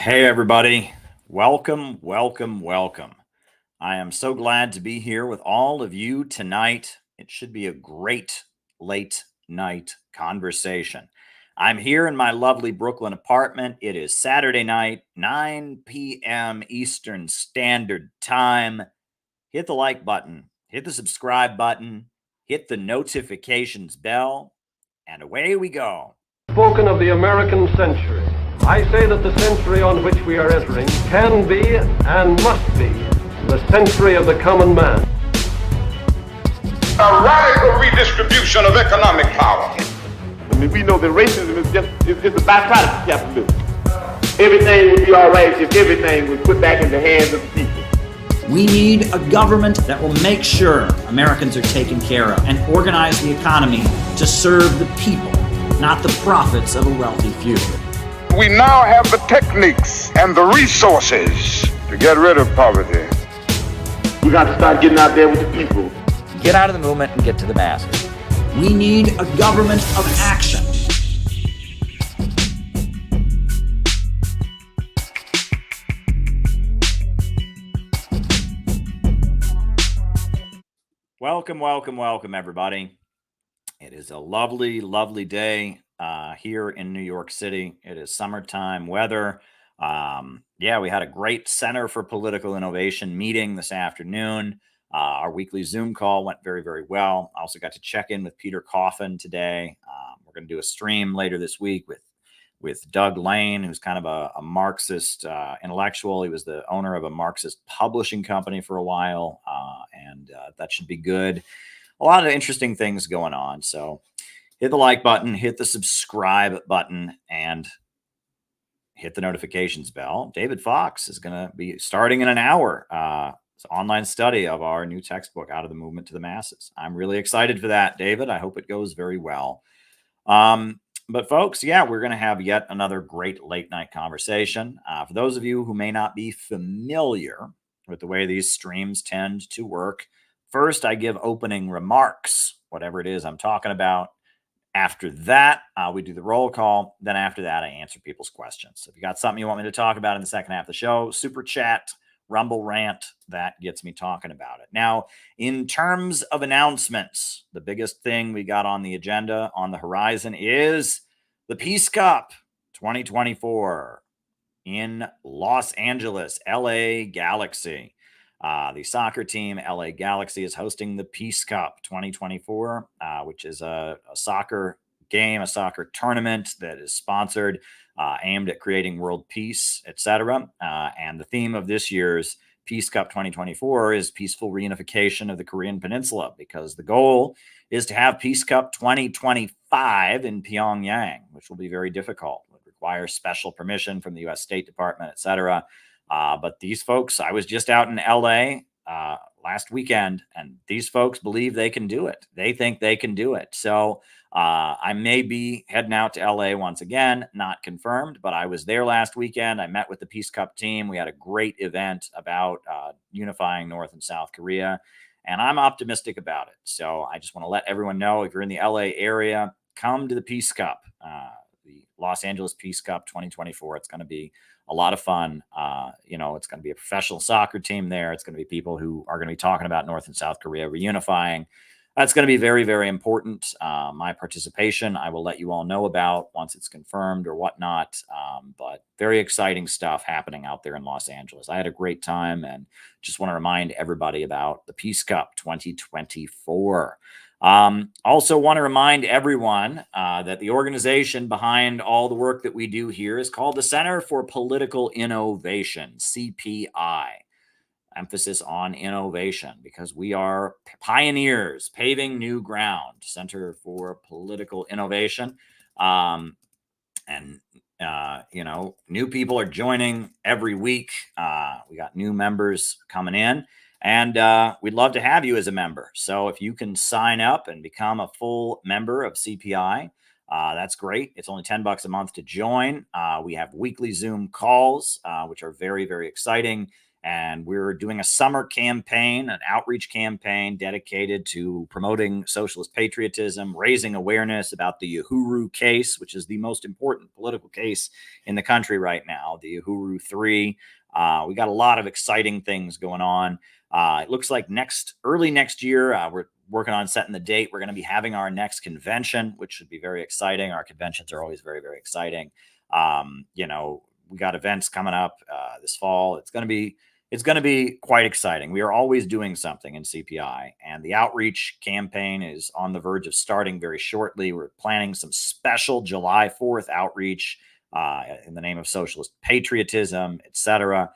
Hey, everybody. Welcome, welcome, welcome. I am so glad to be here with all of you tonight. It should be a great late night conversation. I'm here in my lovely Brooklyn apartment. It is Saturday night, 9 p.m. Eastern Standard Time. Hit the like button, hit the subscribe button, hit the notifications bell, and away we go. Spoken of the American century. I say that the century on which we are entering can be and must be the century of the common man. A radical redistribution of economic power. I mean, we know that racism is just a byproduct of capitalism. Everything would be all right if everything was put back in the hands of the people. We need a government that will make sure Americans are taken care of and organize the economy to serve the people, not the profits of a wealthy few. We now have the techniques and the resources to get rid of poverty. We got to start getting out there with the people. Get out of the movement and get to the masses. We need a government of action. Welcome, welcome, welcome, everybody. It is a lovely, lovely day here in New York City. It is summertime weather. We had a great Center for Political Innovation meeting this afternoon. Our weekly Zoom call went very, very well. I also got to check in with Peter Coffin today. We're going to do a stream later this week with Doug Lane, who's kind of a Marxist intellectual. He was the owner of a Marxist publishing company for a while, and that should be good. A lot of interesting things going on. So hit the like button, hit the subscribe button, and hit the notifications bell. David Fox is going to be starting in an hour. It's an online study of our new textbook, Out of the Movement to the Masses. I'm really excited for that, David. I hope it goes very well. But folks, we're going to have yet another great late night conversation. For those of you who may not be familiar with the way these streams tend to work, first, I give opening remarks, whatever it is I'm talking about. After that, we do the roll call. Then after that, I answer people's questions. So if you got something you want me to talk about in the second half of the show, super chat, rumble rant, that gets me talking about it. Now, in terms of announcements, the biggest thing we got on the agenda on the horizon is the Peace Cup 2024 in Los Angeles, LA Galaxy. The soccer team, LA Galaxy, is hosting the Peace Cup 2024, which is a soccer game, a soccer tournament that is sponsored, aimed at creating world peace, etc. And the theme of this year's Peace Cup 2024 is peaceful reunification of the Korean Peninsula, because the goal is to have Peace Cup 2025 in Pyongyang, which will be very difficult. It would require special permission from the U.S. State Department, etc. But these folks, I was just out in LA last weekend, and these folks believe they can do it. They think they can do it. So I may be heading out to LA once again, not confirmed, but I was there last weekend. I met with the Peace Cup team. We had a great event about unifying North and South Korea, and I'm optimistic about it. So I just want to let everyone know, if you're in the LA area, come to the Peace Cup, the Los Angeles Peace Cup 2024. It's going to be a lot of fun. It's going to be a professional soccer team there. It's going to be people who are going to be talking about North and South Korea reunifying. That's going to be very, very important. My participation, I will let you all know about once it's confirmed or whatnot. But very exciting stuff happening out there in Los Angeles. I had a great time, and just want to remind everybody about the Peace Cup 2024. Also want to remind everyone that the organization behind all the work that we do here is called the Center for Political Innovation, CPI. Emphasis on innovation, because we are pioneers paving new ground. Center for Political Innovation. New people are joining every week. We got new members coming in. And we'd love to have you as a member. So if you can sign up and become a full member of CPI, that's great. It's only $10 a month to join. We have weekly Zoom calls, which are very, very exciting. And we're doing a summer campaign, an outreach campaign dedicated to promoting socialist patriotism, raising awareness about the Uhuru case, which is the most important political case in the country right now, the Uhuru 3. We got a lot of exciting things going on. It looks like early next year, we're working on setting the date. We're going to be having our next convention, which should be very exciting. Our conventions are always very, very exciting. We got events coming up this fall. It's going to be quite exciting. We are always doing something in CPI, and the outreach campaign is on the verge of starting very shortly. We're planning some special July 4th outreach in the name of socialist patriotism, etc.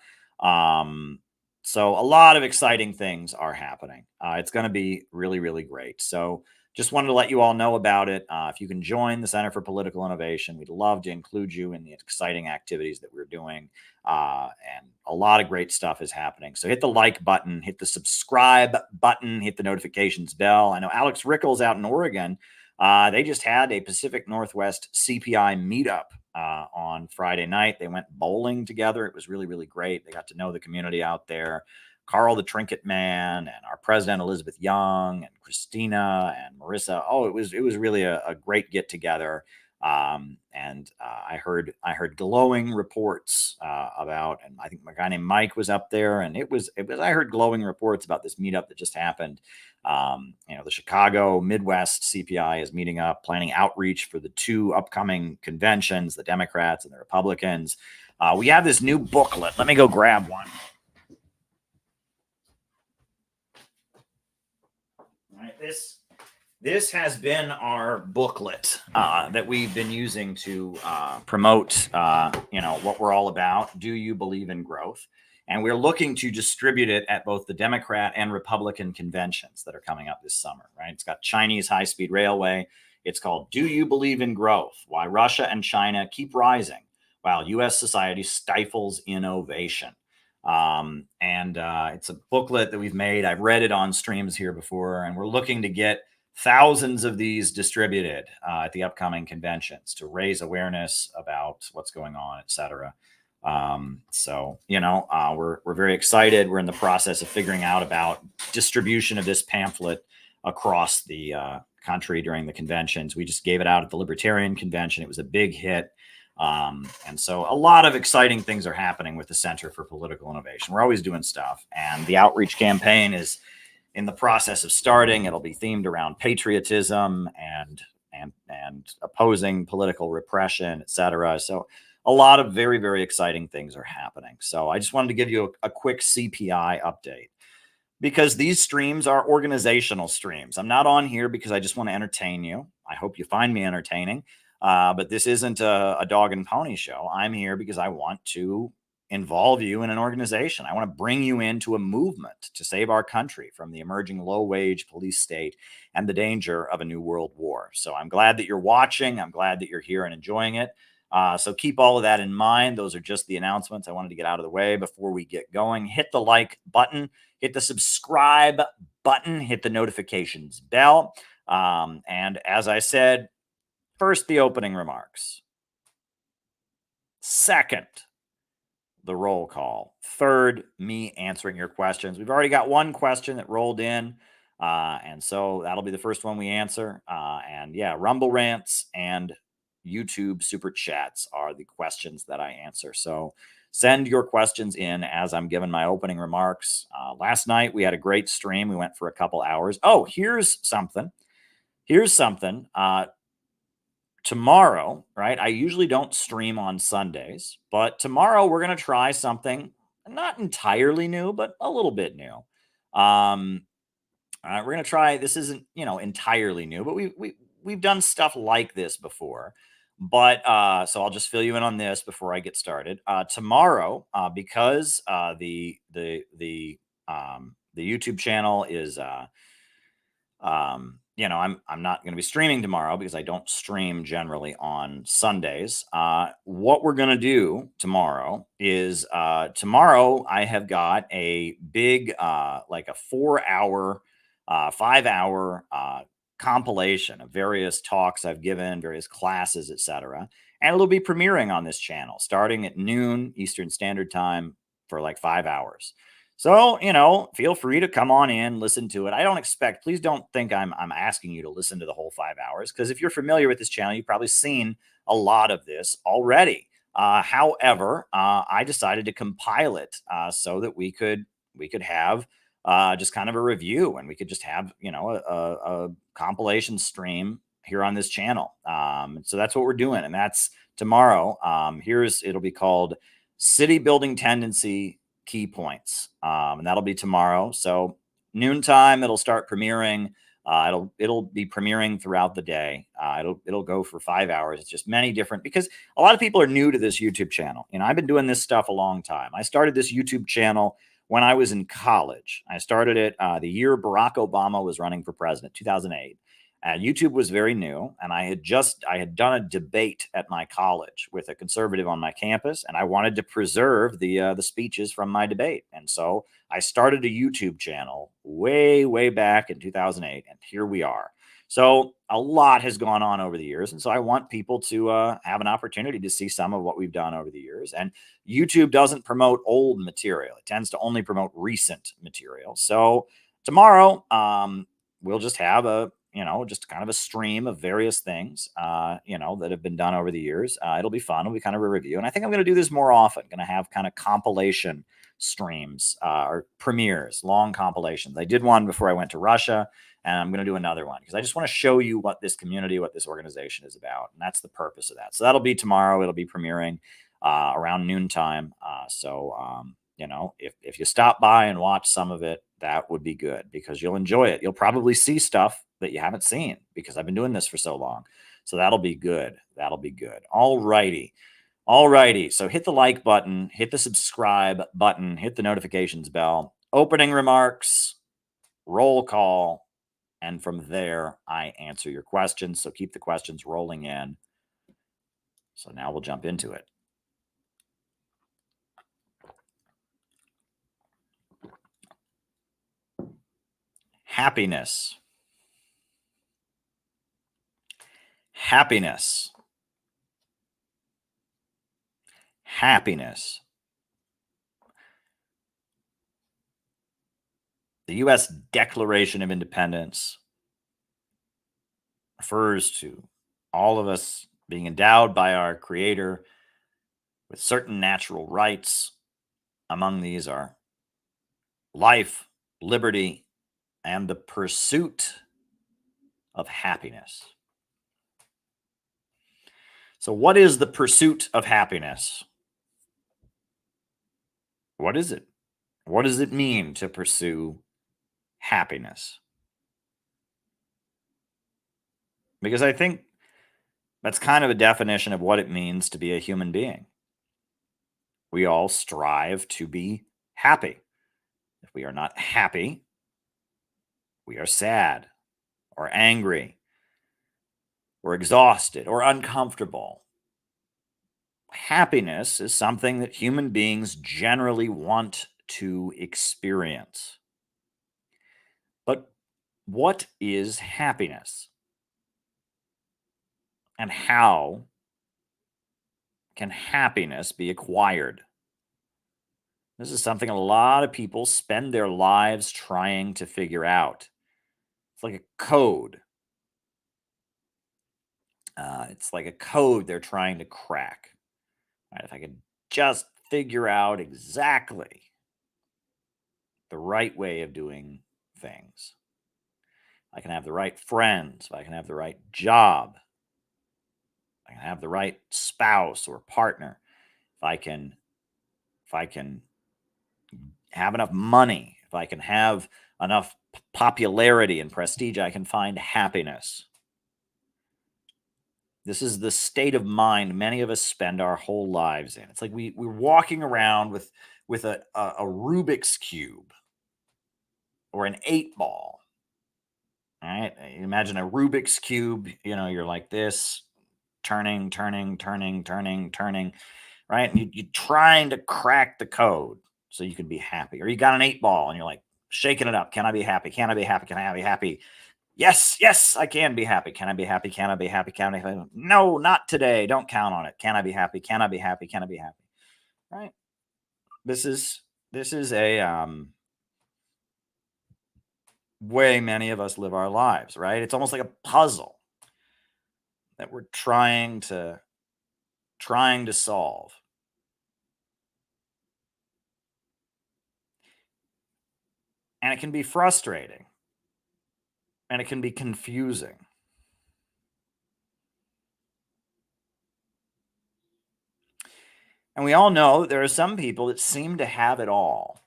So a lot of exciting things are happening. It's going to be really, really great. So just wanted to let you all know about it. If you can join the Center for Political Innovation, we'd love to include you in the exciting activities that we're doing. And a lot of great stuff is happening. So hit the like button, hit the subscribe button, hit the notifications bell. I know Alex Rickles out in Oregon, they just had a Pacific Northwest CPI meetup on Friday night. They went bowling together. It was really, really great. They got to know the community out there. Carl the Trinket Man and our president Elizabeth Young and Christina and Marissa. Oh, it was really a great get together. I heard glowing reports about, and I think a guy named Mike was up there, and I heard glowing reports about this meetup that just happened. The Chicago Midwest CPI is meeting up, planning outreach for the two upcoming conventions, the Democrats and the Republicans. We have this new booklet. Let me go grab one. All right, this has been our booklet that we've been using to promote, what we're all about. Do you believe in growth? And we're looking to distribute it at both the Democrat and Republican conventions that are coming up this summer, right? It's got Chinese high-speed railway. It's called Do You Believe in Growth? Why Russia and China Keep Rising While U.S. Society Stifles Innovation. It's a booklet that we've made. I've read it on streams here before, and we're looking to get thousands of these distributed at the upcoming conventions to raise awareness about what's going on, et cetera. We're very excited. We're in the process of figuring out about distribution of this pamphlet across the country during the conventions. We just gave it out at the Libertarian Convention. It was a big hit. And so a lot of exciting things are happening with the Center for Political Innovation. We're always doing stuff, and the outreach campaign is in the process of starting. It'll be themed around patriotism and opposing political repression, et cetera. So a lot of very, very exciting things are happening. So I just wanted to give you a quick CPI update, because these streams are organizational streams. I'm not on here because I just want to entertain you. I hope you find me entertaining. But this isn't a dog and pony show. I'm here because I want to involve you in an organization. I want to bring you into a movement to save our country from the emerging low-wage police state and the danger of a new world war. So I'm glad that you're watching. I'm glad that you're here and enjoying it. So keep all of that in mind. Those are just the announcements I wanted to get out of the way before we get going. Hit the like button, hit the subscribe button, hit the notifications bell. And as I said, first, the opening remarks. Second, the roll call. Third, me answering your questions. We've already got one question that rolled in, and so that'll be the first one we answer. Rumble rants and YouTube super chats are the questions that I answer. So send your questions in as I'm giving my opening remarks. Last night, we had a great stream. We went for a couple hours. Oh, here's something. Tomorrow, right? I usually don't stream on Sundays, but tomorrow we're going to try something not entirely new, but a little bit new. We're going to try, this isn't, entirely new, but we've done stuff like this before. But so I'll just fill you in on this before I get started. Tomorrow, because the YouTube channel is I'm not going to be streaming tomorrow because I don't stream generally on Sundays. What we're going to do tomorrow is tomorrow I have got a big, like a 4-hour, 5-hour compilation of various talks I've given, various classes, etc. And it'll be premiering on this channel starting at noon Eastern Standard Time for like 5 hours. So, you know, feel free to come on in, listen to it. Please don't think I'm asking you to listen to the whole 5 hours, because if you're familiar with this channel, you've probably seen a lot of this already. However, I decided to compile it so that we could have just kind of a review, and we could just have, you know, a compilation stream here on this channel. So that's what we're doing, and that's tomorrow. It'll be called City Building Tendency Key Points, and that'll be tomorrow. So noontime, it'll start premiering. It'll be premiering throughout the day. It'll go for 5 hours. It's just many different, because a lot of people are new to this YouTube channel. You know, I've been doing this stuff a long time. I started this YouTube channel when I was in college. I started it the year Barack Obama was running for president, 2008. YouTube was very new, and I had done a debate at my college with a conservative on my campus, and I wanted to preserve the speeches from my debate, and so I started a YouTube channel way back in 2008, and here we are. So a lot has gone on over the years, and so I want people to have an opportunity to see some of what we've done over the years. And YouTube doesn't promote old material; it tends to only promote recent material. So tomorrow, we'll just have just kind of a stream of various things, that have been done over the years. It'll be fun. It'll be kind of a review. And I think I'm going to do this more often. Going to have kind of compilation streams or premieres, long compilations. I did one before I went to Russia, and I'm going to do another one because I just want to show you what this community, what this organization is about. And that's the purpose of that. So that'll be tomorrow. It'll be premiering around noontime. If you stop by and watch some of it, that would be good, because you'll enjoy it. You'll probably see stuff that you haven't seen, because I've been doing this for so long. So that'll be good. That'll be good. All righty. So hit the like button, hit the subscribe button, hit the notifications bell, opening remarks, roll call, and from there, I answer your questions. So keep the questions rolling in. So now we'll jump into it. Happiness. The U.S. Declaration of Independence refers to all of us being endowed by our Creator with certain natural rights. Among these are life, liberty, and the pursuit of happiness. So what is the pursuit of happiness? What is it? What does it mean to pursue happiness? Because I think that's kind of a definition of what it means to be a human being. We all strive to be happy. If we are not happy, we are sad or angry or exhausted or uncomfortable. Happiness is something that human beings generally want to experience. But what is happiness? And how can happiness be acquired? This is something a lot of people spend their lives trying to figure out. It's like a code. It's like a code they're trying to crack. Right? If I could just figure out exactly the right way of doing things, I can have the right friends, if I can have the right job, I can have the right spouse or partner, if I can have enough money, if I can have enough popularity and prestige, I can find happiness. This is the state of mind many of us spend our whole lives in. It's like we're walking around with a Rubik's Cube or an 8-ball. All right. Imagine a Rubik's Cube, you're like this, turning, right? And you're trying to crack the code so you can be happy. Or you got an 8-ball and you're like shaking it up. Can I be happy? Can I be happy? Can I be happy? Yes, I can be happy. Can I be happy? Can I be happy? Can I be happy? No, not today. Don't count on it. Can I be happy? Can I be happy? Can I be happy? Right? This is a way many of us live our lives, right? It's almost like a puzzle that we're trying to solve. And it can be frustrating and it can be confusing. And we all know that there are some people that seem to have it all.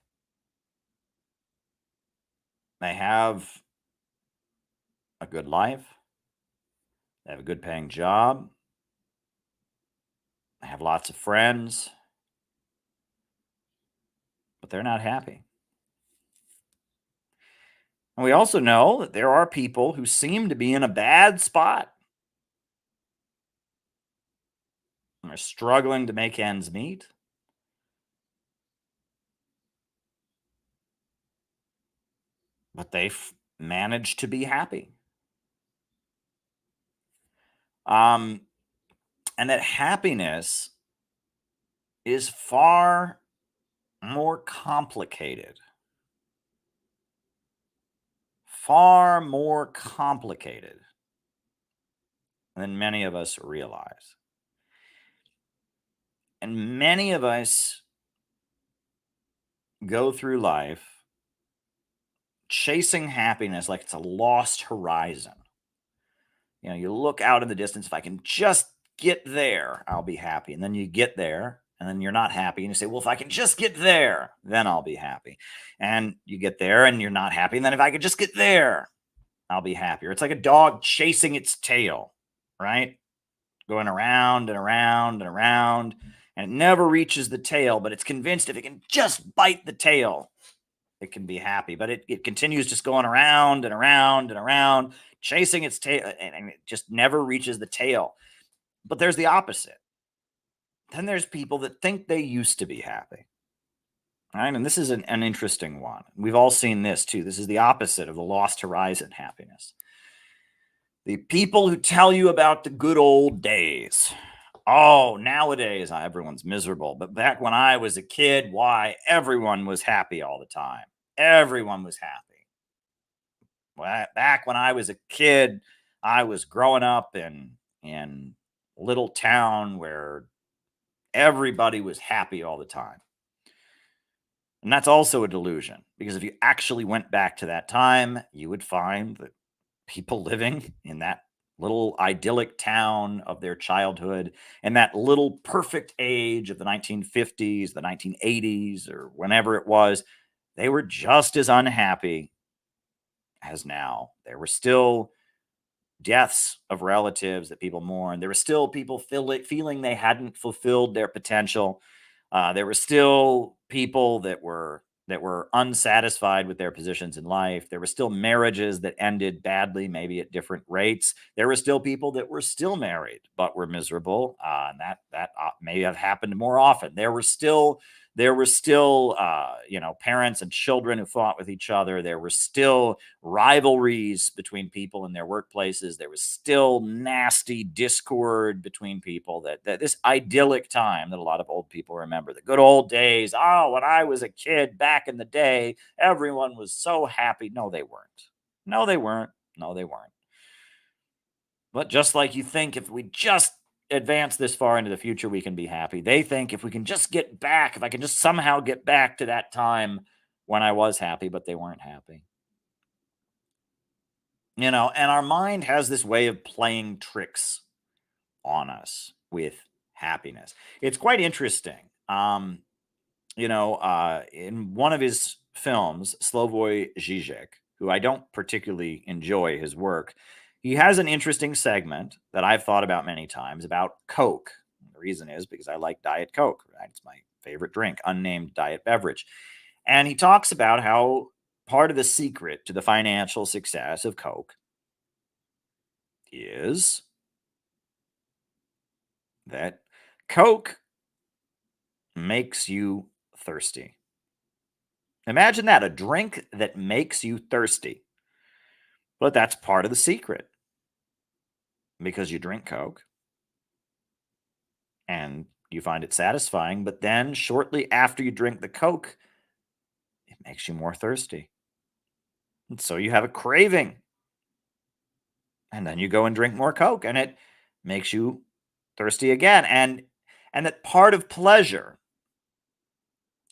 They have a good life, they have a good paying job, they have lots of friends, but they're not happy. And we also know that there are people who seem to be in a bad spot. They're struggling to make ends meet. But they've managed to be happy. And that happiness is far more complicated. Far more complicated than many of us realize. And many of us go through life chasing happiness like it's a lost horizon. You know, you look out in the distance, if I can just get there, I'll be happy. And then you get there and then you're not happy. And you say, well, if I can just get there, then I'll be happy. And you get there and you're not happy. And then if I could just get there, I'll be happier. It's like a dog chasing its tail, right? Going around and around and around. And it never reaches the tail, but it's convinced if it can just bite the tail, it can be happy. But it continues just going around and around and around, chasing its tail, and it just never reaches the tail. But there's the opposite. Then there's people that think they used to be happy. Right? And this is an interesting one. We've all seen this too. This is the opposite of the lost horizon happiness. The people who tell you about the good old days. Oh, nowadays everyone's miserable. But back when I was a kid, why? Everyone was happy all the time. Everyone was happy. Well, back when I was a kid, I was growing up in a little town where everybody was happy all the time. And that's also a delusion, because if you actually went back to that time, you would find that people living in that little idyllic town of their childhood and that little perfect age of the 1950s, the 1980s, or whenever it was, they were just as unhappy as now. There were still deaths of relatives that people mourned. There were still people feeling they hadn't fulfilled their potential. There were still people that were unsatisfied with their positions in life. There were still marriages that ended badly, maybe at different rates. There were still people that were still married but were miserable, and that may have happened more often. There were still parents and children who fought with each other. There were still rivalries between people in their workplaces. There was still nasty discord between people. That this idyllic time that a lot of old people remember, the good old days. Oh, when I was a kid back in the day, everyone was so happy. No, they weren't. No, they weren't. No, they weren't. But just like you think, if we just advance this far into the future, we can be happy. They think if we can just get back, if I can just somehow get back to that time when I was happy, but they weren't happy. And our mind has this way of playing tricks on us with happiness. It's quite interesting. In one of his films, Slavoj Žižek, who I don't particularly enjoy his work, he has an interesting segment that I've thought about many times about Coke. The reason is because I like Diet Coke, right? It's my favorite drink, unnamed diet beverage. And he talks about how part of the secret to the financial success of Coke is that Coke makes you thirsty. Imagine that, a drink that makes you thirsty. But that's part of the secret, because you drink Coke and You find it satisfying, but then shortly after you drink the Coke, it makes you more thirsty. And so you have a craving. And then you go and drink more Coke, and it makes you thirsty again. And that part of pleasure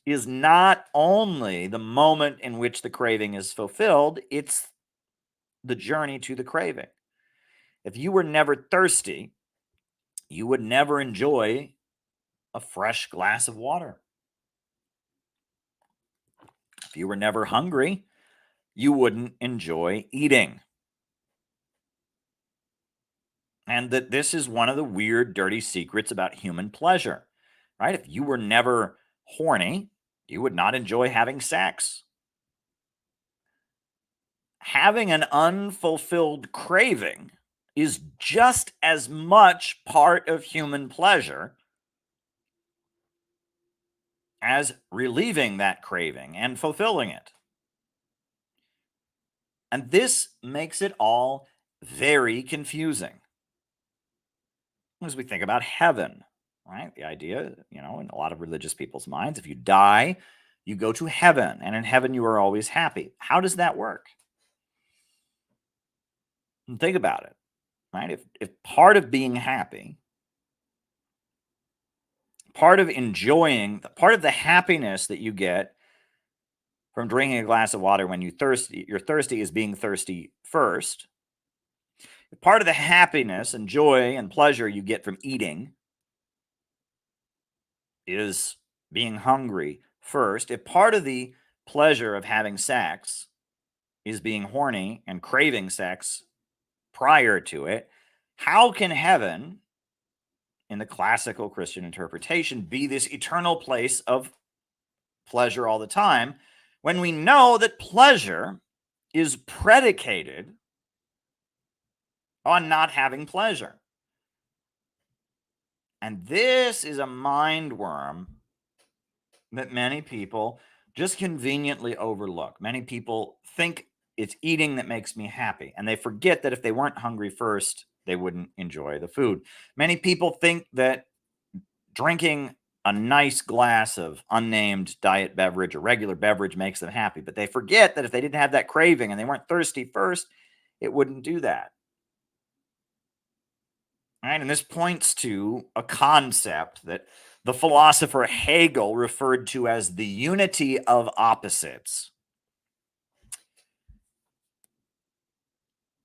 is not only the moment in which the craving is fulfilled, it's the journey to the craving. If you were never thirsty, you would never enjoy a fresh glass of water. If you were never hungry, you wouldn't enjoy eating. And that this is one of the weird, dirty secrets about human pleasure, right? If you were never horny, you would not enjoy having sex. Having an unfulfilled craving is just as much part of human pleasure as relieving that craving and fulfilling it. And this makes it all very confusing. As we think about heaven, right? The idea, in a lot of religious people's minds, if you die, you go to heaven, and in heaven you are always happy. How does that work? And think about it, right? If part of being happy, part of enjoying, part of the happiness that you get from drinking a glass of water when you're thirsty is being thirsty first. If part of the happiness and joy and pleasure you get from eating is being hungry first, if part of the pleasure of having sex is being horny and craving sex prior to it, how can heaven, in the classical Christian interpretation, be this eternal place of pleasure all the time when we know that pleasure is predicated on not having pleasure? And this is a mind worm that many people just conveniently overlook. Many people think it's eating that makes me happy, and they forget that if they weren't hungry first, they wouldn't enjoy the food. Many people think that drinking a nice glass of unnamed diet beverage or regular beverage makes them happy, but they forget that if they didn't have that craving and they weren't thirsty first, it wouldn't do that. All right, and this points to a concept that the philosopher Hegel referred to as the unity of opposites.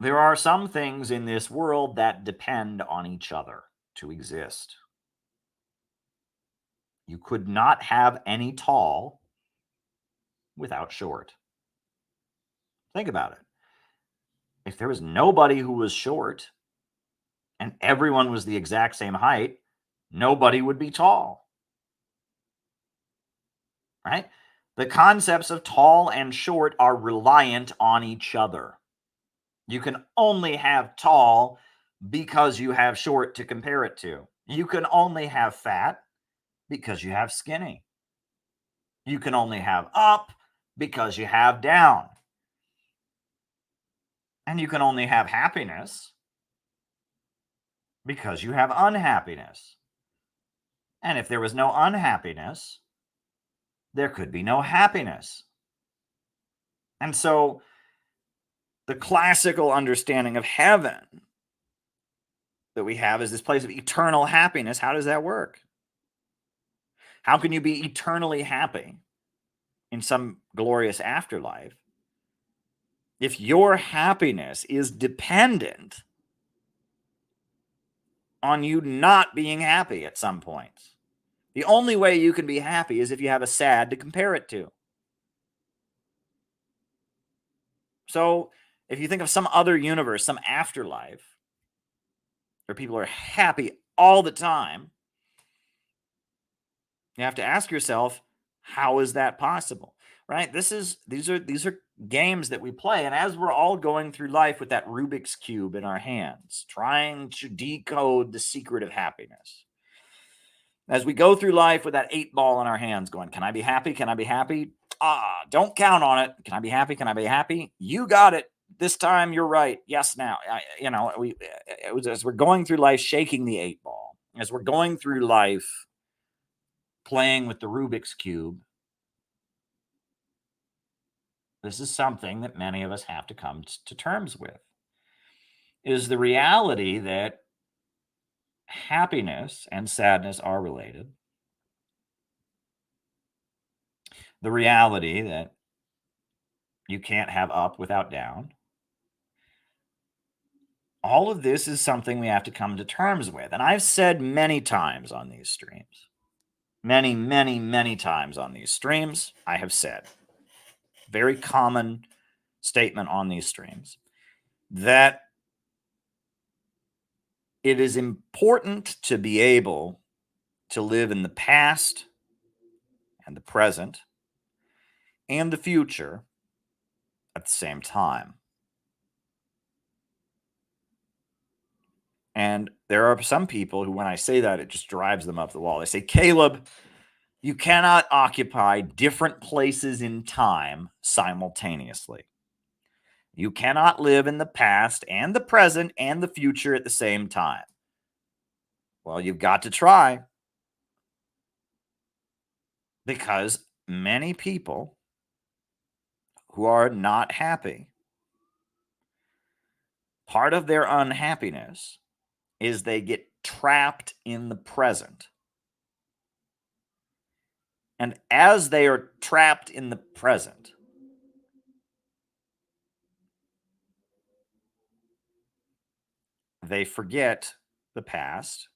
There are some things in this world that depend on each other to exist. You could not have any tall without short. Think about it. If there was nobody who was short and everyone was the exact same height, nobody would be tall. Right? The concepts of tall and short are reliant on each other. You can only have tall because you have short to compare it to. You can only have fat because you have skinny. You can only have up because you have down. And you can only have happiness because you have unhappiness. And if there was no unhappiness, there could be no happiness. And so the classical understanding of heaven that we have is this place of eternal happiness. How does that work? How can you be eternally happy in some glorious afterlife if your happiness is dependent on you not being happy at some point? The only way you can be happy is if you have a sad to compare it to. So if you think of some other universe, some afterlife, where people are happy all the time, you have to ask yourself, how is that possible? Right? These are games that we play. And as we're all going through life with that Rubik's Cube in our hands, trying to decode the secret of happiness, as we go through life with that 8-ball in our hands going, can I be happy? Can I be happy? Don't count on it. Can I be happy? Can I be happy? You got it. This time you're right. Yes, now. As we're going through life shaking the 8-ball, as we're going through life playing with the Rubik's Cube, this is something that many of us have to come to terms with, is the reality that happiness and sadness are related. The reality that you can't have up without down. All of this is something we have to come to terms with. And I've said many times on these streams, many, many, many times on these streams, I have said, very common statement on these streams, that it is important to be able to live in the past and the present and the future at the same time. And there are some people who, when I say that, it just drives them up the wall. They say, Caleb, you cannot occupy different places in time simultaneously. You cannot live in the past and the present and the future at the same time. Well, you've got to try. Because many people who are not happy, part of their unhappiness is they get trapped in the present. And as they are trapped in the present, they forget the past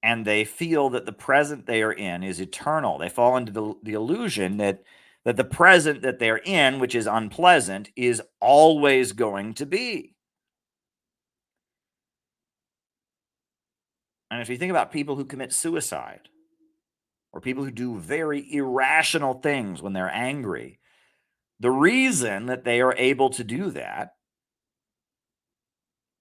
and they feel that the present they are in is eternal. They fall into the illusion that the present that they're in, which is unpleasant, is always going to be. And if you think about people who commit suicide or people who do very irrational things when they're angry, the reason that they are able to do that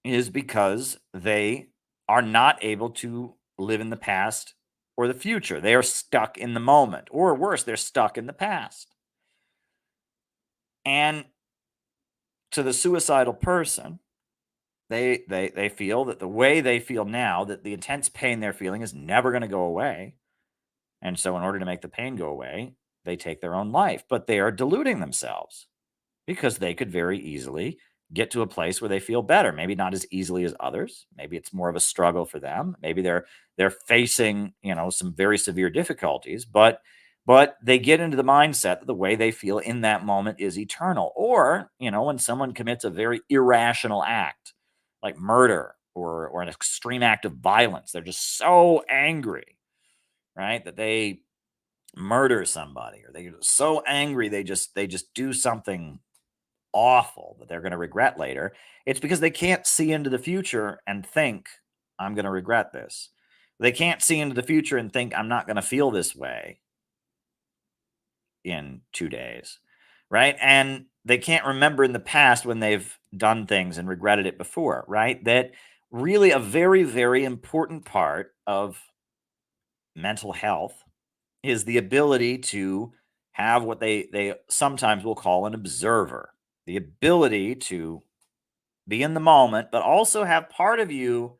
is because they are not able to live in the past or the future. They are stuck in the moment, or worse, they're stuck in the past. And to the suicidal person, they feel that the way they feel now, that the intense pain they're feeling is never going to go away. And so in order to make the pain go away, they take their own life. But they are deluding themselves because they could very easily get to a place where they feel better. Maybe not as easily as others. Maybe it's more of a struggle for them. Maybe they're facing, some very severe difficulties, but they get into the mindset that the way they feel in that moment is eternal. Or, when someone commits a very irrational act like murder or an extreme act of violence, they're just so angry, right, that they murder somebody, or they're so angry they just do something awful that they're going to regret later. It's because they can't see into the future and think, I'm going to regret this. They can't see into the future and think, I'm not going to feel this way in 2 days, right? And they can't remember in the past when they've done things and regretted it before, right? That really a very, very important part of mental health is the ability to have what they sometimes will call an observer, the ability to be in the moment, but also have part of you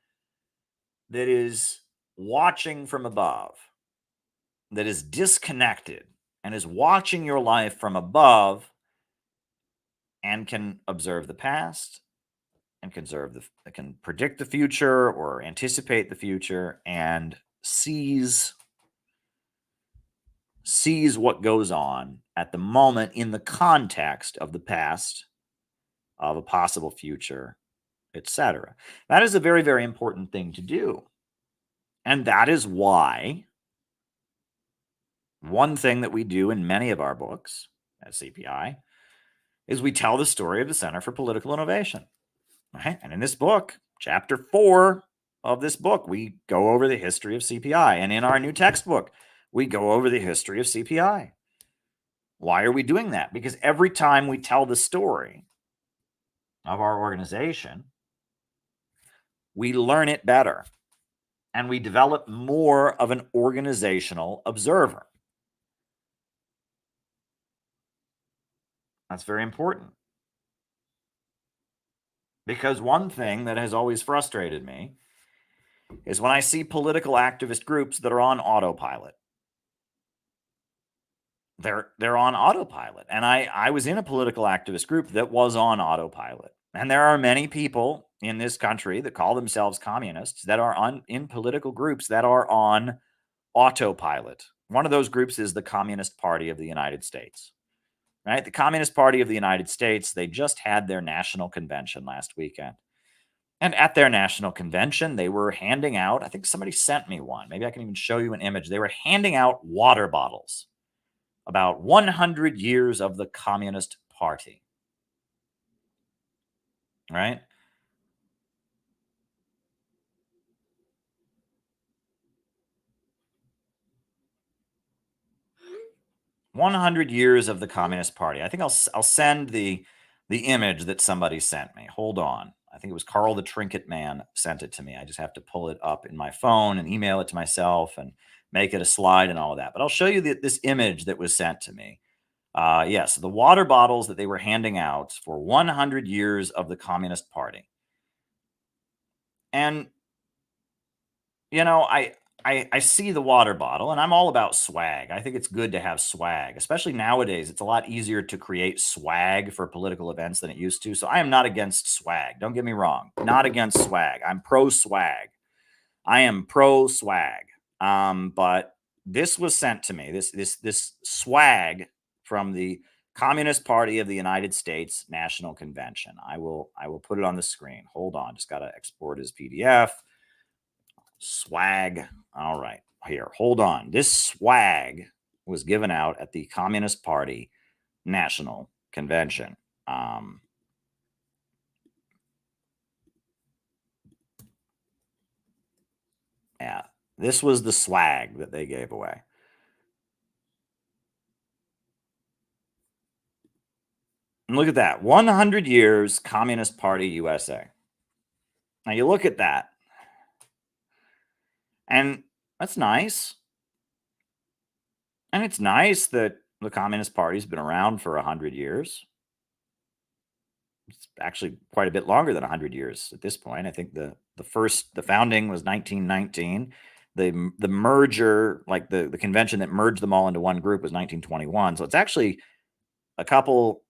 that is watching from above, that is disconnected and is watching your life from above and can observe the past and can predict the future or anticipate the future and sees what goes on at the moment in the context of the past, of a possible future, etc. That is a very, very important thing to do. And that is why one thing that we do in many of our books at CPI is we tell the story of the Center for Political Innovation. Right? And in this book, chapter 4 of this book, we go over the history of CPI. And in our new textbook, we go over the history of CPI. Why are we doing that? Because every time we tell the story of our organization, we learn it better and we develop more of an organizational observer. That's very important. Because one thing that has always frustrated me is when I see political activist groups that are on autopilot. they're on autopilot. And I was in a political activist group that was on autopilot. And there are many people in this country that call themselves communists that are in political groups that are on autopilot. One of those groups is the Communist Party of the United States. Right? The Communist Party of the United States, they just had their national convention last weekend. And at their national convention, they were handing out, I think somebody sent me one. Maybe I can even show you an image. They were handing out water bottles about 100 years of the Communist Party. Right? "100 years of the Communist Party." I think I'll send the image that somebody sent me. Hold on. I think it was Carl the Trinket Man sent it to me. I just have to pull it up in my phone and email it to myself and make it a slide and all of that. But I'll show you this image that was sent to me. Yes, the water bottles that they were handing out for 100 years of the Communist Party. And, you know, I see the water bottle, and I'm all about swag. I think it's good to have swag, especially nowadays. It's a lot easier to create swag for political events than it used to. So I am not against swag. Don't get me wrong. Not against swag. I'm pro swag. I am pro swag. But this was sent to me. This swag from the Communist Party of the United States National Convention. I will put it on the screen. Hold on. Just got to export as PDF. Swag. All right. Here, hold on. This swag was given out at the Communist Party National Convention. Yeah, this was the swag that they gave away. And look at that. 100 years, Communist Party USA. Now you look at that. And that's nice. And it's nice that the Communist Party's been around for 100 years. It's actually quite a bit longer than 100 years at this point. I think the founding was 1919. The merger, like the convention that merged them all into one group, was 1921. So it's actually a couple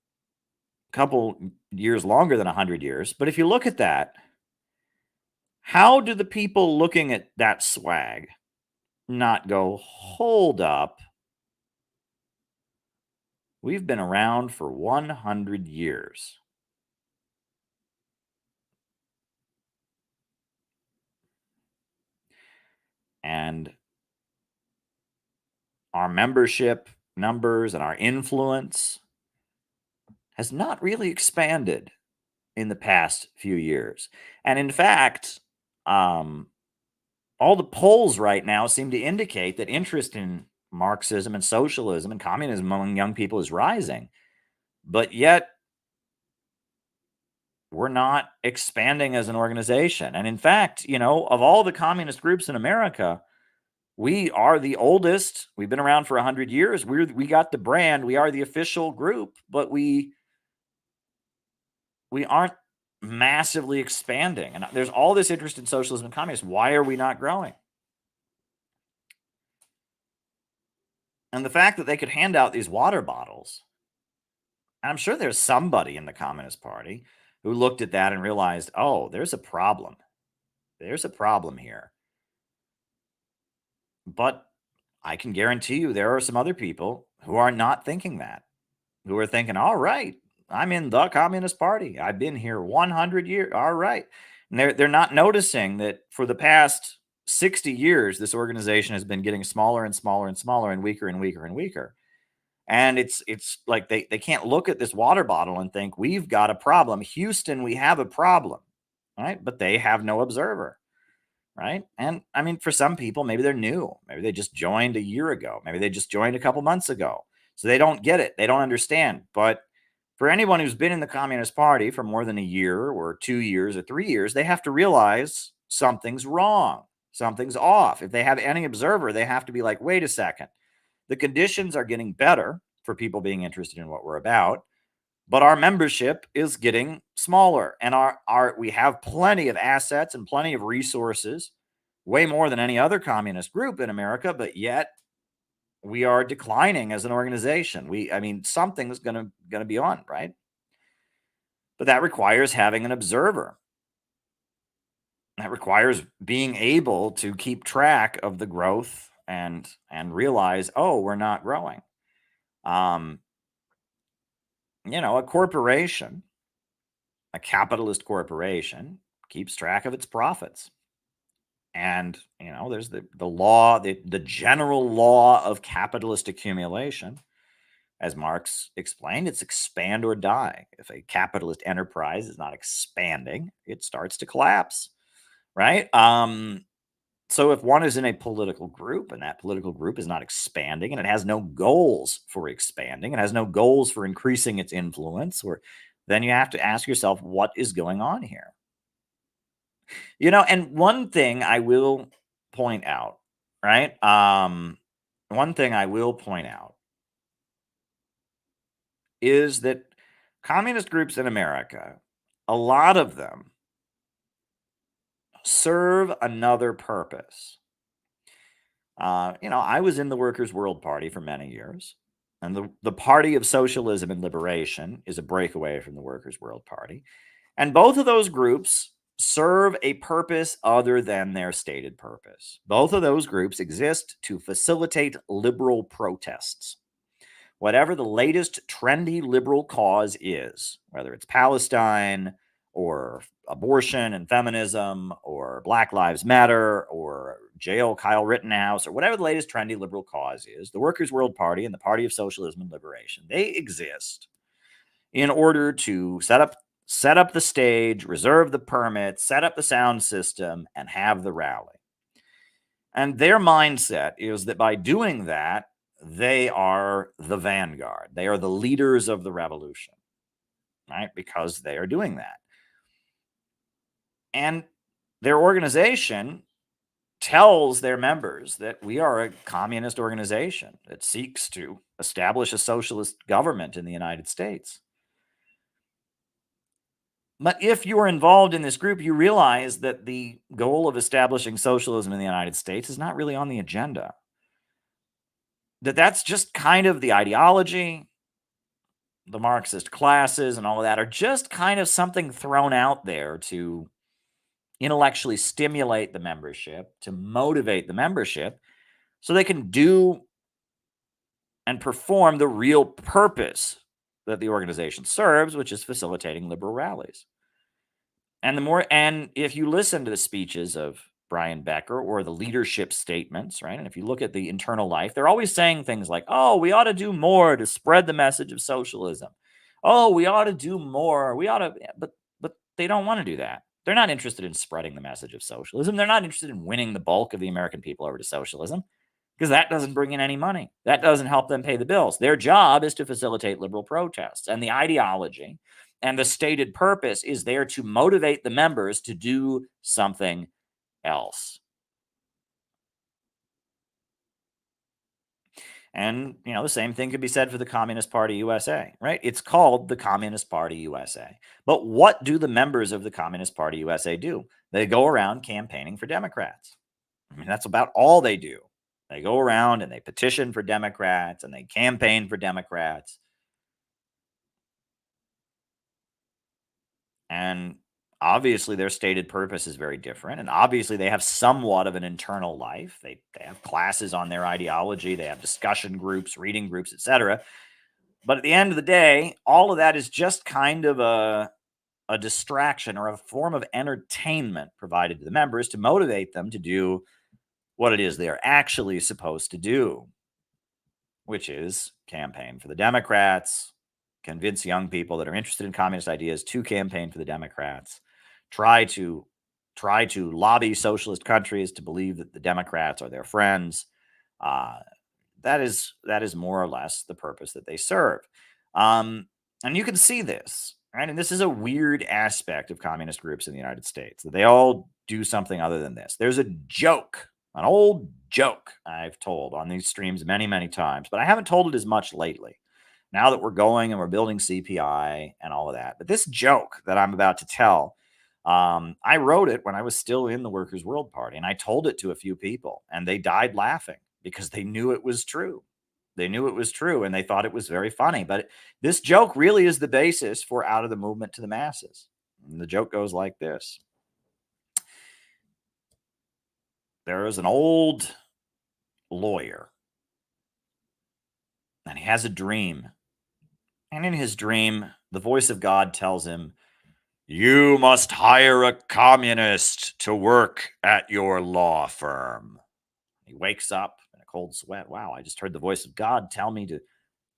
years longer than 100 years. But if you look at that, how do the people looking at that swag not go, hold up? We've been around for 100 years. And our membership numbers and our influence has not really expanded in the past few years. And in fact, all the polls right now seem to indicate that interest in Marxism and socialism and communism among young people is rising. But yet, we're not expanding as an organization. And in fact, you know, of all the communist groups in America, we are the oldest. We've been around for 100 years. We got the brand. We are the official group, but we aren't massively expanding. And there's all this interest in socialism and communism. Why are we not growing? And the fact that they could hand out these water bottles, and I'm sure there's somebody in the Communist Party who looked at that and realized, oh, there's a problem. There's a problem here. But I can guarantee you there are some other people who are not thinking that, who are thinking, all right, I'm in the Communist Party. I've been here 100 years. All right. And they're not noticing that for the past 60 years, this organization has been getting smaller and smaller and smaller and weaker and weaker and weaker. And it's like they can't look at this water bottle and think, we've got a problem. Houston, we have a problem. Right. But they have no observer. Right. And I mean, for some people, maybe they're new. Maybe they just joined a year ago. Maybe they just joined a couple months ago. So they don't get it. They don't understand. But for anyone who's been in the Communist Party for more than a year or 2 years or 3 years, they have to realize something's wrong. Something's off. If they have any observer, they have to be like, wait a second. The conditions are getting better for people being interested in what we're about, but our membership is getting smaller, and we have plenty of assets and plenty of resources, way more than any other communist group in America, but yet we are declining as an organization. Something's going to be on, right? But that requires having an observer. That requires being able to keep track of the growth and realize, oh, we're not growing. A corporation, a capitalist corporation, keeps track of its profits. And, there's the law, the general law of capitalist accumulation. As Marx explained, it's expand or die. If a capitalist enterprise is not expanding, it starts to collapse, right? So if one is in a political group and that political group is not expanding and it has no goals for expanding, it has no goals for increasing its influence, then you have to ask yourself, what is going on here? And one thing I will point out, right? One thing I will point out is that communist groups in America, a lot of them serve another purpose. I was in the Workers' World Party for many years, and the Party of Socialism and Liberation is a breakaway from the Workers' World Party. And both of those groups serve a purpose other than their stated purpose. Both of those groups exist to facilitate liberal protests. Whatever the latest trendy liberal cause is, whether it's Palestine or abortion and feminism or Black Lives Matter or jail Kyle Rittenhouse or whatever the latest trendy liberal cause is, the Workers' World Party and the Party of Socialism and Liberation, they exist in order to set up the stage, reserve the permits, set up the sound system, and have the rally. And their mindset is that by doing that, they are the vanguard. They are the leaders of the revolution, right? Because they are doing that. And their organization tells their members that we are a communist organization that seeks to establish a socialist government in the United States. But if you are involved in this group, you realize that the goal of establishing socialism in the United States is not really on the agenda. That's just kind of the ideology. The Marxist classes and all of that are just kind of something thrown out there to intellectually stimulate the membership, to motivate the membership, so they can do and perform the real purpose that the organization serves, which is facilitating liberal rallies. And if you listen to the speeches of Brian Becker or the leadership statements, right? And if you look at the internal life, they're always saying things like, oh, we ought to do more to spread the message of socialism. Oh, we ought to do more. But they don't want to do that. They're not interested in spreading the message of socialism. They're not interested in winning the bulk of the American people over to socialism, because that doesn't bring in any money. That doesn't help them pay the bills. Their job is to facilitate liberal protests, and the ideology and the stated purpose is there to motivate the members to do something else. And, the same thing could be said for the Communist Party USA, right? It's called the Communist Party USA. But what do the members of the Communist Party USA do? They go around campaigning for Democrats. That's about all they do. They go around and they petition for Democrats and they campaign for Democrats. And obviously their stated purpose is very different. And obviously they have somewhat of an internal life. They have classes on their ideology. They have discussion groups, reading groups, etc. But at the end of the day, all of that is just kind of a distraction or a form of entertainment provided to the members to motivate them to do what it is they're actually supposed to do, which is campaign for the Democrats, convince young people that are interested in communist ideas to campaign for the Democrats, try to lobby socialist countries to believe that the Democrats are their friends. That is more or less the purpose that they serve. And you can see this, right? And this is a weird aspect of communist groups in the United States, that they all do something other than this. There's a joke, an old joke I've told on these streams many, many times, but I haven't told it as much lately, now that we're going and we're building CPI and all of that. But this joke that I'm about to tell, I wrote it when I was still in the Workers' World Party, and I told it to a few people, and they died laughing because they knew it was true. They knew it was true, and they thought it was very funny. But this joke really is the basis for Out of the Movement to the Masses. And the joke goes like this. There is an old lawyer, and he has a dream. And in his dream, the voice of God tells him, "You must hire a communist to work at your law firm." He wakes up in a cold sweat. Wow, I just heard the voice of God tell me to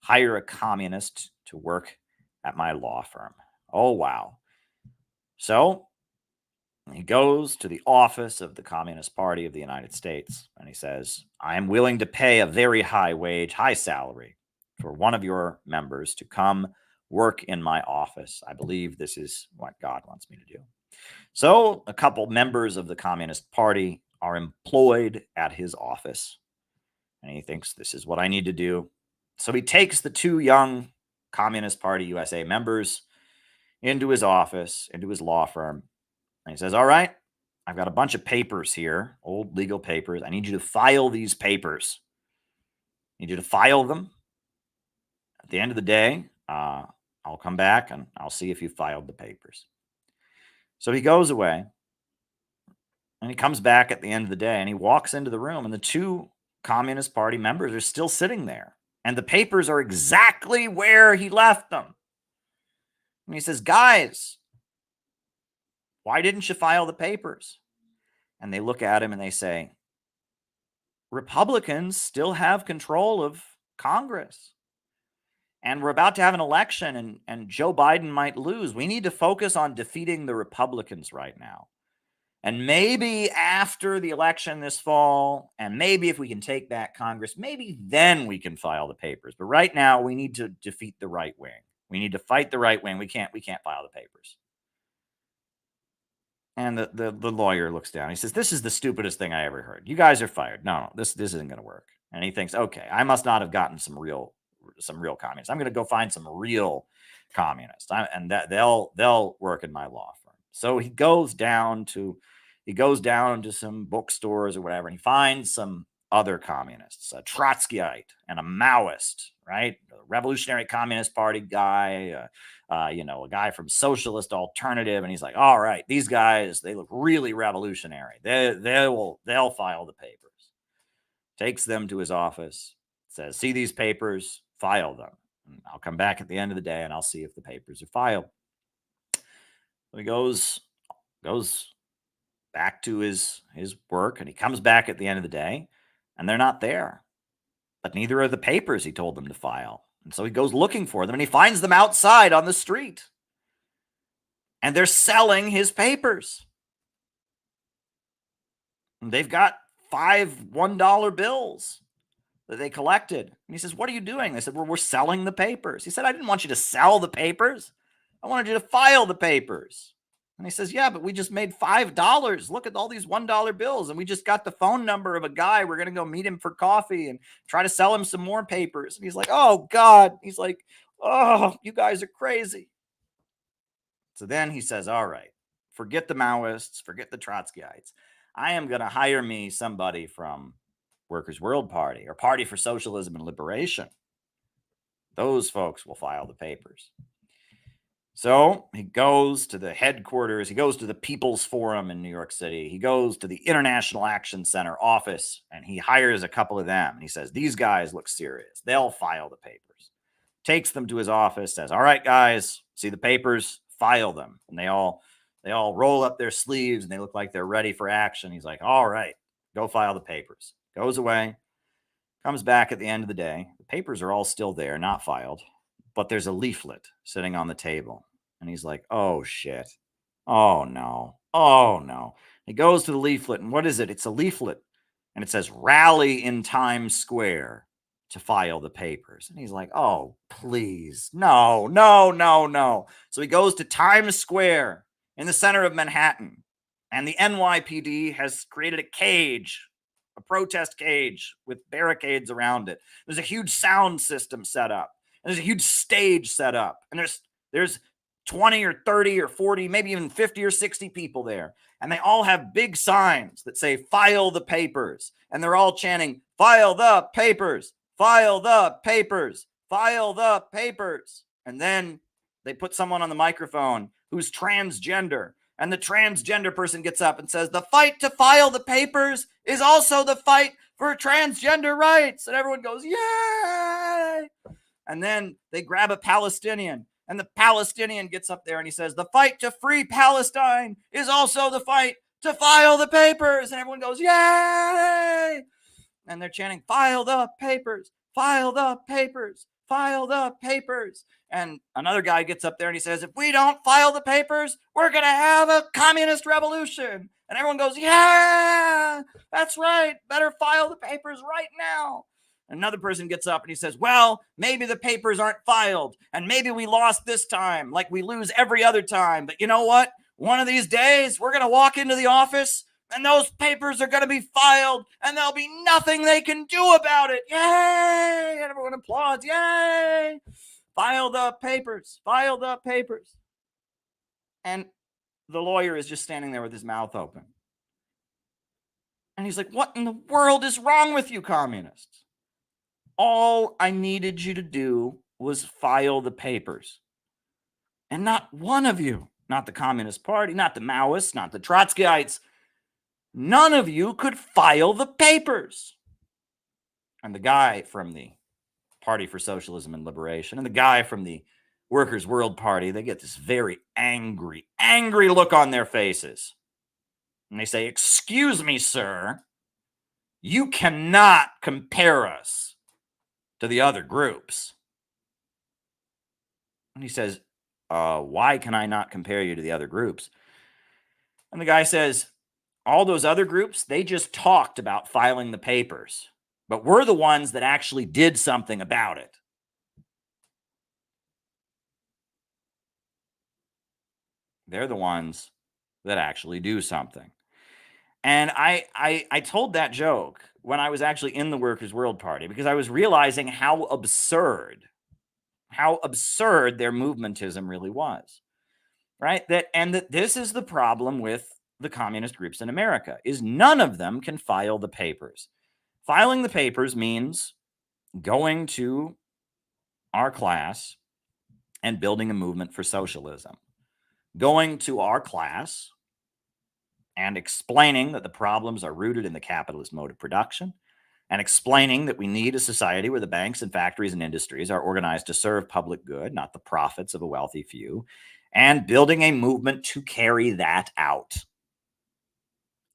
hire a communist to work at my law firm. Oh, wow. So he goes to the office of the Communist Party of the United States, and he says, "I am willing to pay a very high wage, high salary for one of your members to come work in my office. I believe this is what God wants me to do." So a couple members of the Communist Party are employed at his office, and he thinks, this is what I need to do. So he takes the two young Communist Party USA members into his office, into his law firm, and he says, "All right, I've got a bunch of papers here, old legal papers. I need you to file these papers. I need you to file them. At the end of the day, I'll come back and I'll see if you filed the papers." So he goes away, and he comes back at the end of the day, and he walks into the room, and the two Communist Party members are still sitting there, and the papers are exactly where he left them. And he says, "Guys, why didn't you file the papers?" And they look at him and they say, "Republicans still have control of Congress. And we're about to have an election, and Joe Biden might lose. We need to focus on defeating the Republicans right now. And maybe after the election this fall, and maybe if we can take back Congress, maybe then we can file the papers. But right now, we need to defeat the right wing. We need to fight the right wing. We can't file the papers." And the lawyer looks down. He says, "This is the stupidest thing I ever heard. You guys are fired. No, this isn't going to work." And he thinks, okay, I must not have gotten some real communists. I'm going to go find some real communists, and that they'll work in my law firm. So he goes down to some bookstores or whatever, and he finds some other communists, a Trotskyite and a Maoist, right? A Revolutionary Communist Party guy, a guy from Socialist Alternative, and he's like, "All right, these guys, they look really revolutionary. They'll file the papers." Takes them to his office, says, "See these papers, file them. I'll come back at the end of the day and I'll see if the papers are filed." So he goes back to his work, and he comes back at the end of the day, and they're not there. But neither are the papers he told them to file. And so he goes looking for them, and he finds them outside on the street. And they're selling his papers. And they've got 5 $1 bills that they collected. And he says, "What are you doing?" They said, "Well, we're selling the papers." He said, "I didn't want you to sell the papers. I wanted you to file the papers." And he says, "Yeah, but we just made $5. Look at all these $1 bills. And we just got the phone number of a guy. We're going to go meet him for coffee and try to sell him some more papers." And he's like, "Oh, God." He's like, "Oh, you guys are crazy." So then he says, "All right, forget the Maoists, forget the Trotskyites. I am going to hire me somebody from Workers' World Party or Party for Socialism and Liberation. Those folks will file the papers." So he goes to the headquarters. He goes to the People's Forum in New York City. He goes to the International Action Center office, and he hires a couple of them. And he says, "These guys look serious. They'll file the papers." Takes them to his office, says, "All right, guys, see the papers, file them." And they all roll up their sleeves, and they look like they're ready for action. He's like, "All right, go file the papers." Goes away, comes back at the end of the day. The papers are all still there, not filed. But there's a leaflet sitting on the table. And he's like, "Oh, shit. Oh, no. Oh, no." He goes to the leaflet, and what is it? It's a leaflet. And it says, "Rally in Times Square to file the papers." And he's like, "Oh, please. No, no, no, no." So he goes to Times Square in the center of Manhattan. And the NYPD has created a cage, a protest cage with barricades around it. There's a huge sound system set up. And there's a huge stage set up, and there's 20 or 30 or 40, maybe even 50 or 60 people there. And they all have big signs that say, "File the papers." And they're all chanting, "File the papers, file the papers, file the papers. And then they put someone on the microphone who's transgender. And the transgender person gets up and says, the fight to file the papers is also the fight for transgender rights. And everyone goes, yay! And then they grab a Palestinian, and the Palestinian gets up there and he says, the fight to free Palestine is also the fight to file the papers. And everyone goes, yay! And they're chanting, file the papers, file the papers, file the papers. And another guy gets up there and he says, if we don't file the papers, we're going to have a communist revolution. And everyone goes, yeah, that's right. Better file the papers right now. Another person gets up and he says, well, maybe the papers aren't filed and maybe we lost this time like we lose every other time. But you know what? One of these days we're going to walk into the office and those papers are going to be filed and there'll be nothing they can do about it. Yay! And everyone applauds. Yay! File the papers. File the papers. And the lawyer is just standing there with his mouth open. And he's like, what in the world is wrong with you communists? All I needed you to do was file the papers. And not one of you, not the Communist Party, not the Maoists, not the Trotskyites, none of you could file the papers. And the guy from the Party for Socialism and Liberation and the guy from the Workers' World Party, they get this very angry look on their faces. And they say, excuse me, sir, you cannot compare us to the other groups. And he says, why can I not compare you to the other groups? And the guy says, all those other groups, they just talked about filing the papers, but we're the ones that actually did something about it. They're the ones that actually do something. And I told that joke when I was actually in the Workers' World Party because I was realizing how absurd their movementism really was, right? That this is the problem with the communist groups in America, is none of them can file the papers. Filing the papers means going to our class and building a movement for socialism. Going to our class and explaining that the problems are rooted in the capitalist mode of production, and explaining that we need a society where the banks and factories and industries are organized to serve public good, not the profits of a wealthy few, and building a movement to carry that out.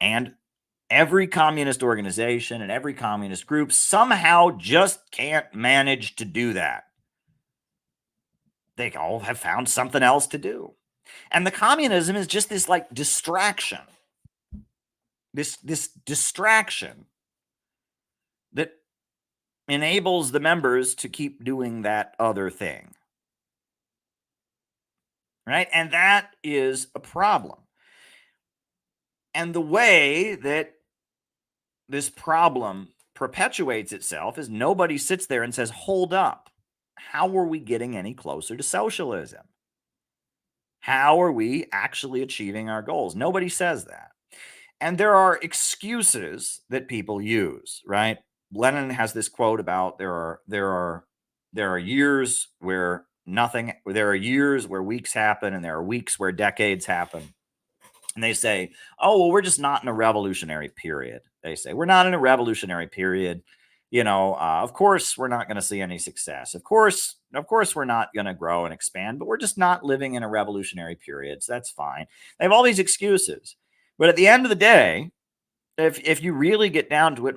And every communist organization and every communist group somehow just can't manage to do that. They all have found something else to do. And the communism is just this like distraction. This distraction that enables the members to keep doing that other thing. Right? And that is a problem. And the way that this problem perpetuates itself is nobody sits there and says, hold up, how are we getting any closer to socialism? How are we actually achieving our goals? Nobody says that. And there are excuses that people use, right? Lenin has this quote about there are years where there are years where weeks happen and there are weeks where decades happen. And they say, oh, well, we're just not in a revolutionary period. They say, we're not in a revolutionary period. You know, of course, we're not going to see any success. Of course, we're not going to grow and expand, but we're just not living in a revolutionary period. So that's fine. They have all these excuses. But at the end of the day, if you really get down to it,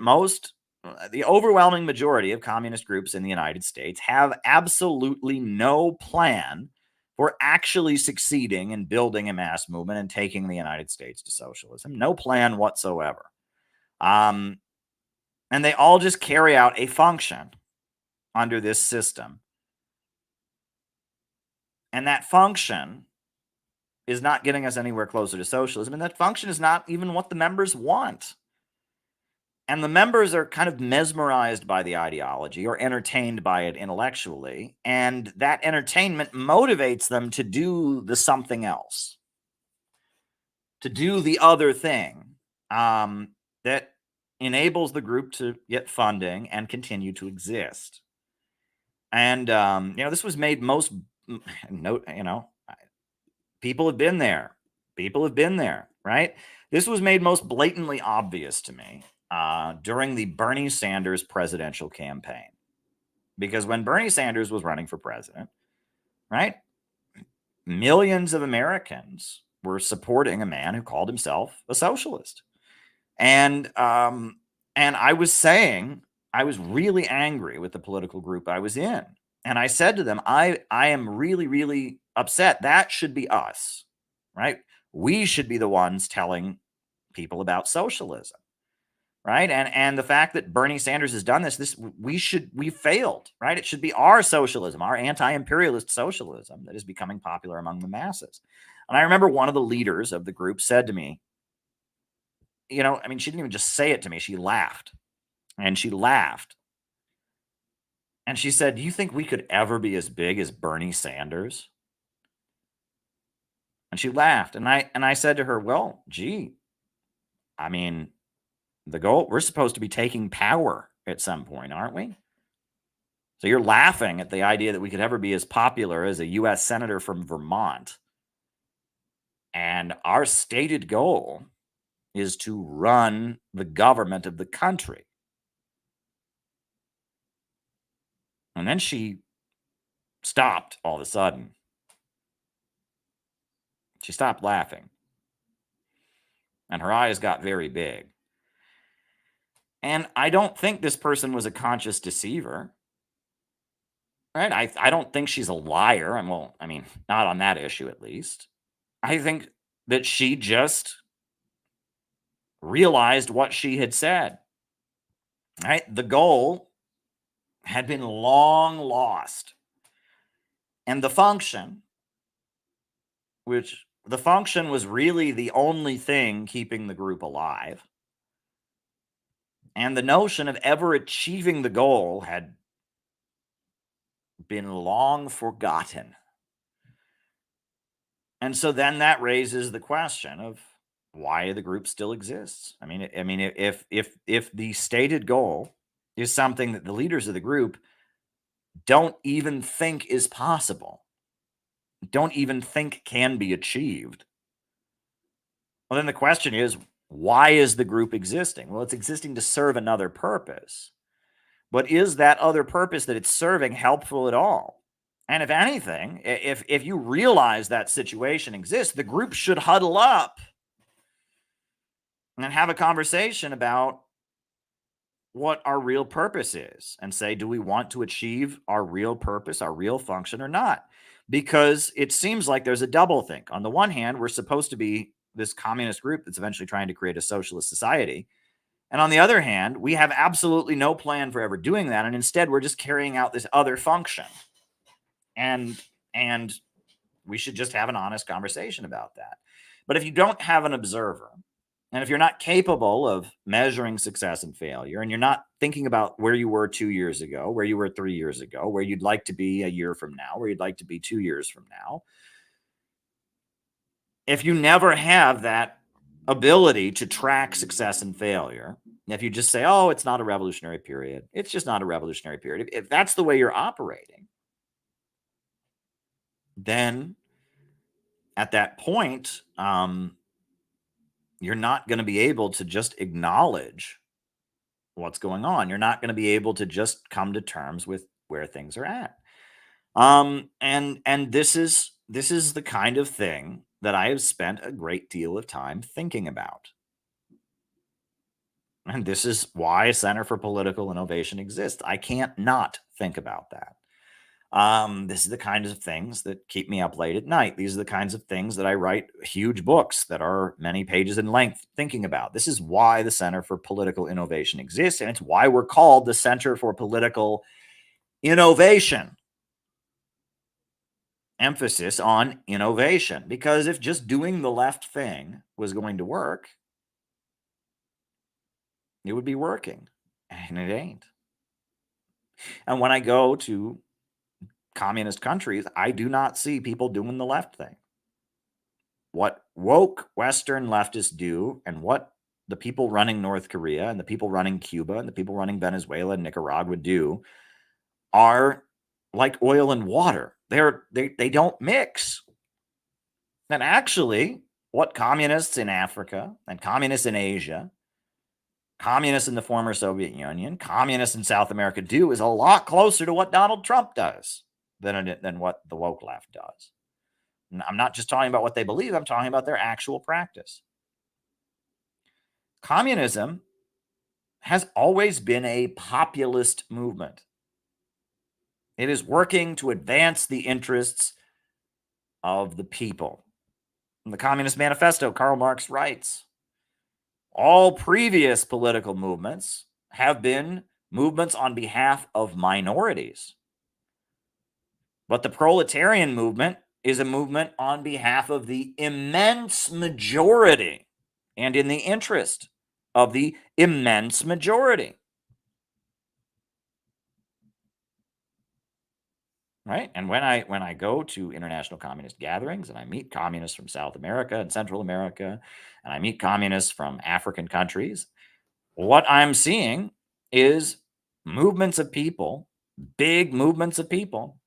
the overwhelming majority of communist groups in the United States have absolutely no plan for actually succeeding in building a mass movement and taking the United States to socialism. No plan whatsoever. And they all just carry out a function under this system. And that function is not getting us anywhere closer to socialism. And that function is not even what the members want. And the members are kind of mesmerized by the ideology or entertained by it intellectually. And that entertainment motivates them to do the something else, to do the other thing that enables the group to get funding and continue to exist. And this was made most people have been there. People have been there, right? This was made most blatantly obvious to me during the Bernie Sanders presidential campaign. Because when Bernie Sanders was running for president, right, millions of Americans were supporting a man who called himself a socialist. And I was saying, I was really angry with the political group I was in. And I said to them, I am really, really upset. That should be us, right? We should be the ones telling people about socialism, right? And the fact that Bernie Sanders has done this, we failed, right? It should be our socialism, our anti-imperialist socialism that is becoming popular among the masses. And I remember one of the leaders of the group said to me, she didn't even just say it to me. She laughed. And she laughed. And she said, "Do you think we could ever be as big as Bernie Sanders?" And she laughed. And I said to her, "Well, gee, the goal, we're supposed to be taking power at some point, aren't we? So you're laughing at the idea that we could ever be as popular as a U.S. senator from Vermont. And our stated goal is to run the government of the country." And then she stopped all of a sudden. She stopped laughing. And her eyes got very big. And I don't think this person was a conscious deceiver. Right? I don't think she's a liar. Not on that issue at least. I think that she just realized what she had said. Right? The goal had been long lost. And the function was really the only thing keeping the group alive. And the notion of ever achieving the goal had been long forgotten. And so then that raises the question of why the group still exists. If the stated goal is something that the leaders of the group don't even think is possible, don't even think can be achieved, well, then the question is, why is the group existing? Well, it's existing to serve another purpose. But is that other purpose that it's serving helpful at all? And if anything, if you realize that situation exists, the group should huddle up and have a conversation about what our real purpose is and say, do we want to achieve our real purpose, our real function or not? Because it seems like there's a double think. On the one hand, we're supposed to be this communist group that's eventually trying to create a socialist society. And on the other hand, we have absolutely no plan for ever doing that. And instead, we're just carrying out this other function. And we should just have an honest conversation about that. But if you don't have an observer, and if you're not capable of measuring success and failure, and you're not thinking about where you were 2 years ago, where you were 3 years ago, where you'd like to be a year from now, where you'd like to be 2 years from now, if you never have that ability to track success and failure, if you just say, oh, it's not a revolutionary period, it's just not a revolutionary period, if that's the way you're operating, then at that point, you're not going to be able to just acknowledge what's going on. You're not going to be able to just come to terms with where things are at. And this is the kind of thing that I have spent a great deal of time thinking about. And this is why Center for Political Innovation exists. I can't not think about that. This is the kinds of things that keep me up late at night. These are the kinds of things that I write huge books that are many pages in length thinking about. This is why the Center for Political Innovation exists, and it's why we're called the Center for Political Innovation. Emphasis on innovation, because if just doing the left thing was going to work, it would be working, and it ain't. And when I go to communist countries, I do not see people doing the left thing. What woke Western leftists do and what the people running North Korea and the people running Cuba and the people running Venezuela and Nicaragua do are like oil and water. They don't mix. And actually, what communists in Africa and communists in Asia, communists in the former Soviet Union, communists in South America do is a lot closer to what Donald Trump does than what the woke left does. And I'm not just talking about what they believe, I'm talking about their actual practice. Communism has always been a populist movement. It is working to advance the interests of the people. In the Communist Manifesto, Karl Marx writes, all previous political movements have been movements on behalf of minorities. But the proletarian movement is a movement on behalf of the immense majority and in the interest of the immense majority. Right? And when I go to international communist gatherings and I meet communists from South America and Central America, and I meet communists from African countries, what I'm seeing is movements of people, big movements of people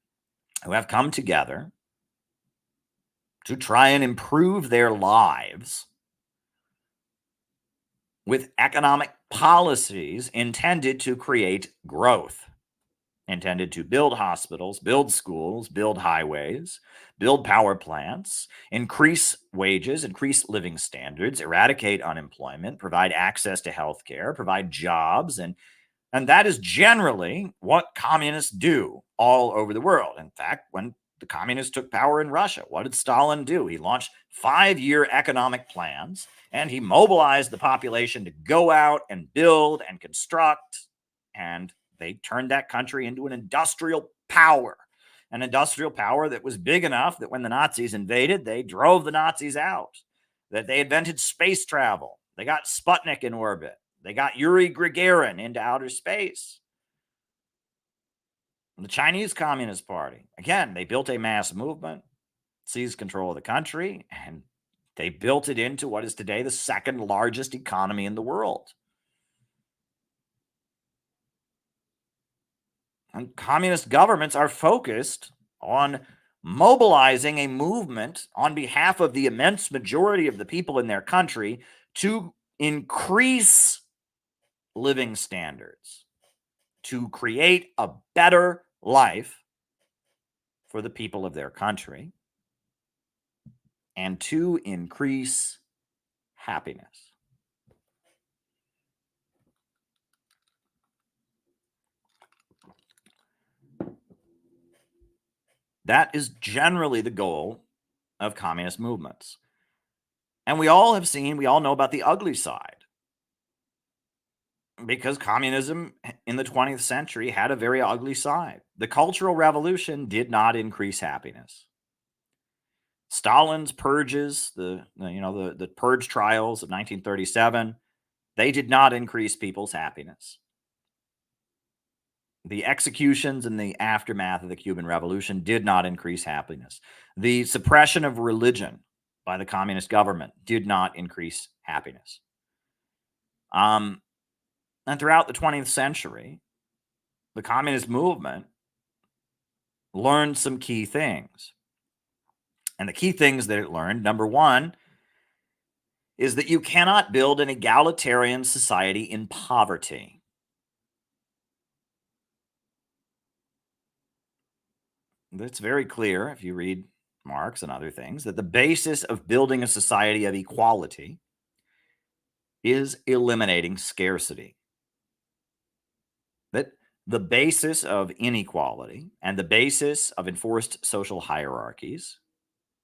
who have come together to try and improve their lives with economic policies intended to create growth, intended to build hospitals, build schools, build highways, build power plants, increase wages, increase living standards, eradicate unemployment, provide access to health care, provide jobs. And that is generally what communists do all over the world. In fact, when the communists took power in Russia, what did Stalin do? He launched 5-year economic plans, and he mobilized the population to go out and build and construct, and they turned that country into an industrial power that was big enough that when the Nazis invaded, they drove the Nazis out, that they invented space travel. They got Sputnik in orbit. They got Yuri Gagarin into outer space. The Chinese Communist Party, again, they built a mass movement, seized control of the country, and they built it into what is today the second largest economy in the world. And communist governments are focused on mobilizing a movement on behalf of the immense majority of the people in their country to increase living standards, to create a better life for the people of their country, and to increase happiness. That is generally the goal of communist movements. And we all know about the ugly side. Because communism in the 20th century had a very ugly side. The Cultural Revolution did not increase happiness. Stalin's purges, the purge trials of 1937, they did not increase people's happiness. The executions in the aftermath of the Cuban Revolution did not increase happiness. The suppression of religion by the communist government did not increase happiness. And throughout the 20th century, the communist movement learned some key things. And the key things that it learned, number one, is that you cannot build an egalitarian society in poverty. It's very clear, if you read Marx and other things, that the basis of building a society of equality is eliminating scarcity. That the basis of inequality and the basis of enforced social hierarchies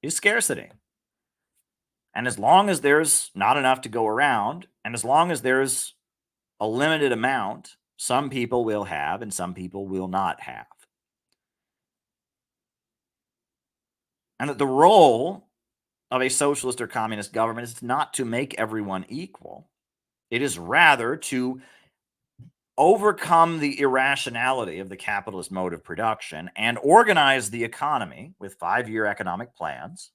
is scarcity. And as long as there's not enough to go around, and as long as there's a limited amount, some people will have and some people will not have. And that the role of a socialist or communist government is not to make everyone equal. It is rather to overcome the irrationality of the capitalist mode of production and organize the economy with 5-year economic plans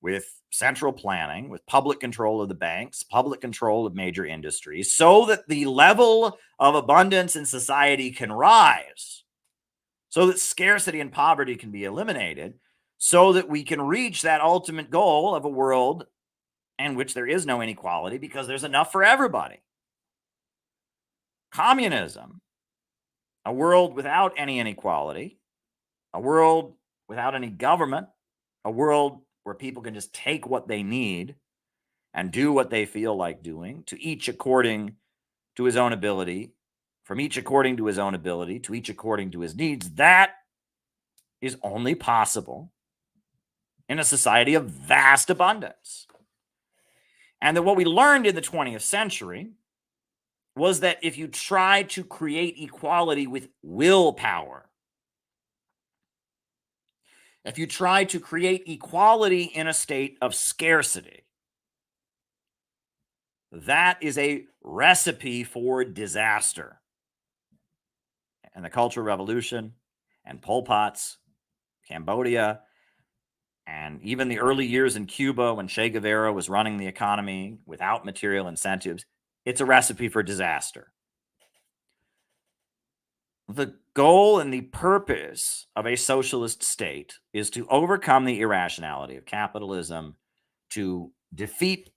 with central planning, with public control of the banks, public control of major industries, so that the level of abundance in society can rise, so that scarcity and poverty can be eliminated, so that we can reach that ultimate goal of a world in which there is no inequality because there's enough for everybody. Communism, a world without any inequality, a world without any government, a world where people can just take what they need and do what they feel like doing, to each according to his own ability, from each according to his own ability, to each according to his needs, that is only possible in a society of vast abundance. And that what we learned in the 20th century was that if you try to create equality with willpower, if you try to create equality in a state of scarcity, that is a recipe for disaster. And the Cultural Revolution and Pol Pot's Cambodia, and even the early years in Cuba when Che Guevara was running the economy without material incentives, it's a recipe for disaster. The goal and the purpose of a socialist state is to overcome the irrationality of capitalism, to defeat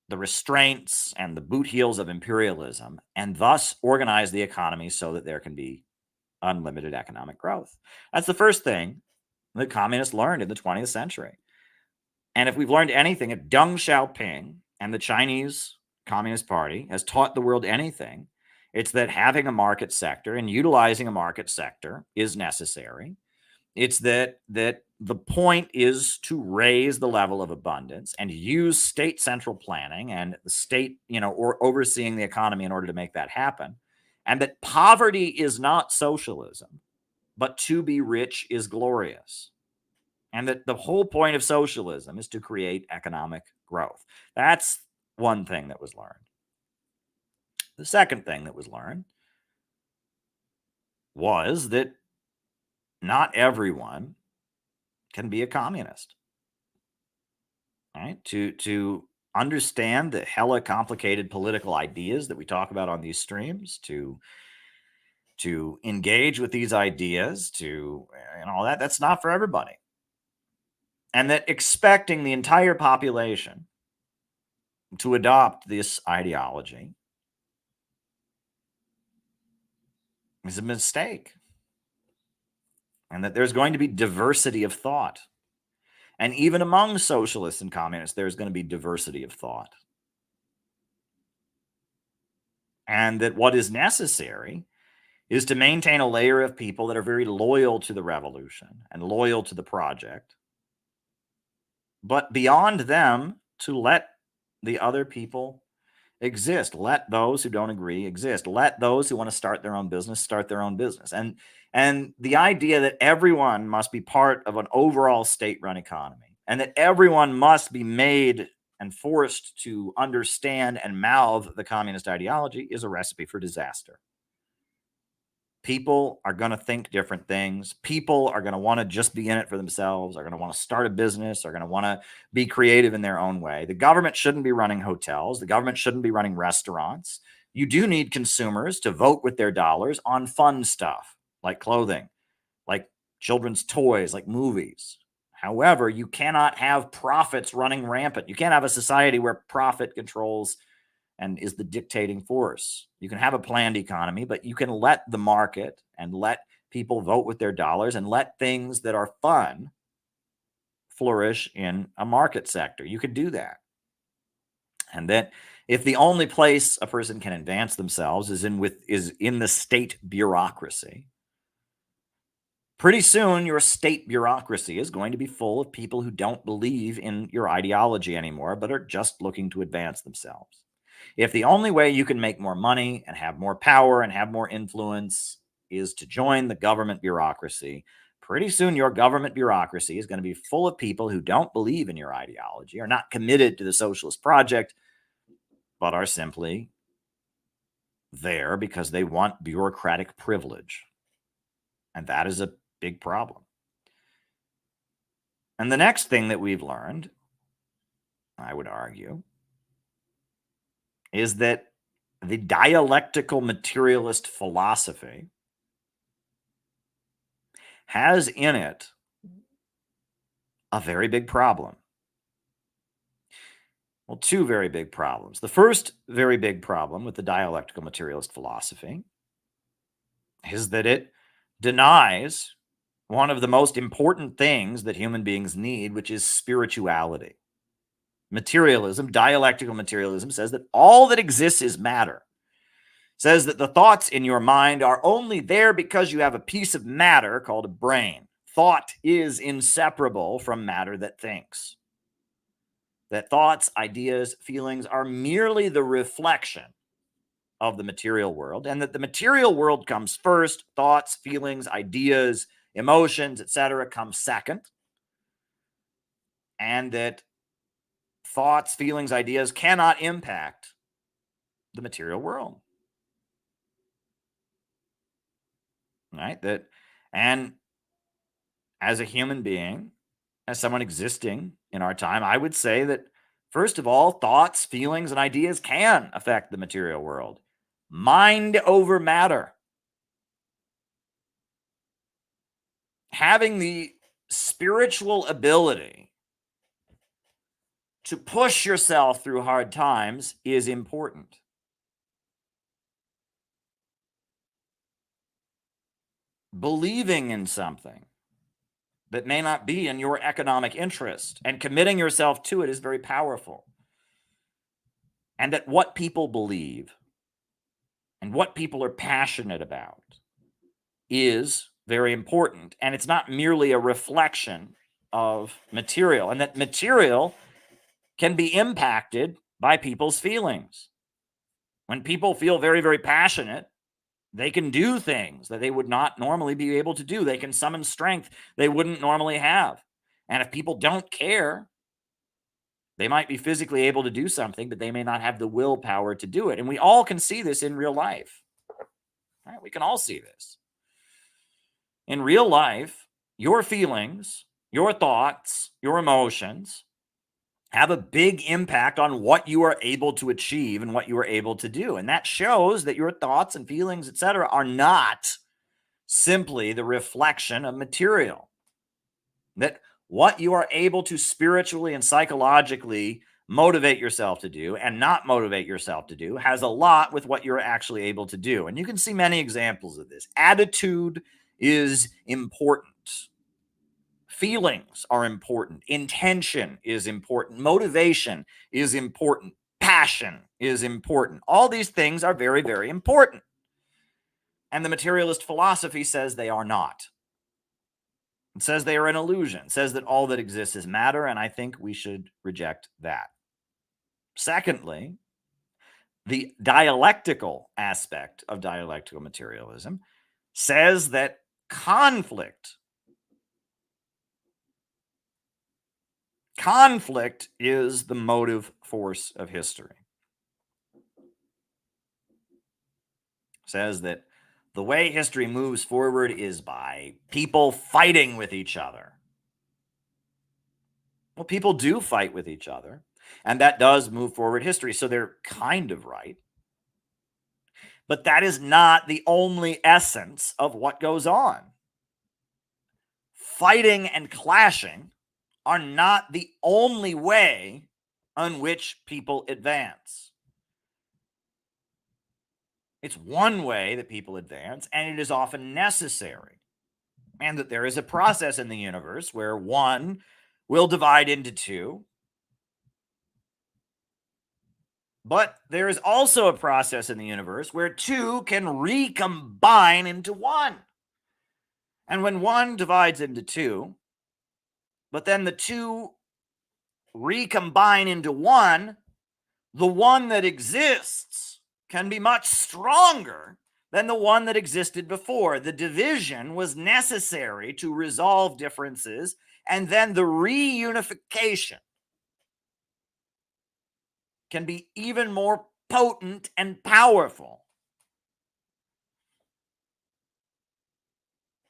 the restraints and the boot heels of imperialism, and thus organize the economy so that there can be unlimited economic growth. That's the first thing that communists learned in the 20th century. And if we've learned anything, if Deng Xiaoping and the Chinese Communist Party has taught the world anything, it's that having a market sector and utilizing a market sector is necessary. It's that the point is to raise the level of abundance and use state central planning and the state, or overseeing the economy in order to make that happen. And that poverty is not socialism, but to be rich is glorious. And that the whole point of socialism is to create economic growth. That's one thing that was learned. The second thing that was learned was that not everyone can be a communist. Right? To understand the hella complicated political ideas that we talk about on these streams, to engage with these ideas, all that, that's not for everybody. And that expecting the entire population to adopt this ideology is a mistake. And that there's going to be diversity of thought. And even among socialists and communists, there's going to be diversity of thought. And that what is necessary is to maintain a layer of people that are very loyal to the revolution and loyal to the project. But beyond them, to let the other people exist. Let those who don't agree exist. Let those who want to start their own business start their own business. And the idea that everyone must be part of an overall state-run economy and that everyone must be made and forced to understand and mouth the communist ideology is a recipe for disaster. People are going to think different things. People are going to want to just be in it for themselves, are going to want to start a business, are going to want to be creative in their own way. The government shouldn't be running hotels. The government shouldn't be running restaurants. You do need consumers to vote with their dollars on fun stuff like clothing, like children's toys, like movies. However, you cannot have profits running rampant. You can't have a society where profit controls and is the dictating force. You can have a planned economy, but you can let the market and let people vote with their dollars and let things that are fun flourish in a market sector. You could do that. And that if the only place a person can advance themselves is in the state bureaucracy, pretty soon your state bureaucracy is going to be full of people who don't believe in your ideology anymore, but are just looking to advance themselves. If the only way you can make more money and have more power and have more influence is to join the government bureaucracy, pretty soon your government bureaucracy is going to be full of people who don't believe in your ideology, are not committed to the socialist project, but are simply there because they want bureaucratic privilege. And that is a big problem. And the next thing that we've learned I would argue, is that the dialectical materialist philosophy has in it a very big problem. Well, two very big problems. The first very big problem with the dialectical materialist philosophy is that it denies one of the most important things that human beings need, which is spirituality. Materialism, dialectical materialism, says that all that exists is matter. Says that the thoughts in your mind are only there because you have a piece of matter called a brain. Thought is inseparable from matter that thinks. That thoughts, ideas, feelings are merely the reflection of the material world, and that the material world comes first, thoughts, feelings, ideas, emotions, etc. come second, and that thoughts, feelings, ideas cannot impact the material world. Right? And as a human being, as someone existing in our time, I would say that, first of all, thoughts, feelings, and ideas can affect the material world. Mind over matter. Having the spiritual ability to push yourself through hard times is important. Believing in something that may not be in your economic interest and committing yourself to it is very powerful. And that what people believe and what people are passionate about is very important. And it's not merely a reflection of material, and that material can be impacted by people's feelings. When people feel very, very passionate, they can do things that they would not normally be able to do. They can summon strength they wouldn't normally have. And if people don't care, they might be physically able to do something, but they may not have the willpower to do it. And we all can see this in real life. Right? We can all see this. In real life, your feelings, your thoughts, your emotions have a big impact on what you are able to achieve and what you are able to do. And that shows that your thoughts and feelings, etc., are not simply the reflection of material. That what you are able to spiritually and psychologically motivate yourself to do and not motivate yourself to do has a lot with what you're actually able to do. And you can see many examples of this. Attitude is important. Feelings are important. Intention is important. Motivation is important. Passion is important. All these things are very, very important. And the materialist philosophy says they are not. It says they are an illusion. It says that all that exists is matter, and I think we should reject that. Secondly, the dialectical aspect of dialectical materialism says that conflict is the motive force of history. Says that the way history moves forward is by people fighting with each other. Well, people do fight with each other, and that does move forward history, so they're kind of right. But that is not the only essence of what goes on. Fighting and clashing are not the only way on which people advance. It's one way that people advance, and it is often necessary. And that there is a process in the universe where one will divide into two. But there is also a process in the universe where two can recombine into one. And when one divides into two, but then the two recombine into one, the one that exists can be much stronger than the one that existed before. The division was necessary to resolve differences, and then the reunification can be even more potent and powerful.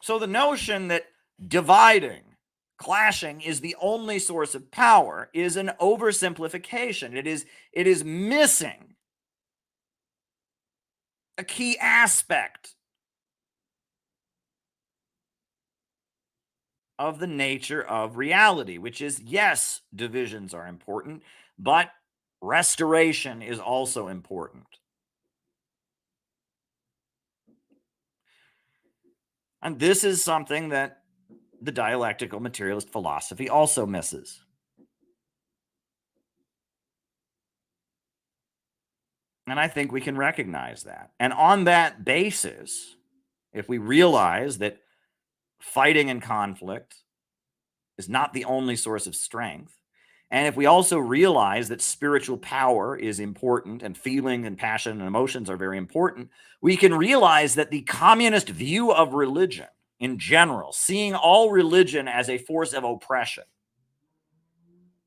So the notion that dividing clashing is the only source of power is an oversimplification. It is missing a key aspect of the nature of reality, which is, yes, divisions are important, but restoration is also important. And this is something that the dialectical materialist philosophy also misses. And I think we can recognize that. And on that basis, if we realize that fighting and conflict is not the only source of strength, and if we also realize that spiritual power is important and feeling and passion and emotions are very important, we can realize that the communist view of religion in general, seeing all religion as a force of oppression,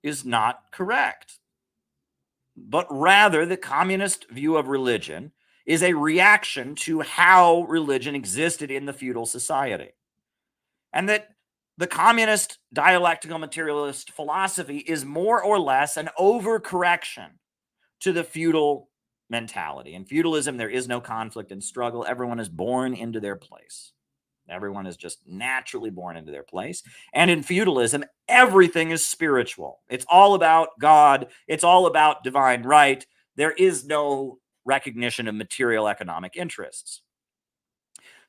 is not correct. But rather, the communist view of religion is a reaction to how religion existed in the feudal society. And that the communist dialectical materialist philosophy is more or less an overcorrection to the feudal mentality. In feudalism, there is no conflict and struggle. Everyone is born into their place. Everyone is just naturally born into their place. And in feudalism, everything is spiritual. It's all about God. It's all about divine right. There is no recognition of material economic interests.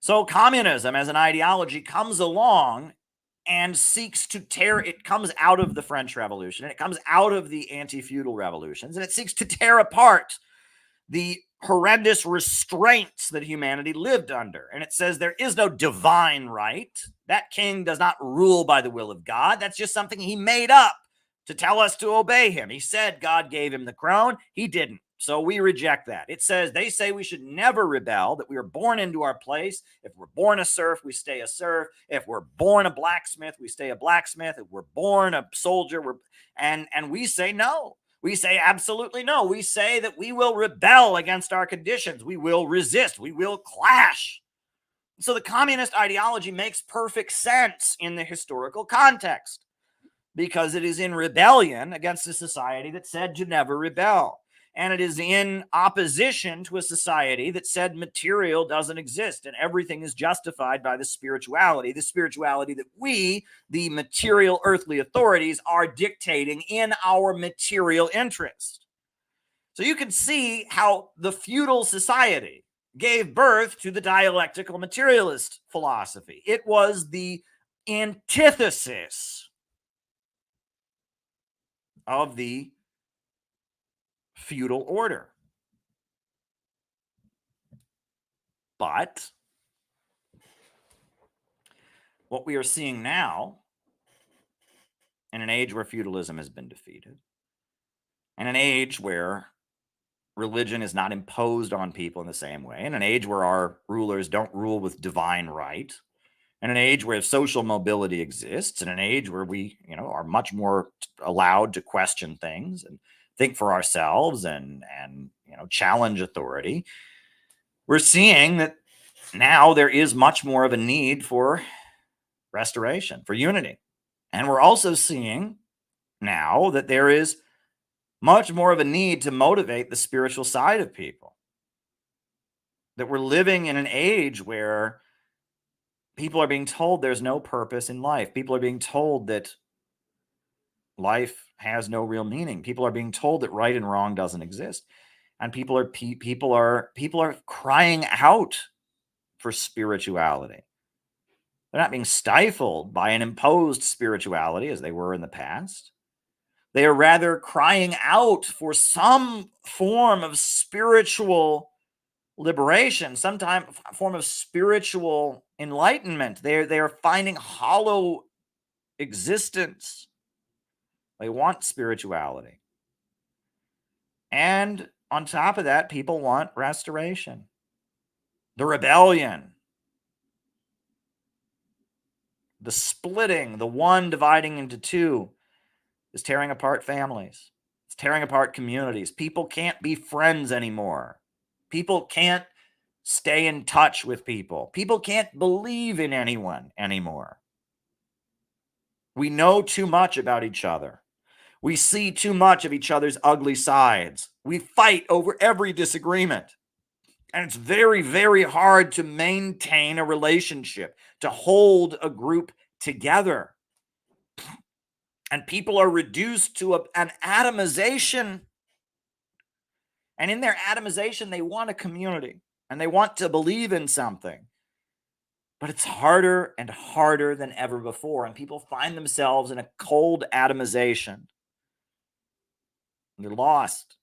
So communism as an ideology comes along and seeks to tear, it comes out of the French Revolution, and it comes out of the anti-feudal revolutions, and it seeks to tear apart the horrendous restraints that humanity lived under. And it says there is no divine right. That king does not rule by the will of God. That's just something he made up to tell us to obey him. He said God gave him the crown. He didn't. So we reject that. It says, they say we should never rebel, that we are born into our place. If we're born a serf, we stay a serf. If we're born a blacksmith, we stay a blacksmith. If we're born a soldier, and we say no. We say absolutely no. We say that we will rebel against our conditions. We will resist. We will clash. So the communist ideology makes perfect sense in the historical context because it is in rebellion against a society that said to never rebel. And it is in opposition to a society that said material doesn't exist and everything is justified by the spirituality that we, the material earthly authorities, are dictating in our material interest. So you can see how the feudal society gave birth to the dialectical materialist philosophy. It was the antithesis of the feudal order. But what we are seeing now, in an age where feudalism has been defeated, in an age where religion is not imposed on people in the same way, in an age where our rulers don't rule with divine right, in an age where social mobility exists, in an age where we, are much more allowed to question things and think for ourselves and challenge authority, we're seeing that now there is much more of a need for restoration, for unity. And we're also seeing now that there is much more of a need to motivate the spiritual side of people. That we're living in an age where people are being told there's no purpose in life. People are being told that life has no real meaning. People are being told that right and wrong doesn't exist. And people are crying out for spirituality. They're not being stifled by an imposed spirituality as they were in the past. They are rather crying out for some form of spiritual liberation, some form of spiritual enlightenment. They are finding hollow existence. They want spirituality. And on top of that, people want restoration. The rebellion, the splitting, the one dividing into two is tearing apart families. It's tearing apart communities. People can't be friends anymore. People can't stay in touch with people. People can't believe in anyone anymore. We know too much about each other. We see too much of each other's ugly sides. We fight over every disagreement. And it's very, very hard to maintain a relationship, to hold a group together. And people are reduced to an atomization. And in their atomization, they want a community and they want to believe in something. But it's harder and harder than ever before. And people find themselves in a cold atomization. They're lost.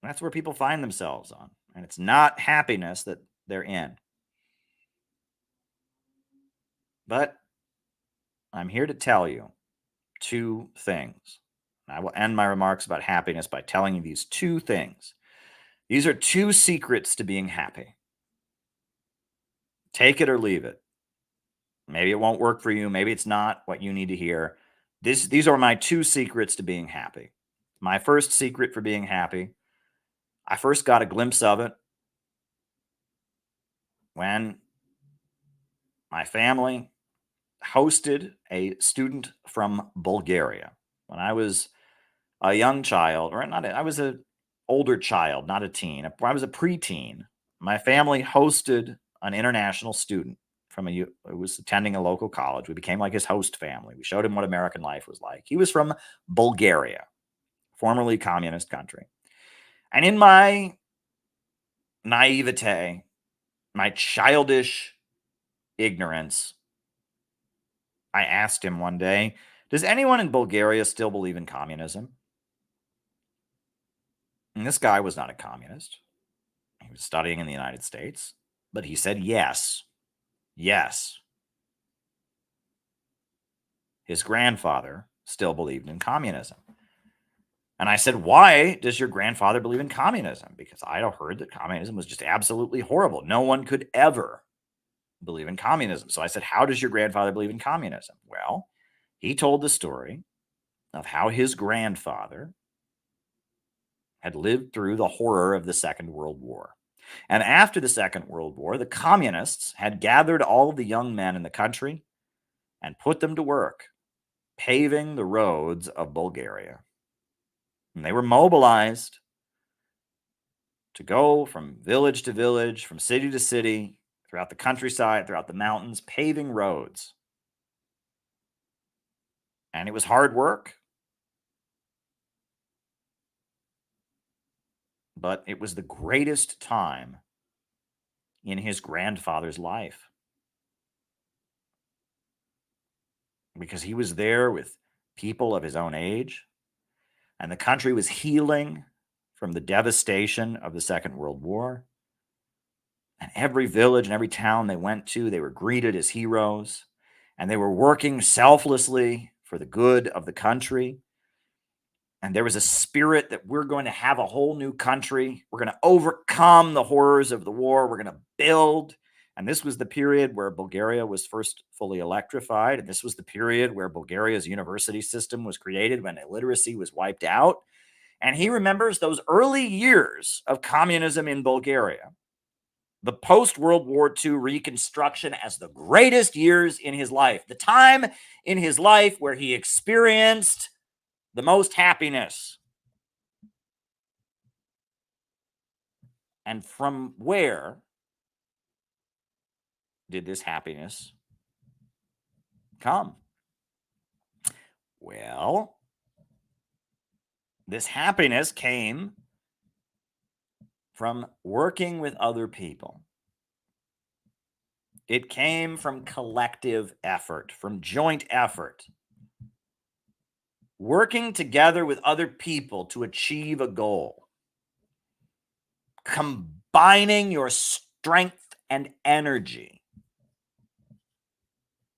And that's where people find themselves on. And it's not happiness that they're in. But I'm here to tell you two things. I will end my remarks about happiness by telling you these two things. These are two secrets to being happy. Take it or leave it. Maybe it won't work for you. Maybe it's not what you need to hear. These are my two secrets to being happy. My first secret for being happy, I first got a glimpse of it when my family hosted a student from Bulgaria. When I was a young child, or not, I was an older child, not a teen. I was a preteen. My family hosted an international student who was attending a local college. We became like his host family. We showed him what American life was like. He was from Bulgaria, formerly communist country. And in my naivete, my childish ignorance, I asked him one day, does anyone in Bulgaria still believe in communism? And this guy was not a communist. He was studying in the United States, but he said yes. Yes. His grandfather still believed in communism. And I said, why does your grandfather believe in communism? Because I had heard that communism was just absolutely horrible. No one could ever believe in communism. So I said, how does your grandfather believe in communism? Well, he told the story of how his grandfather had lived through the horror of the Second World War. And after the Second World War, the communists had gathered all of the young men in the country and put them to work paving the roads of Bulgaria. And they were mobilized to go from village to village, from city to city, throughout the countryside, throughout the mountains, paving roads. And it was hard work. But it was the greatest time in his grandfather's life. Because he was there with people of his own age, and the country was healing from the devastation of the Second World War. And every village and every town they went to, they were greeted as heroes, and they were working selflessly for the good of the country. And there was a spirit that we're going to have a whole new country. We're going to overcome the horrors of the war. We're going to build. And this was the period where Bulgaria was first fully electrified. And this was the period where Bulgaria's university system was created, when illiteracy was wiped out. And he remembers those early years of communism in Bulgaria, the post-World War II reconstruction, as the greatest years in his life, the time in his life where he experienced the most happiness. And from where did this happiness come? Well, this happiness came from working with other people. It came from collective effort, from joint effort. Working together with other people to achieve a goal. Combining your strength and energy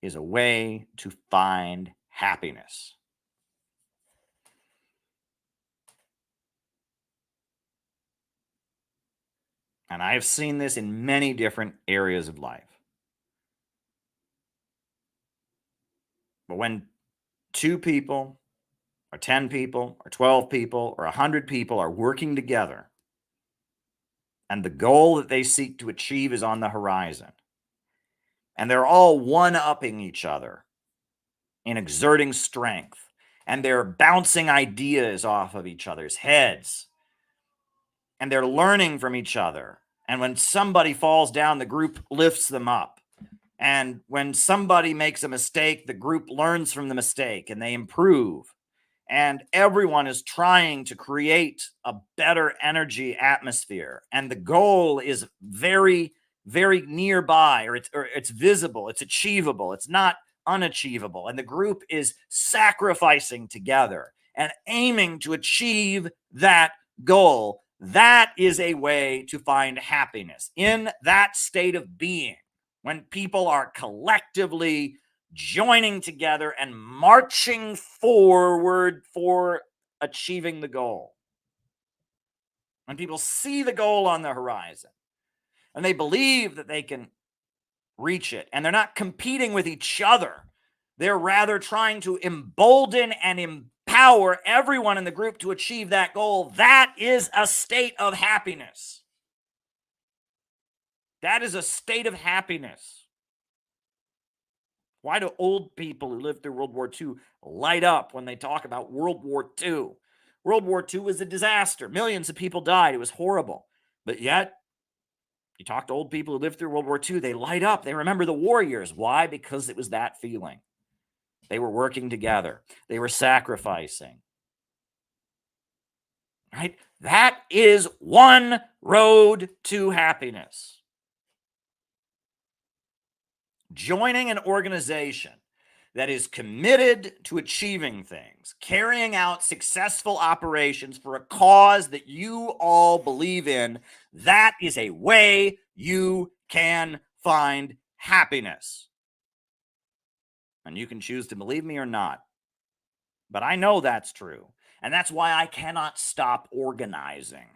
is a way to find happiness. And I have seen this in many different areas of life. But when 2 people, or 10 people, or 12 people, or 100 people are working together, and the goal that they seek to achieve is on the horizon, and they're all one-upping each other, in exerting strength, and they're bouncing ideas off of each other's heads, and they're learning from each other. And when somebody falls down, the group lifts them up. And when somebody makes a mistake, the group learns from the mistake and they improve. And everyone is trying to create a better energy atmosphere. And the goal is very, very nearby, or it's visible, it's achievable, it's not unachievable. And the group is sacrificing together and aiming to achieve that goal. That is a way to find happiness in that state of being, when people are collectively joining together and marching forward for achieving the goal. When people see the goal on the horizon and they believe that they can reach it, and they're not competing with each other, they're rather trying to embolden and empower everyone in the group to achieve that goal. That is a state of happiness. That is a state of happiness. Why do old people who lived through World War II light up when they talk about World War II? World War II was a disaster. Millions of people died. It was horrible. But yet, you talk to old people who lived through World War II, they light up. They remember the war years. Why? Because it was that feeling. They were working together. They were sacrificing. Right? That is one road to happiness. Joining an organization that is committed to achieving things, carrying out successful operations for a cause that you all believe in, that is a way you can find happiness. And you can choose to believe me or not. But I know that's true. And that's why I cannot stop organizing.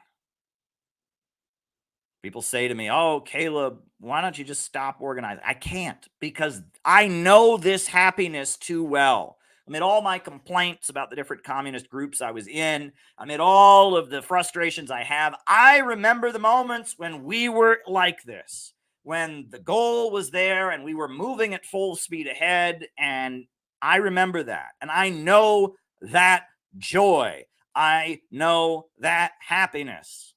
People say to me, oh, Caleb, why don't you just stop organizing? I can't, because I know this happiness too well. Amid all my complaints about the different communist groups I was in, amid all of the frustrations I have, I remember the moments when we were like this, when the goal was there and we were moving at full speed ahead. And I remember that. And I know that joy. I know that happiness.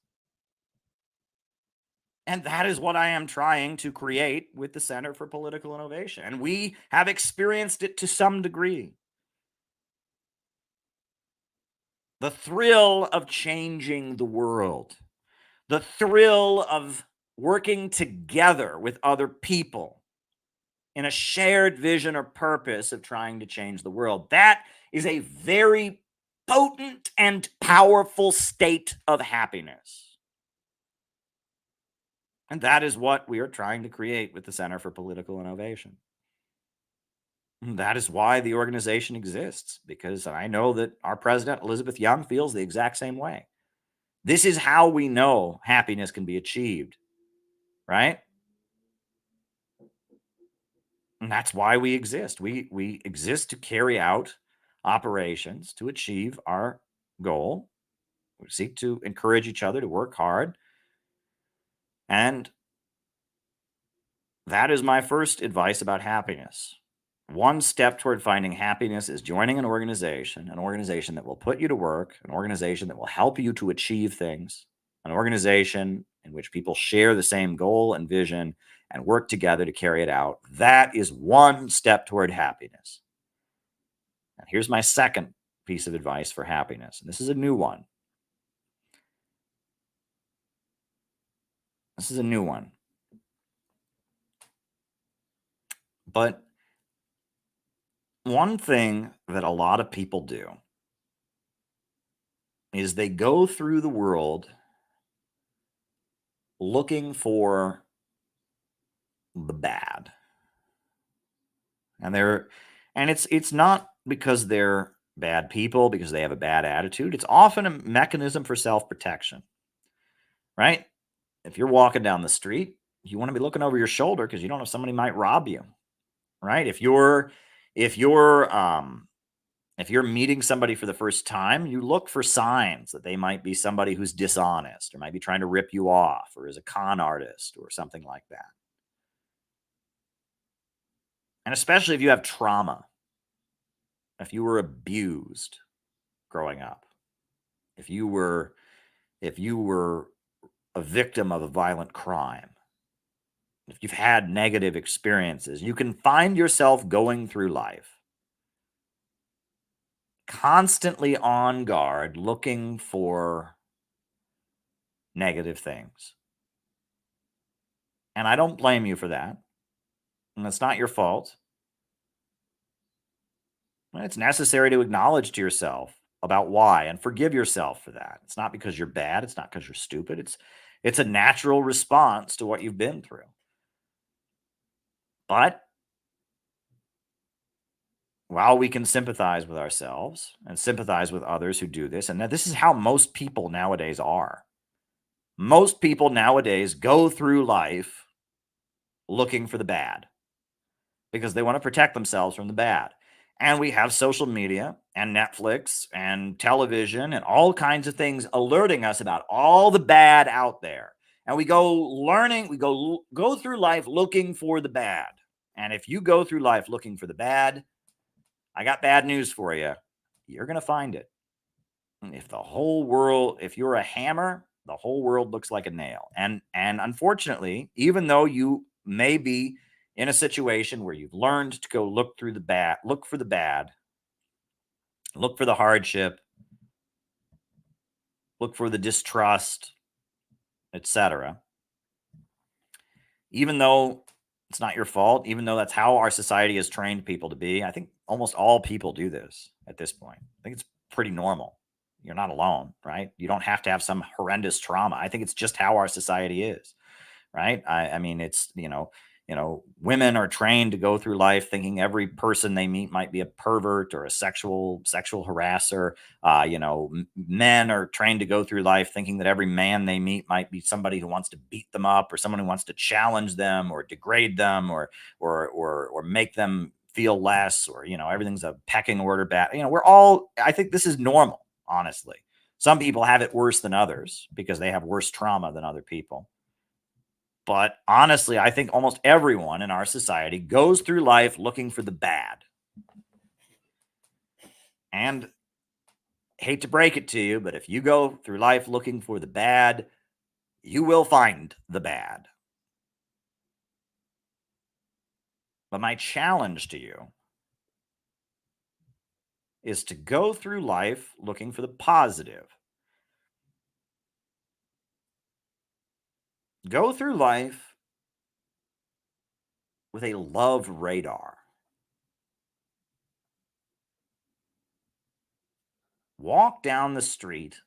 And that is what I am trying to create with the Center for Political Innovation. And we have experienced it to some degree. The thrill of changing the world, the thrill of working together with other people in a shared vision or purpose of trying to change the world. That is a very potent and powerful state of happiness. And that is what we are trying to create with the Center for Political Innovation. And that is why the organization exists, because I know that our president, Elizabeth Young, feels the exact same way. This is how we know happiness can be achieved, right? And that's why we exist. We exist to carry out operations to achieve our goal. We seek to encourage each other to work hard. And that is my first advice about happiness. One step toward finding happiness is joining an organization that will put you to work, an organization that will help you to achieve things, an organization in which people share the same goal and vision and work together to carry it out. That is one step toward happiness. And here's my second piece of advice for happiness. And this is a new one. But one thing that a lot of people do is they go through the world looking for the bad. And it's not because they're bad people, because they have a bad attitude. It's often a mechanism for self-protection, right? If you're walking down the street, you want to be looking over your shoulder because you don't know if somebody might rob you, right? If you're meeting somebody for the first time, you look for signs that they might be somebody who's dishonest or might be trying to rip you off or is a con artist or something like that. And especially if you have trauma, if you were abused growing up, if you were a victim of a violent crime, if you've had negative experiences, you can find yourself going through life constantly on guard, looking for negative things. And I don't blame you for that. And it's not your fault. It's necessary to acknowledge to yourself about why and forgive yourself for that. It's not because you're bad. It's not because you're stupid. It's a natural response to what you've been through. But while we can sympathize with ourselves and sympathize with others who do this, and this is how most people nowadays are. Most people nowadays go through life looking for the bad because they want to protect themselves from the bad. And we have social media and Netflix and television and all kinds of things alerting us about all the bad out there. And we go through life looking for the bad. And if you go through life looking for the bad, I got bad news for you. You're going to find it. If you're a hammer, the whole world looks like a nail. And unfortunately, even though you may be in a situation where you've learned to go look for the bad, look for the hardship, look for the distrust, etc. Even though it's not your fault, even though that's how our society has trained people to be, I think almost all people do this at this point. I think it's pretty normal. You're not alone, right? You don't have to have some horrendous trauma. I think it's just how our society is, right? I mean, it's, women are trained to go through life thinking every person they meet might be a pervert or a sexual harasser. Men are trained to go through life thinking that every man they meet might be somebody who wants to beat them up or someone who wants to challenge them or degrade them or make them feel less, or, everything's a pecking order I think this is normal, honestly. Some people have it worse than others because they have worse trauma than other people. But honestly, I think almost everyone in our society goes through life looking for the bad. And hate to break it to you, but if you go through life looking for the bad, you will find the bad. But my challenge to you is to go through life looking for the positive. Go through life with a love radar. Walk down the street,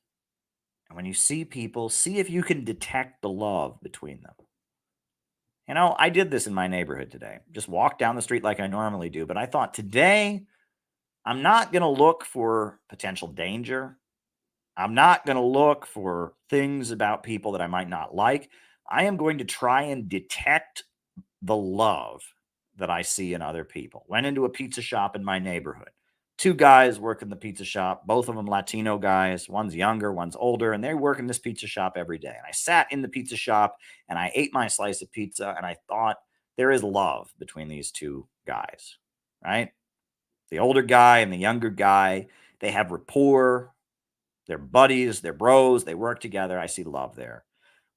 and when you see people, see if you can detect the love between them. I did this in my neighborhood today. Just walk down the street like I normally do, but I thought today I'm not going to look for potential danger. I'm not going to look for things about people that I might not like. I am going to try and detect the love that I see in other people. Went into a pizza shop in my neighborhood. 2 guys work in the pizza shop, both of them Latino guys. One's younger, one's older, and they work in this pizza shop every day. And I sat in the pizza shop and I ate my slice of pizza and I thought, there is love between these 2 guys, right? The older guy and the younger guy, they have rapport. They're buddies, they're bros, they work together. I see love there.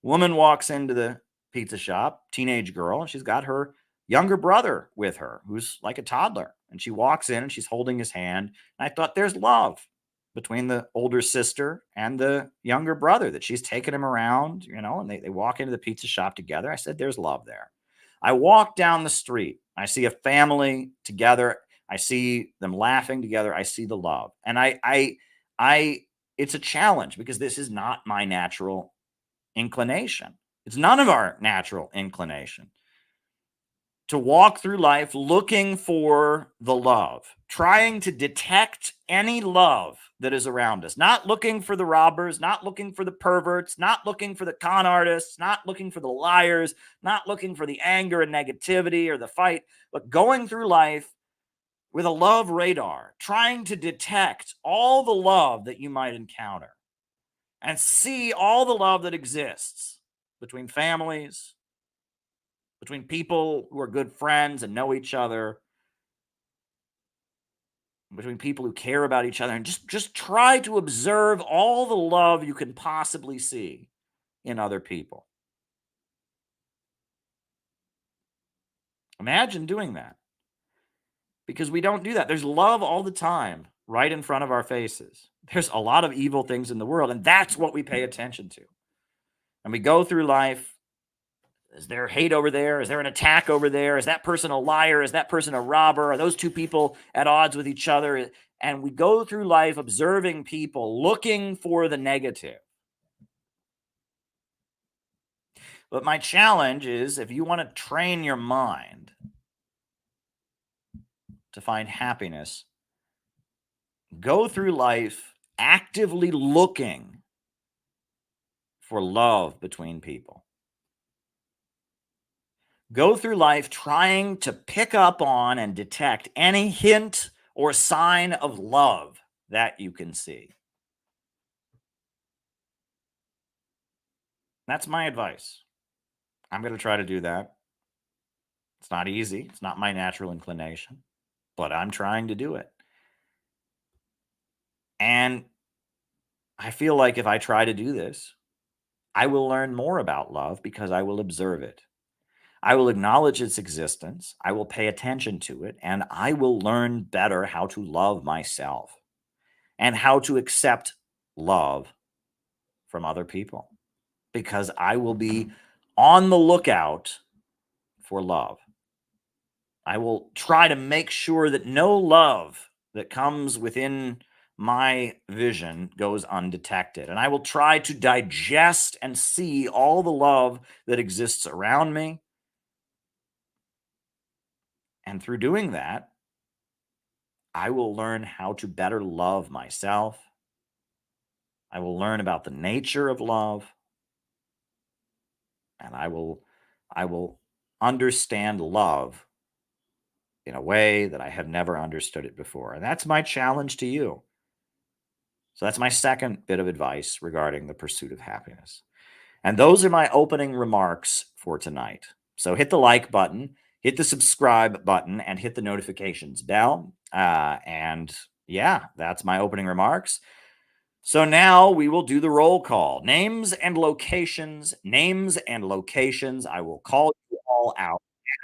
Woman walks into the pizza shop, teenage girl, and she's got her younger brother with her, who's like a toddler. And she walks in and she's holding his hand. And I thought, there's love between the older sister and the younger brother, that she's taking him around, and they walk into the pizza shop together. I said, there's love there. I walk down the street. I see a family together. I see them laughing together. I see the love. And it's a challenge because this is not my natural inclination. It's none of our natural inclination to walk through life looking for the love, trying to detect any love that is around us, not looking for the robbers, not looking for the perverts, not looking for the con artists, not looking for the liars, not looking for the anger and negativity or the fight, but going through life with a love radar, trying to detect all the love that you might encounter and see all the love that exists between families, between people who are good friends and know each other, between people who care about each other, and just try to observe all the love you can possibly see in other people. Imagine doing that, because we don't do that. There's love all the time right in front of our faces. There's a lot of evil things in the world, and that's what we pay attention to. And we go through life. Is there hate over there? Is there an attack over there? Is that person a liar? Is that person a robber? Are those two people at odds with each other? And we go through life observing people, looking for the negative. But my challenge is, if you want to train your mind to find happiness, go through life actively looking for love between people. Go through life trying to pick up on and detect any hint or sign of love that you can see. That's my advice. I'm going to try to do that. It's not easy. It's not my natural inclination, but I'm trying to do it. And I feel like if I try to do this, I will learn more about love because I will observe it. I will acknowledge its existence. I will pay attention to it, and I will learn better how to love myself and how to accept love from other people, because I will be on the lookout for love. I will try to make sure that no love that comes within my vision goes undetected. And I will try to digest and see all the love that exists around me. And through doing that, I will learn how to better love myself. I will learn about the nature of love. And I will understand love in a way that I have never understood it before. And that's my challenge to you. So that's my second bit of advice regarding the pursuit of happiness. And those are my opening remarks for tonight. So hit the like button, hit the subscribe button, and hit the notifications bell. And yeah, that's my opening remarks. So now we will do the roll call. Names and locations, names and locations. I will call you all out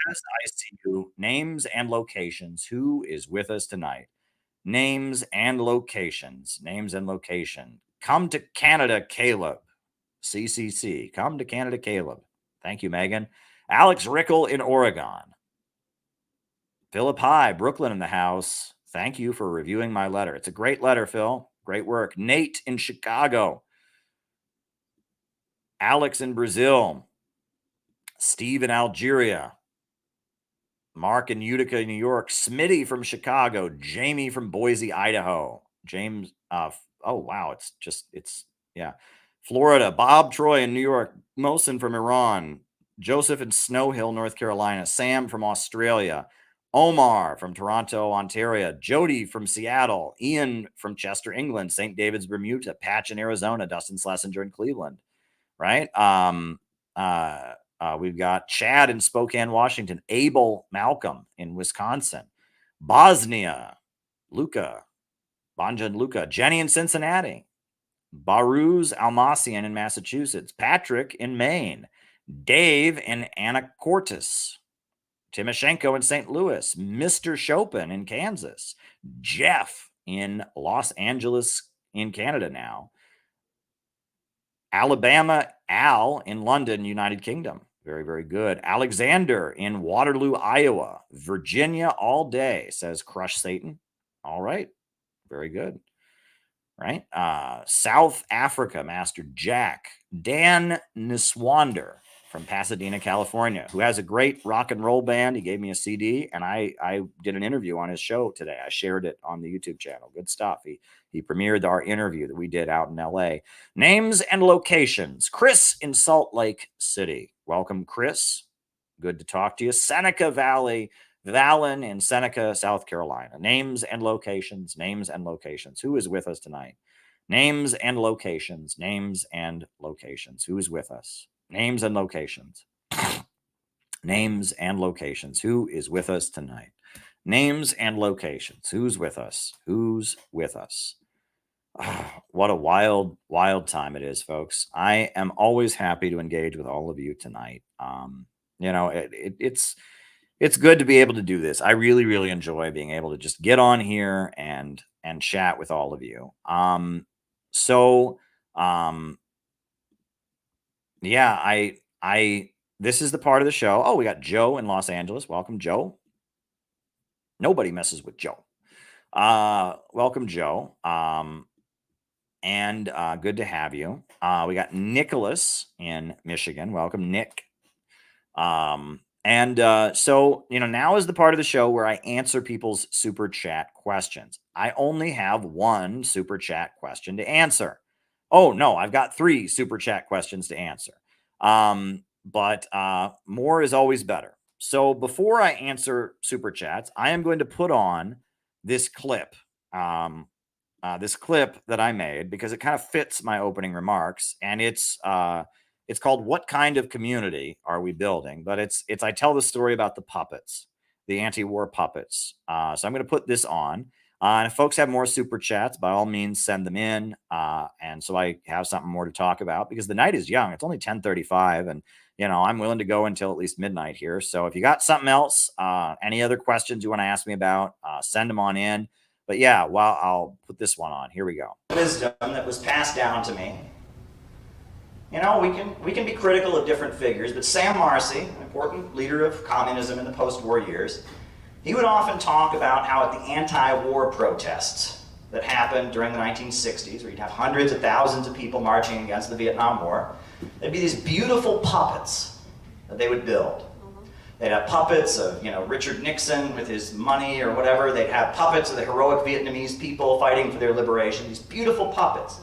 as I see you. Names and locations. Who is with us tonight? Names and locations. Names and location. Come to Canada, Caleb. CCC. Come to Canada, Caleb. Thank you, Megan. Alex Rickle in Oregon. Philip High, Brooklyn in the house. Thank you for reviewing my letter. It's a great letter, Phil. Great work. Nate in Chicago. Alex in Brazil. Steve in Algeria. Mark in Utica, New York. Smitty from Chicago. Jamie from Boise, Idaho. James, oh, wow. Yeah. Florida. Bob Troy in New York. Mohsen from Iran. Joseph in Snow Hill, North Carolina. Sam from Australia. Omar from Toronto, Ontario. Jody from Seattle. Ian from Chester, England. St. David's, Bermuda. Patch in Arizona. Dustin Schlesinger in Cleveland. Right? We've got Chad in Spokane, Washington. Abel Malcolm in Wisconsin. Bosnia. Luca. Banja and Luca. Jenny in Cincinnati. Baruz Almacian in Massachusetts. Patrick in Maine. Dave in Anacortes. Timoshenko in St. Louis. Mr. Chopin in Kansas. Jeff in Los Angeles in Canada now. Alabama Al in London, United Kingdom. Very, very good. Alexander in Waterloo, Iowa. Virginia all day, says Crush Satan. All right. Very good. Right. South Africa, Master Jack. Dan Niswander from Pasadena, California, who has a great rock and roll band. He gave me a CD, and I did an interview on his show today. I shared it on the YouTube channel. Good stuff. He premiered our interview that we did out in LA. Names and locations. Chris in Salt Lake City. Welcome, Chris. Good to talk to you. Seneca Valley. Valen in Seneca, South Carolina. Names and locations. Names and locations. Who is with us tonight? Names and locations. Names and locations. Who is with us? Names and locations. Names and locations. Who is with us tonight? Names and locations. Who's with us? Who's with us? Ah, what a wild, wild time it is, folks. I am always happy to engage with all of you tonight. It's good to be able to do this. I really, really enjoy being able to just get on here and chat with all of you. So yeah, I this is the part of the show. Oh, we got Joe in Los Angeles. Welcome, Joe. Nobody messes with Joe. Welcome, Joe. And good to have you. We got Nicholas in Michigan. Welcome, Nick. So, now is the part of the show where I answer people's super chat questions. I only have one super chat question to answer. Oh, no, I've got 3 super chat questions to answer. But more is always better. So before I answer super chats, I am going to put on this clip. This clip that I made because it kind of fits my opening remarks, and it's called "What Kind of Community Are We Building?" But it's I tell the story about the puppets, the anti-war puppets. So I'm going to put this on, and if folks have more super chats, by all means send them in. And so I have something more to talk about because the night is young. It's only 10:35, and I'm willing to go until at least midnight here. So if you got something else, any other questions you want to ask me about, send them on in. But yeah, well, I'll put this one on. Here we go. Wisdom that was passed down to me. We can be critical of different figures, but Sam Marcy, an important leader of communism in the post-war years, he would often talk about how at the anti-war protests that happened during the 1960s, where you'd have hundreds of thousands of people marching against the Vietnam War, there'd be these beautiful puppets that they would build. They'd have puppets of, Richard Nixon with his money or whatever. They'd have puppets of the heroic Vietnamese people fighting for their liberation. These beautiful puppets.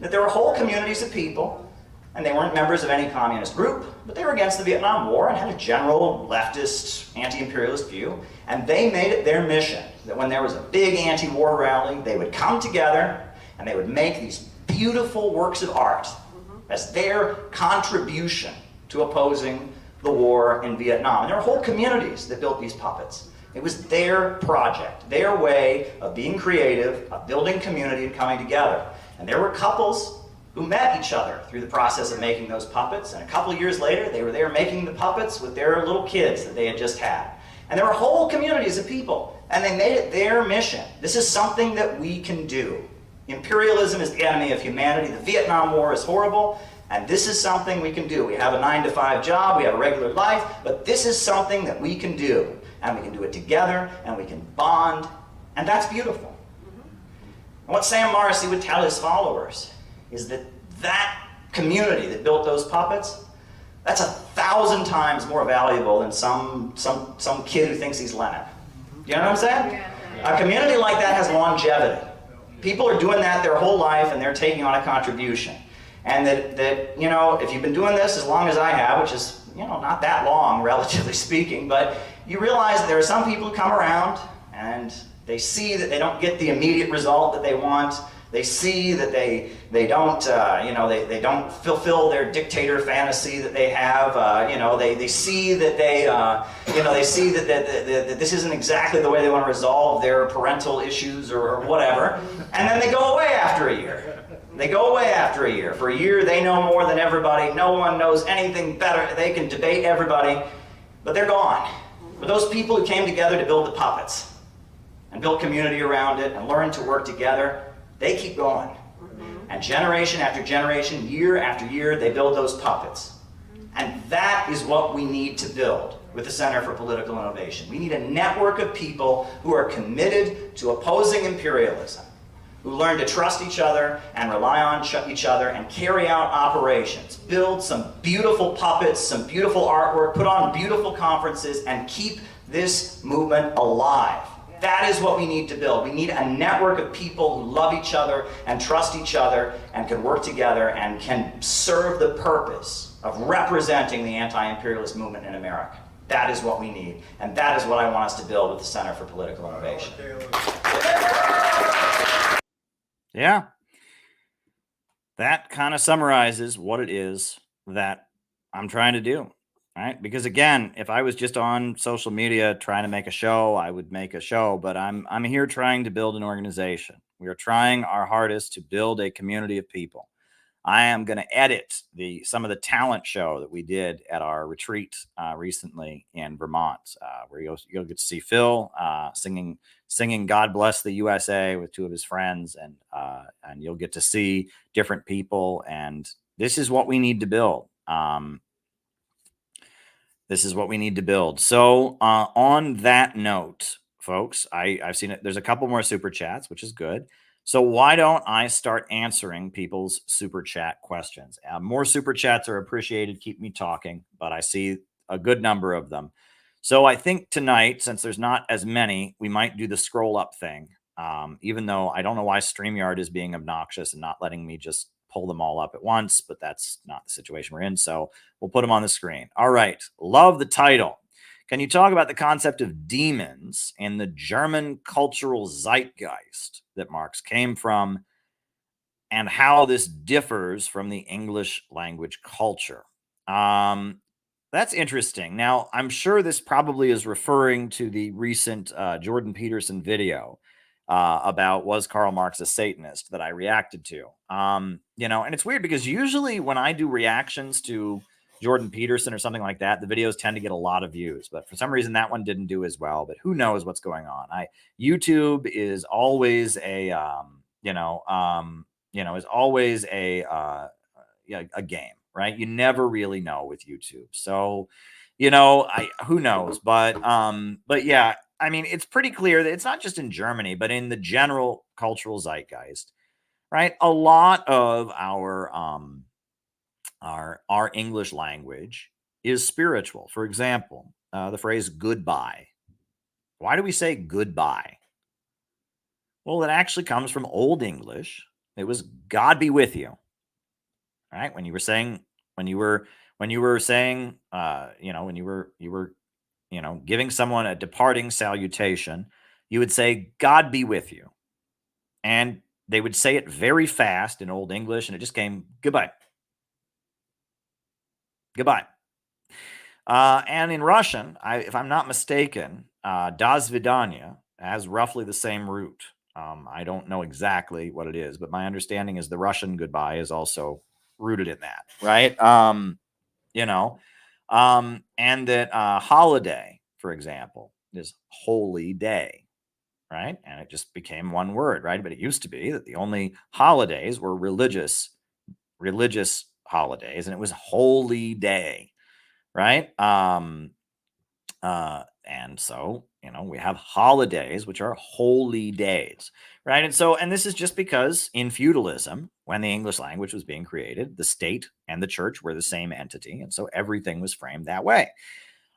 That there were whole communities of people, and they weren't members of any communist group, but they were against the Vietnam War and had a general leftist, anti-imperialist view. And they made it their mission that when there was a big anti-war rally, they would come together and they would make these beautiful works of art as their contribution to opposing the war in Vietnam. And there were whole communities that built these puppets. It was their project, their way of being creative, of building community and coming together. And there were couples who met each other through the process of making those puppets. And a couple of years later, they were there making the puppets with their little kids that they had just had. And there were whole communities of people, and they made it their mission. This is something that we can do. Imperialism is the enemy of humanity. The Vietnam War is horrible. And this is something we can do. We have a 9-to-5 job, we have a regular life, but this is something that we can do. And we can do it together, and we can bond, and that's beautiful. And what Sam Marcy would tell his followers is that community that built those puppets, that's 1,000 times more valuable than some kid who thinks he's Lenin. Do you know what I'm saying? Yeah. A community like that has longevity. People are doing that their whole life, and they're taking on a contribution. And that if you've been doing this as long as I have, which is, not that long, relatively speaking, but you realize that there are some people who come around and they see that they don't get the immediate result that they want. They see that they don't, they don't fulfill their dictator fantasy that they have. They see that they see that this isn't exactly the way they want to resolve their parental issues or whatever. And then they go away after a year. They go away after a year. For a year, they know more than everybody. No one knows anything better. They can debate everybody, but they're gone. But those people who came together to build the puppets and build community around it and learn to work together, they keep going. And generation after generation, year after year, they build those puppets. And that is what we need to build with the Center for Political Innovation. We need a network of people who are committed to opposing imperialism, who learn to trust each other and rely on each other and carry out operations, build some beautiful puppets, some beautiful artwork, put on beautiful conferences, and keep this movement alive. That is what we need to build. We need a network of people who love each other and trust each other and can work together and can serve the purpose of representing the anti-imperialist movement in America. That is what we need, and that is what I want us to build with the Center for Political Innovation. Yeah, that kind of summarizes what it is that I'm trying to do. right? Because again, if I was just on social media trying to make a show, I would make a show, but I'm here trying to build an organization. We are trying our hardest to build a community of people. I am going to edit some of the talent show that we did at our retreat recently in Vermont, where you'll get to see Phil singing "God Bless the USA" with two of his friends, and you'll get to see different people. And this is what we need to build. This is what we need to build. So on that note, folks, I've seen it. There's a couple more super chats, which is good. So why don't I start answering people's super chat questions? More super chats are appreciated. Keep me talking, but I see a good number of them. So I think tonight, since there's not as many, we might do the scroll up thing. Even though I don't know why StreamYard is being obnoxious and not letting me just pull them all up at once, but that's not the situation we're in. So we'll put them on the screen. All right. Love the title. Can you talk about the concept of demons and the German cultural zeitgeist that Marx came from and how this differs from the English language culture? That's interesting. Now, I'm sure this probably is referring to the recent Jordan Peterson video about was Karl Marx a Satanist that I reacted to. And it's weird because usually when I do reactions to Jordan Peterson or something like that, the videos tend to get a lot of views, but for some reason that one didn't do as well. But who knows what's going on? YouTube is always a a game, right? You never really know with YouTube. So, who knows? But yeah, I mean, it's pretty clear that it's not just in Germany, but in the general cultural zeitgeist, right? A lot of our English language is spiritual. For example, the phrase goodbye. Why do we say goodbye? Well, it actually comes from Old English. It was God be with you. Right? When you were saying giving someone a departing salutation, you would say, God be with you. And they would say it very fast in Old English, and it just came, goodbye. Goodbye. And in Russian, if I'm not mistaken, "do svidaniya" has roughly the same root. I don't know exactly what it is, but my understanding is the Russian goodbye is also rooted in that, right? And that holiday, for example, is holy day, right? And it just became one word, right? But it used to be that the only holidays were religious holidays, and it was holy day, right? And so, we have holidays, which are holy days, right? And this is just because in feudalism, when the English language was being created, the state and the church were the same entity. And so everything was framed that way.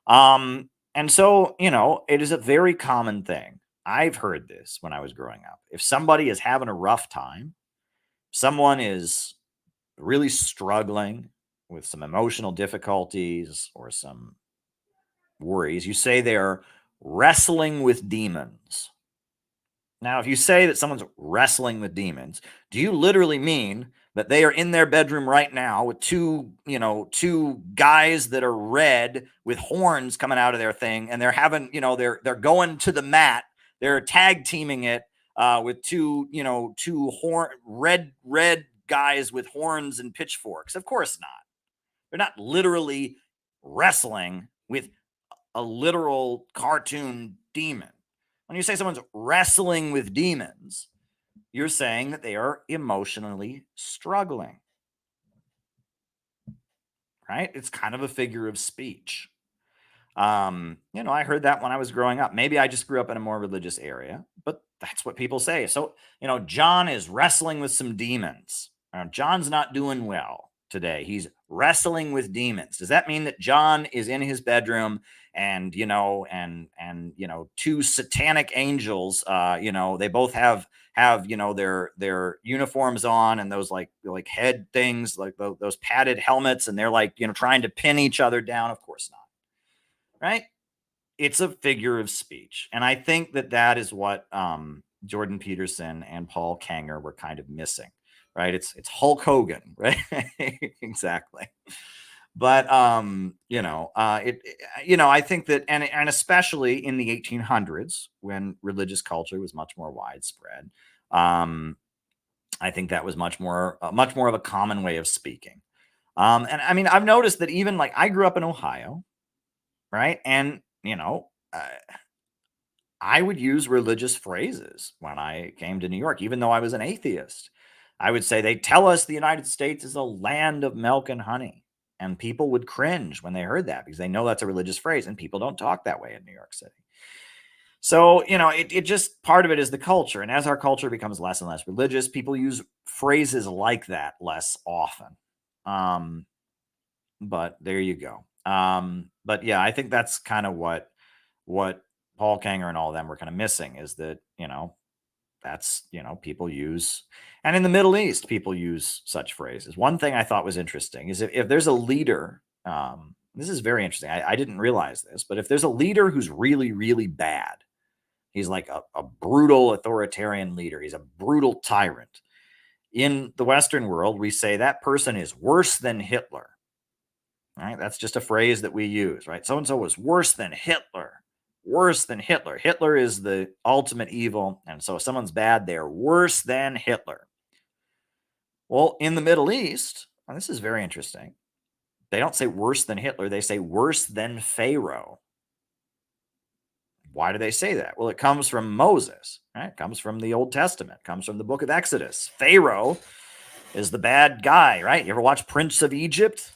And so, it is a very common thing. I've heard this when I was growing up. If somebody is having a rough time, someone is really struggling with some emotional difficulties or some worries, you say they're wrestling with demons. Now, if you say that someone's wrestling with demons, do you literally mean that they are in their bedroom right now with two guys that are red with horns coming out of their thing, and they're having, they're going to the mat, they're tag teaming it with two red guys with horns and pitchforks? Of course not. They're not literally wrestling with a literal cartoon demon. When you say someone's wrestling with demons, you're saying that they are emotionally struggling, right? It's kind of a figure of speech. I heard that when I was growing up. Maybe I just grew up in a more religious area, but that's what people say. So, John is wrestling with some demons. John's not doing well today. He's wrestling with demons. Does that mean that John is in his bedroom and two satanic angels, they both have their uniforms on and those like head things, like those padded helmets, and they're like, trying to pin each other down? Of course not. Right? It's a figure of speech. And I think that is what Jordan Peterson and Paul Kanger were kind of missing. Right? It's Hulk Hogan, right? Exactly. But I think that, and especially in the 1800s when religious culture was much more widespread, I think that was much more of a common way of speaking. And I mean, I've noticed that even like I grew up in Ohio, right? And I would use religious phrases when I came to New York, even though I was an atheist. I would say, they tell us the United States is a land of milk and honey. And people would cringe when they heard that because they know that's a religious phrase, and people don't talk that way in New York City. So, it just, part of it is the culture. And as our culture becomes less and less religious, people use phrases like that less often. But there you go. But yeah, I think that's kind of what Paul Kanger and all of them were kind of missing, is that, that's, people use, and in the Middle East, people use such phrases. One thing I thought was interesting is if there's a leader, this is very interesting. I didn't realize this, but if there's a leader who's really, really bad, he's like a brutal authoritarian leader, he's a brutal tyrant. In the Western world, we say that person is worse than Hitler. Right? That's just a phrase that we use, right? So-and-so was worse than Hitler. Worse than Hitler. Hitler is the ultimate evil. And so if someone's bad, they're worse than Hitler. Well, in the Middle East, this is very interesting. They don't say worse than Hitler. They say worse than Pharaoh. Why do they say that? Well, it comes from Moses, right? It comes from the Old Testament. It comes from the book of Exodus. Pharaoh is the bad guy, right? You ever watch Prince of Egypt?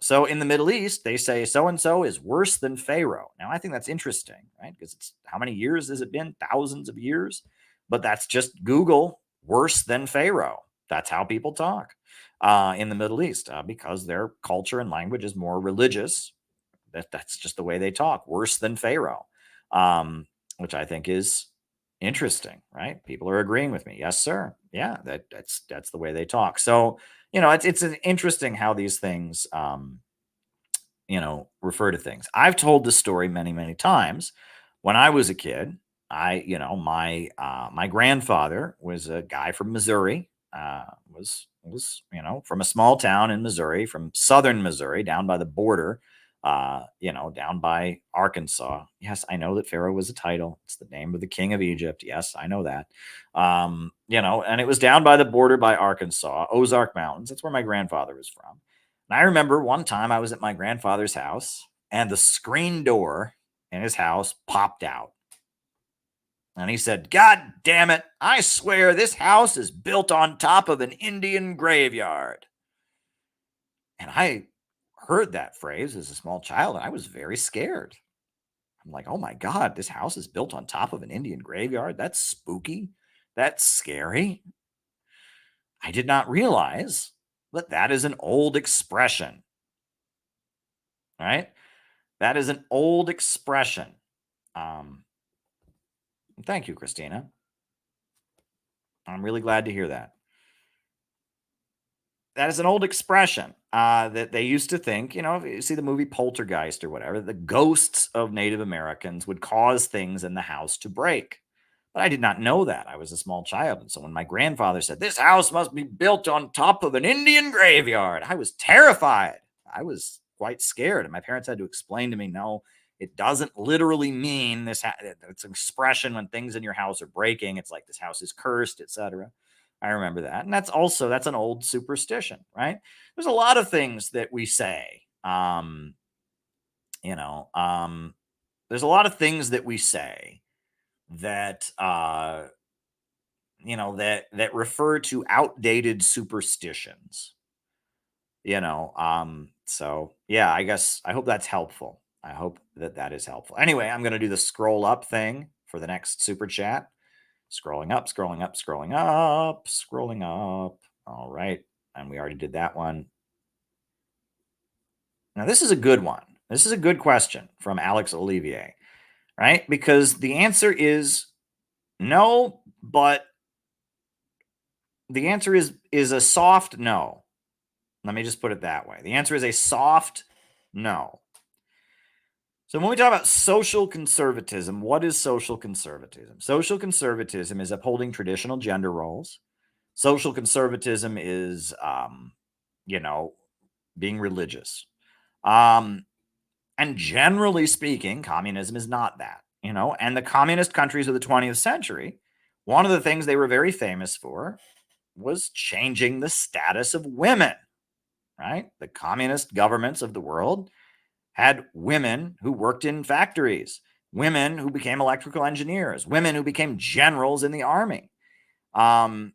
So in the Middle East, they say so-and-so is worse than Pharaoh. Now, I think that's interesting, right? Because it's, how many years has it been? Thousands of years. But that's just Google worse than Pharaoh. That's how people talk in the Middle East because their culture and language is more religious. That's just the way they talk. Worse than Pharaoh, which I think is interesting, right? People are agreeing with me. Yes, sir. Yeah, that's the way they talk. So, it's interesting how these things, refer to things. I've told this story many, many times. When I was a kid, my grandfather was a guy from Missouri, was from a small town in Missouri, from southern Missouri, down by the border, down by Arkansas. Yes, I know that Pharaoh was a title. It's the name of the king of Egypt. Yes, I know that. And it was down by the border by Arkansas, Ozark Mountains. That's where my grandfather was from. And I remember one time I was at my grandfather's house and the screen door in his house popped out. And he said, "God damn it, I swear this house is built on top of an Indian graveyard." And I heard that phrase as a small child, and I was very scared. I'm like, oh my God, this house is built on top of an Indian graveyard? That's spooky. That's scary. I did not realize that is an old expression, right? That is an old expression. Thank you, Christina. I'm really glad to hear that. That is an old expression that they used to think, if you see the movie Poltergeist or whatever, the ghosts of Native Americans would cause things in the house to break. But I did not know that. I was a small child. And so when my grandfather said, "This house must be built on top of an Indian graveyard," I was terrified. I was quite scared. And my parents had to explain to me, no, it doesn't literally mean this. It's an expression when things in your house are breaking. It's like this house is cursed, etc. I remember that. And that's an old superstition, right? There's a lot of things that we say. There's a lot of things that we say that that refer to outdated superstitions. So yeah, I guess I hope that's helpful. I hope that is helpful. Anyway, I'm going to do the scroll up thing for the next super chat. Scrolling up, scrolling up, scrolling up, scrolling up. All right. And we already did that one. Now, this is a good one. This is a good question from Alex Olivier, right? Because the answer is no, but the answer is a soft no. Let me just put it that way. The answer is a soft no. So when we talk about social conservatism, what is social conservatism? Social conservatism is upholding traditional gender roles. Social conservatism is, being religious. And generally speaking, communism is not that, and the communist countries of the 20th century, one of the things they were very famous for was changing the status of women, right? The communist governments of the world had women who worked in factories, women who became electrical engineers, women who became generals in the army. And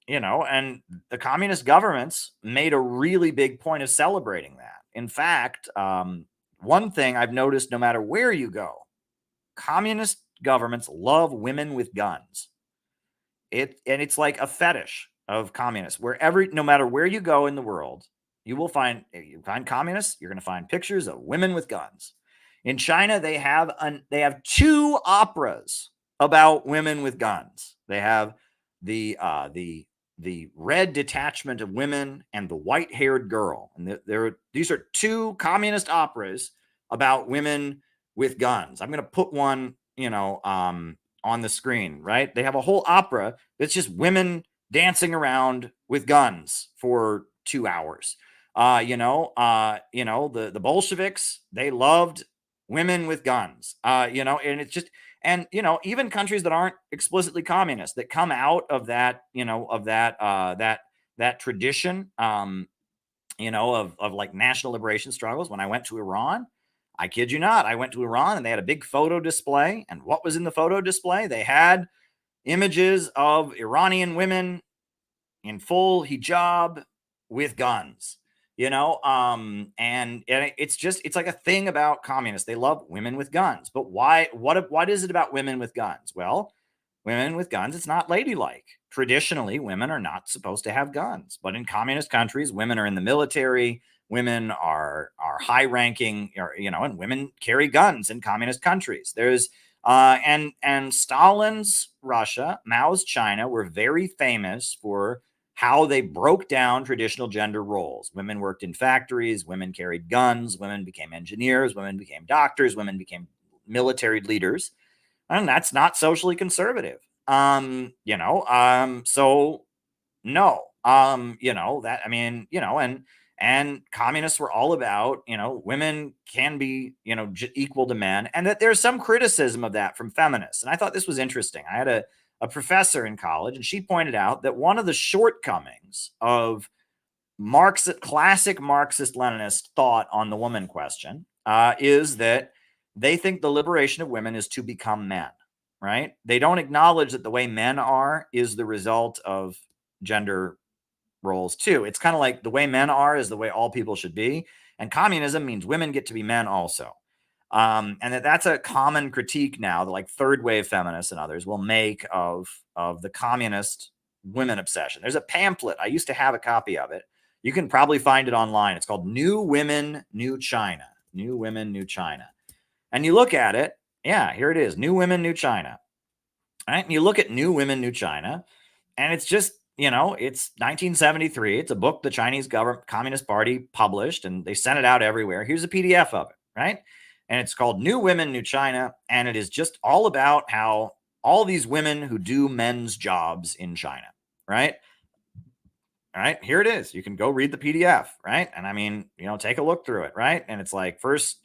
the communist governments made a really big point of celebrating that. In fact, one thing I've noticed, no matter where you go, communist governments love women with guns. It's like a fetish of communists. No matter where you go in the world, you find communists, you're going to find pictures of women with guns. In China, they have 2 operas about women with guns. They have the Red Detachment of Women and the White-Haired Girl. And these are 2 communist operas about women with guns. I'm going to put one, on the screen, right? They have a whole opera that's just women dancing around with guns for 2 hours. The Bolsheviks, they loved women with guns, and it's just, and, even countries that aren't explicitly communist that come out of that, that tradition, of like national liberation struggles. When I went to Iran, I kid you not, I went to Iran and they had a big photo display. And what was in the photo display? They had images of Iranian women in full hijab with guns. And it's like a thing about communists. They love women with guns. But why? What is it about women with guns? Well, women with guns, it's not ladylike. Traditionally, women are not supposed to have guns. But in communist countries, women are in the military. Women are high-ranking, and women carry guns in communist countries. There's and Stalin's Russia, Mao's China were very famous for how they broke down traditional gender roles. Women worked in factories, women carried guns, women became engineers, women became doctors, women became military leaders. And that's not socially conservative. So no, and communists were all about, women can be, equal to men, and that there's some criticism of that from feminists. And I thought this was interesting. I had a professor in college, and she pointed out that one of the shortcomings of classic Marxist-Leninist thought on the woman question is that they think the liberation of women is to become men, right? They don't acknowledge that the way men are is the result of gender roles too. It's kind of like the way men are is the way all people should be. And communism means women get to be men also. And that's a common critique now that like third wave feminists and others will make of the communist women obsession. There's a pamphlet. I used to have a copy of it. You can probably find it online. It's called New Women, New China. New Women, New China. And you look at it. Yeah, here it is. New Women, New China. All right. And you look at New Women, New China, and it's just, it's 1973. It's a book the Chinese Communist Party published, and they sent it out everywhere. Here's a PDF of it, right? And it's called New Women, New China. And it is just all about how all these women who do men's jobs in China, right? All right, here it is. You can go read the PDF, right? And I mean, take a look through it, right? And it's like first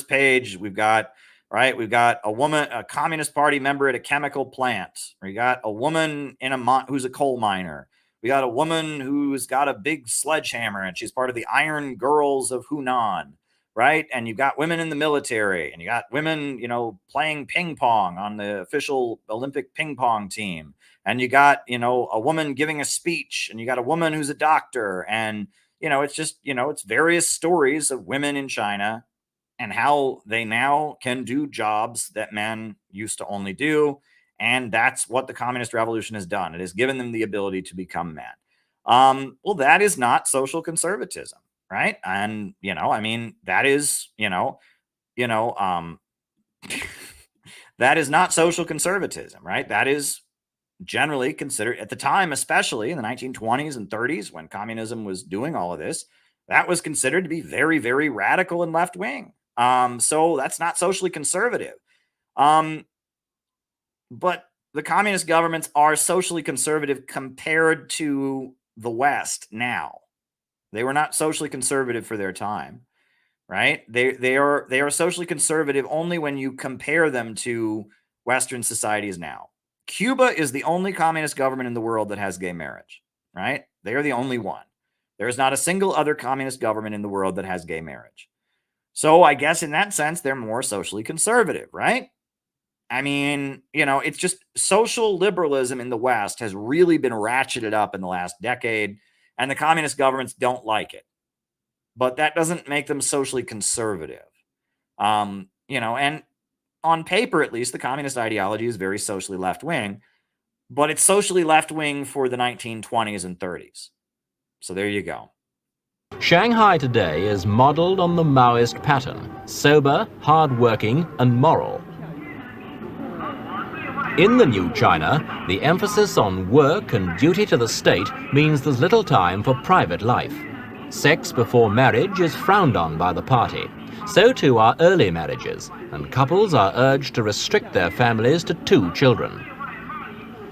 page, we've got a woman, a Communist Party member at a chemical plant. We got a woman who's a coal miner. We got a woman who's got a big sledgehammer and she's part of the Iron Girls of Hunan, right? And you've got women in the military, and you got women, playing ping pong on the official Olympic ping pong team. And you got, a woman giving a speech, and you got a woman who's a doctor. And, it's just, it's various stories of women in China and how they now can do jobs that men used to only do. And that's what the communist revolution has done. It has given them the ability to become men. Well, that is not social conservatism, right? And, that is, that is not social conservatism, right? That is generally considered at the time, especially in the 1920s and 30s, when communism was doing all of this, that was considered to be very, very radical and left wing. So that's not socially conservative. But the communist governments are socially conservative compared to the West now. They were not socially conservative for their time. right? They are socially conservative only when you compare them to Western societies now. Cuba is the only communist government in the world that has gay marriage, right? They are the only one. There is not a single other communist government in the world that has gay marriage. So I guess in that sense, they're more socially conservative, right? I mean, it's just social liberalism in the West has really been ratcheted up in the last decade, and the communist governments don't like it. But that doesn't make them socially conservative. And on paper, at least, the communist ideology is very socially left-wing, but it's socially left-wing for the 1920s and 30s. So there you go. Shanghai today is modeled on the Maoist pattern, sober, hard-working, and moral. In the new China, the emphasis on work and duty to the state means there's little time for private life. Sex before marriage is frowned on by the party. So too are early marriages, and couples are urged to restrict their families to 2 children.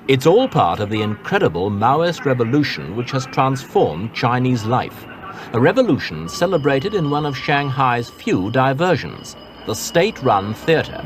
It's all part of the incredible Maoist revolution which has transformed Chinese life. A revolution celebrated in one of Shanghai's few diversions, the state-run theater.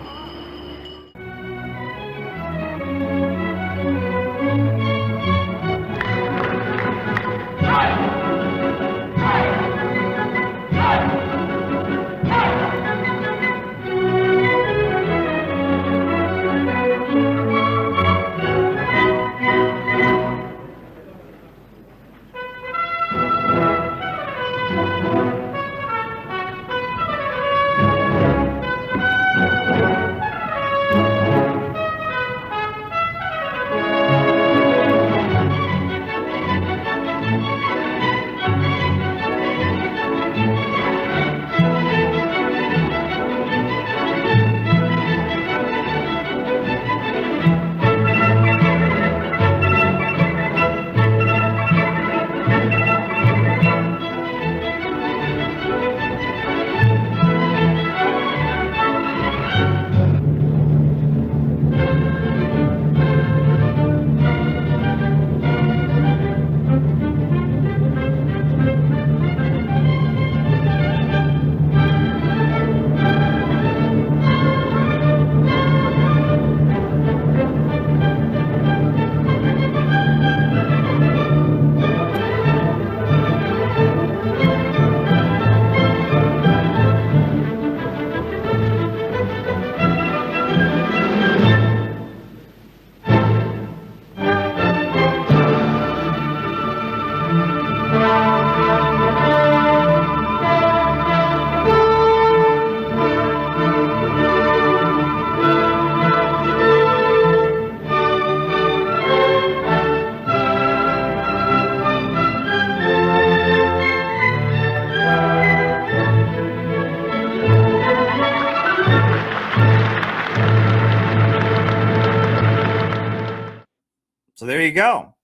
So there you go.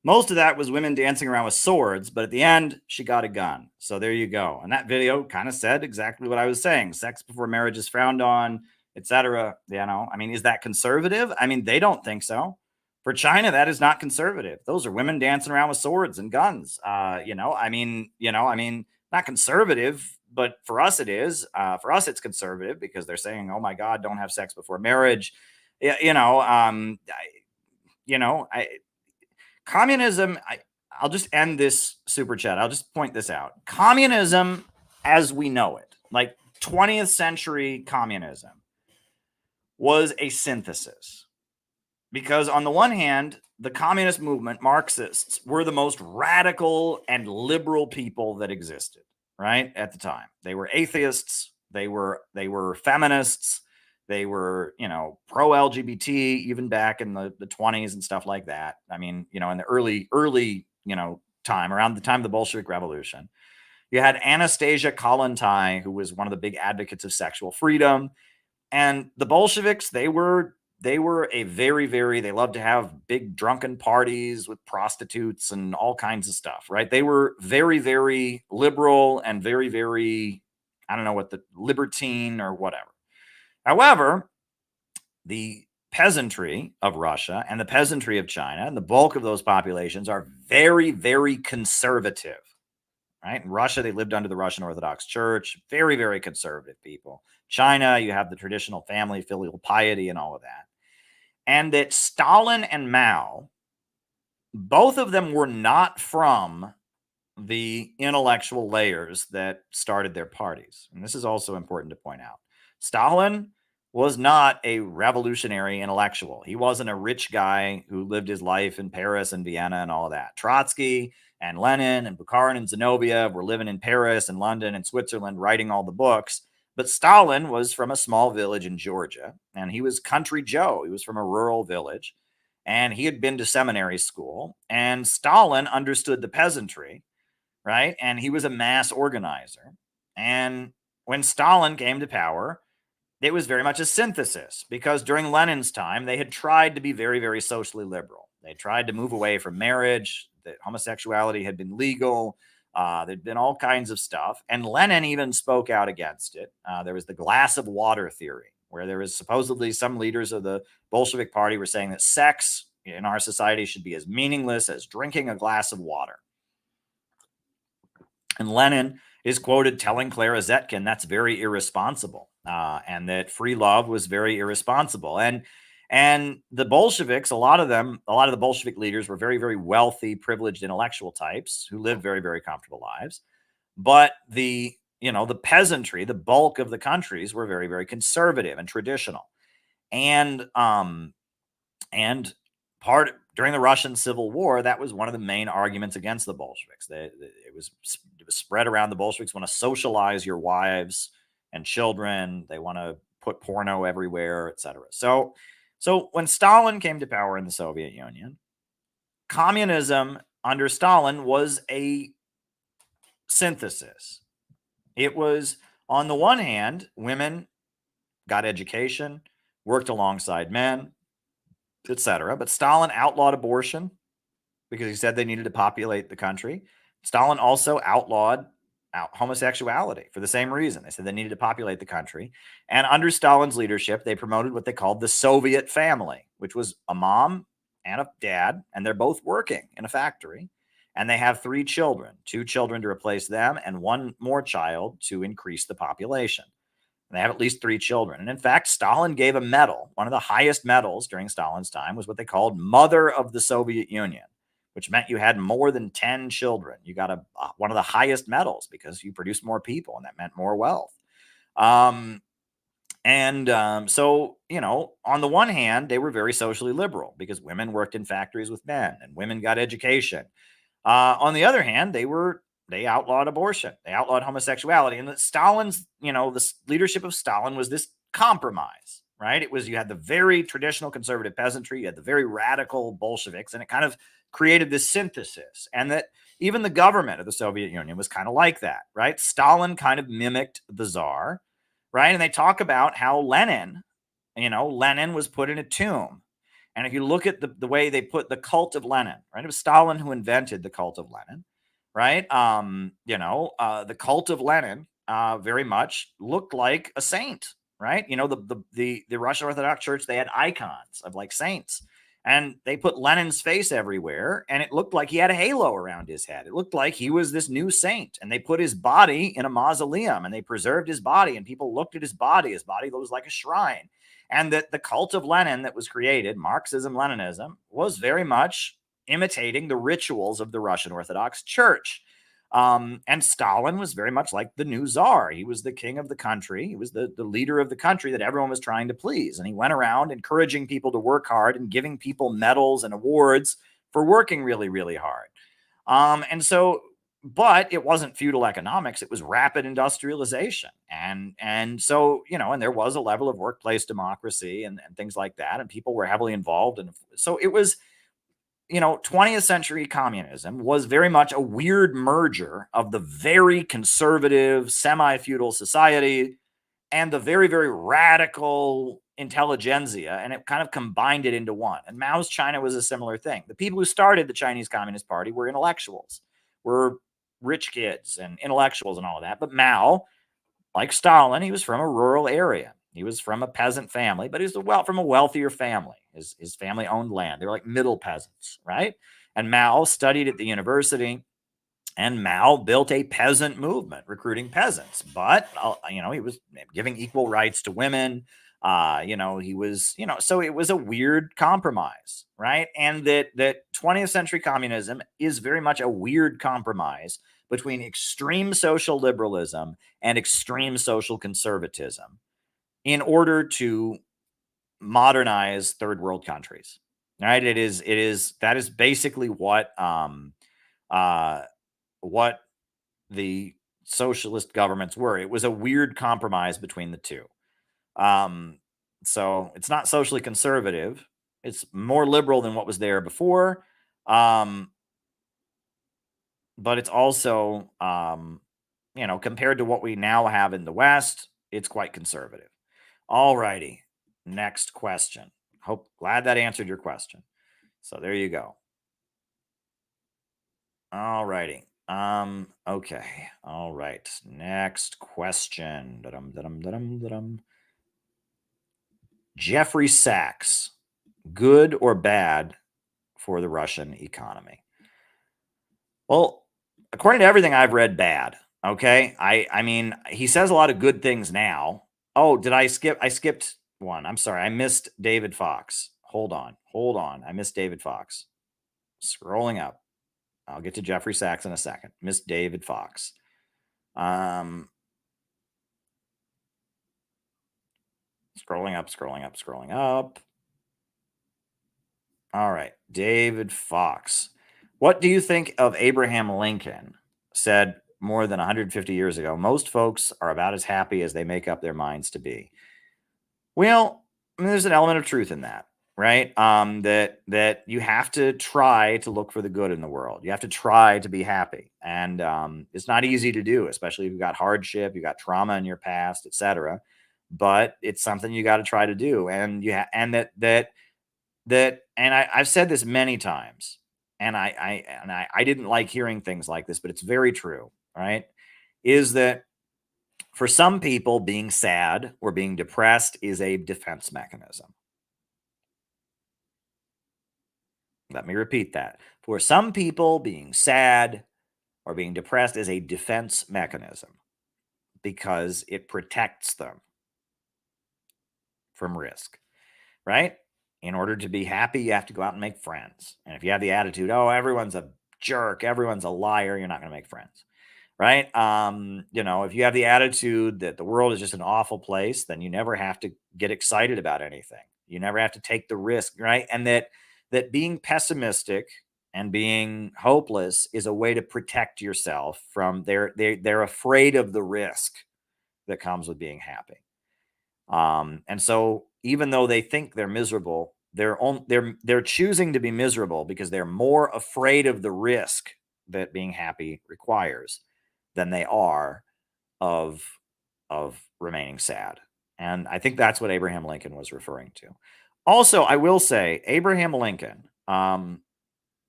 Most of that was women dancing around with swords, but at the end, she got a gun. So there you go. And that video kind of said exactly what I was saying. Sex before marriage is frowned on, etc. I mean, is that conservative? I mean, they don't think so. For China, that is not conservative. Those are women dancing around with swords and guns. I mean, not conservative, but for us it is. For us, it's conservative because they're saying, "Oh my God, don't have sex before marriage." Communism. I'll just end this super chat. I'll just point this out. Communism, as we know it, like 20th century communism, was a synthesis. Because on the one hand, the communist movement, Marxists, were the most radical and liberal people that existed, right? At the time. They were atheists, they were feminists, they were, pro-LGBT, even back in the 20s and stuff like that. I mean, in the early, time, around the time of the Bolshevik Revolution. You had Anastasia Kollontai, who was one of the big advocates of sexual freedom. And the Bolsheviks, they were a very, they loved to have big drunken parties with prostitutes and all kinds of stuff, right? They were very, very liberal and very, I don't know what the libertine or whatever. However, the peasantry of Russia and the peasantry of China and the bulk of those populations are very, very conservative, right? In Russia, they lived under the Russian Orthodox Church, very, very conservative people. China, you have the traditional family, filial piety, and all of that. And that Stalin and Mao, both of them were not from the intellectual layers that started their parties. And this is also important to point out. Stalin was not a revolutionary intellectual. He wasn't a rich guy who lived his life in Paris and Vienna and all of that. Trotsky and Lenin and Bukharin and Zinoviev were living in Paris and London and Switzerland writing all the books. But Stalin was from a small village in Georgia, and he was country Joe. He was from a rural village, and he had been to seminary school. And Stalin understood the peasantry, right? And he was a mass organizer. And when Stalin came to power, it was very much a synthesis, because during Lenin's time, they had tried to be very, very socially liberal. They tried to move away from marriage, that homosexuality had been legal. There'd been all kinds of stuff. And Lenin even spoke out against it. There was the glass of water theory, where there was supposedly some leaders of the Bolshevik Party were saying that sex in our society should be as meaningless as drinking a glass of water. And Lenin is quoted telling Clara Zetkin that's very irresponsible, and that free love was very irresponsible. And the Bolsheviks, a lot of the Bolshevik leaders were very, very wealthy, privileged intellectual types who lived very, very comfortable lives. But the peasantry, the bulk of the countries, were very, very conservative and traditional. And during the Russian Civil War, that was one of the main arguments against the Bolsheviks. It was spread around. The Bolsheviks want to socialize your wives and children. They want to put porno everywhere, etc. So when Stalin came to power in the Soviet Union, communism under Stalin was a synthesis. It was, on the one hand, women got education, worked alongside men, etc. But Stalin outlawed abortion because he said they needed to populate the country. Stalin also outlawed homosexuality for the same reason. They said they needed to populate the country. And under Stalin's leadership, they promoted what they called the Soviet family, which was a mom and a dad, and they're both working in a factory. And they have 3 children, 2 children to replace them and 1 more child to increase the population. And they have at least 3 children. And in fact, Stalin gave a medal. One of the highest medals during Stalin's time was what they called Mother of the Soviet Union, which meant you had more than 10 children. You got one of the highest medals because you produced more people, and that meant more wealth. So, on the one hand, they were very socially liberal because women worked in factories with men and women got education. On the other hand, they outlawed abortion. They outlawed homosexuality. And Stalin's, the leadership of Stalin was this compromise, right? It was, you had the very traditional conservative peasantry, you had the very radical Bolsheviks, and it kind of created this synthesis. And that even the government of the Soviet Union was kind of like that, right? Stalin kind of mimicked the Tsar, right? And they talk about how Lenin was put in a tomb. And if you look at the way they put the cult of Lenin, right? It was Stalin who invented the cult of Lenin. Right. The cult of Lenin very much looked like a saint. Right. The Russian Orthodox Church, they had icons of like saints, and they put Lenin's face everywhere. And it looked like he had a halo around his head. It looked like he was this new saint, and they put his body in a mausoleum and they preserved his body, and people looked at his body. His body was like a shrine. And that the cult of Lenin that was created, Marxism, Leninism, was very much imitating the rituals of the Russian Orthodox Church. And Stalin was very much like the new czar. He was the king of the country. He was the leader of the country that everyone was trying to please. And he went around encouraging people to work hard and giving people medals and awards for working really, really hard. But it wasn't feudal economics. It was rapid industrialization. And so, and there was a level of workplace democracy and things like that. And people were heavily involved. And so it was, 20th century communism was very much a weird merger of the very conservative, semi-feudal society and the very, very radical intelligentsia, and it kind of combined it into one. And Mao's China was a similar thing. The people who started the Chinese Communist Party were intellectuals, were rich kids and intellectuals and all of that. But Mao, like Stalin, he was from a rural area. He was from a peasant family, but he was from a wealthier family. His family owned land. They were like middle peasants, right? And Mao studied at the university, And Mao built a peasant movement, recruiting peasants. But, he was giving equal rights to women. He was, so it was a weird compromise, right? And that 20th century communism is very much a weird compromise between extreme social liberalism and extreme social conservatism in order to modernize third world countries, right? That is basically what the socialist governments were. It was a weird compromise between the two. So it's not socially conservative. It's more liberal than what was there before. But it's also, compared to what we now have in the West, it's quite conservative. All righty. Next question. Glad that answered your question. So there you go. All righty. Okay. All right. Next question. Jeffrey Sachs, good or bad for the Russian economy? Well, according to everything I've read, bad. Okay. I mean, he says a lot of good things now. Oh, did I skip? I skipped one. I'm sorry. I missed David Fox. Hold on. I missed David Fox. Scrolling up. I'll get to Jeffrey Sachs in a second. Miss David Fox. Scrolling up. All right. David Fox. What do you think of Abraham Lincoln? Said more than 150 years ago, most folks are about as happy as they make up their minds to be. Well, there's an element of truth in that. Right. That you have to try to look for the good in the world. You have to try to be happy. And it's not easy to do, especially if you've got hardship, you've got trauma in your past, etc. But it's something you got to try to do. And I've said this many times, and I didn't like hearing things like this, but it's very true, right? Is that for some people, being sad or being depressed is a defense mechanism. Let me repeat that. For some people, being sad or being depressed is a defense mechanism because it protects them from risk, right? In order to be happy, you have to go out and make friends. And if you have the attitude, oh, everyone's a jerk, everyone's a liar, you're not going to make friends, right? If you have the attitude that the world is just an awful place, then you never have to get excited about anything. You never have to take the risk, right? And that being pessimistic and being hopeless is a way to protect yourself from they're afraid of the risk that comes with being happy. And so even though they think they're miserable, they're choosing to be miserable because they're more afraid of the risk that being happy requires than they are of remaining sad. And I think that's what Abraham Lincoln was referring to. Also, I will say Abraham Lincoln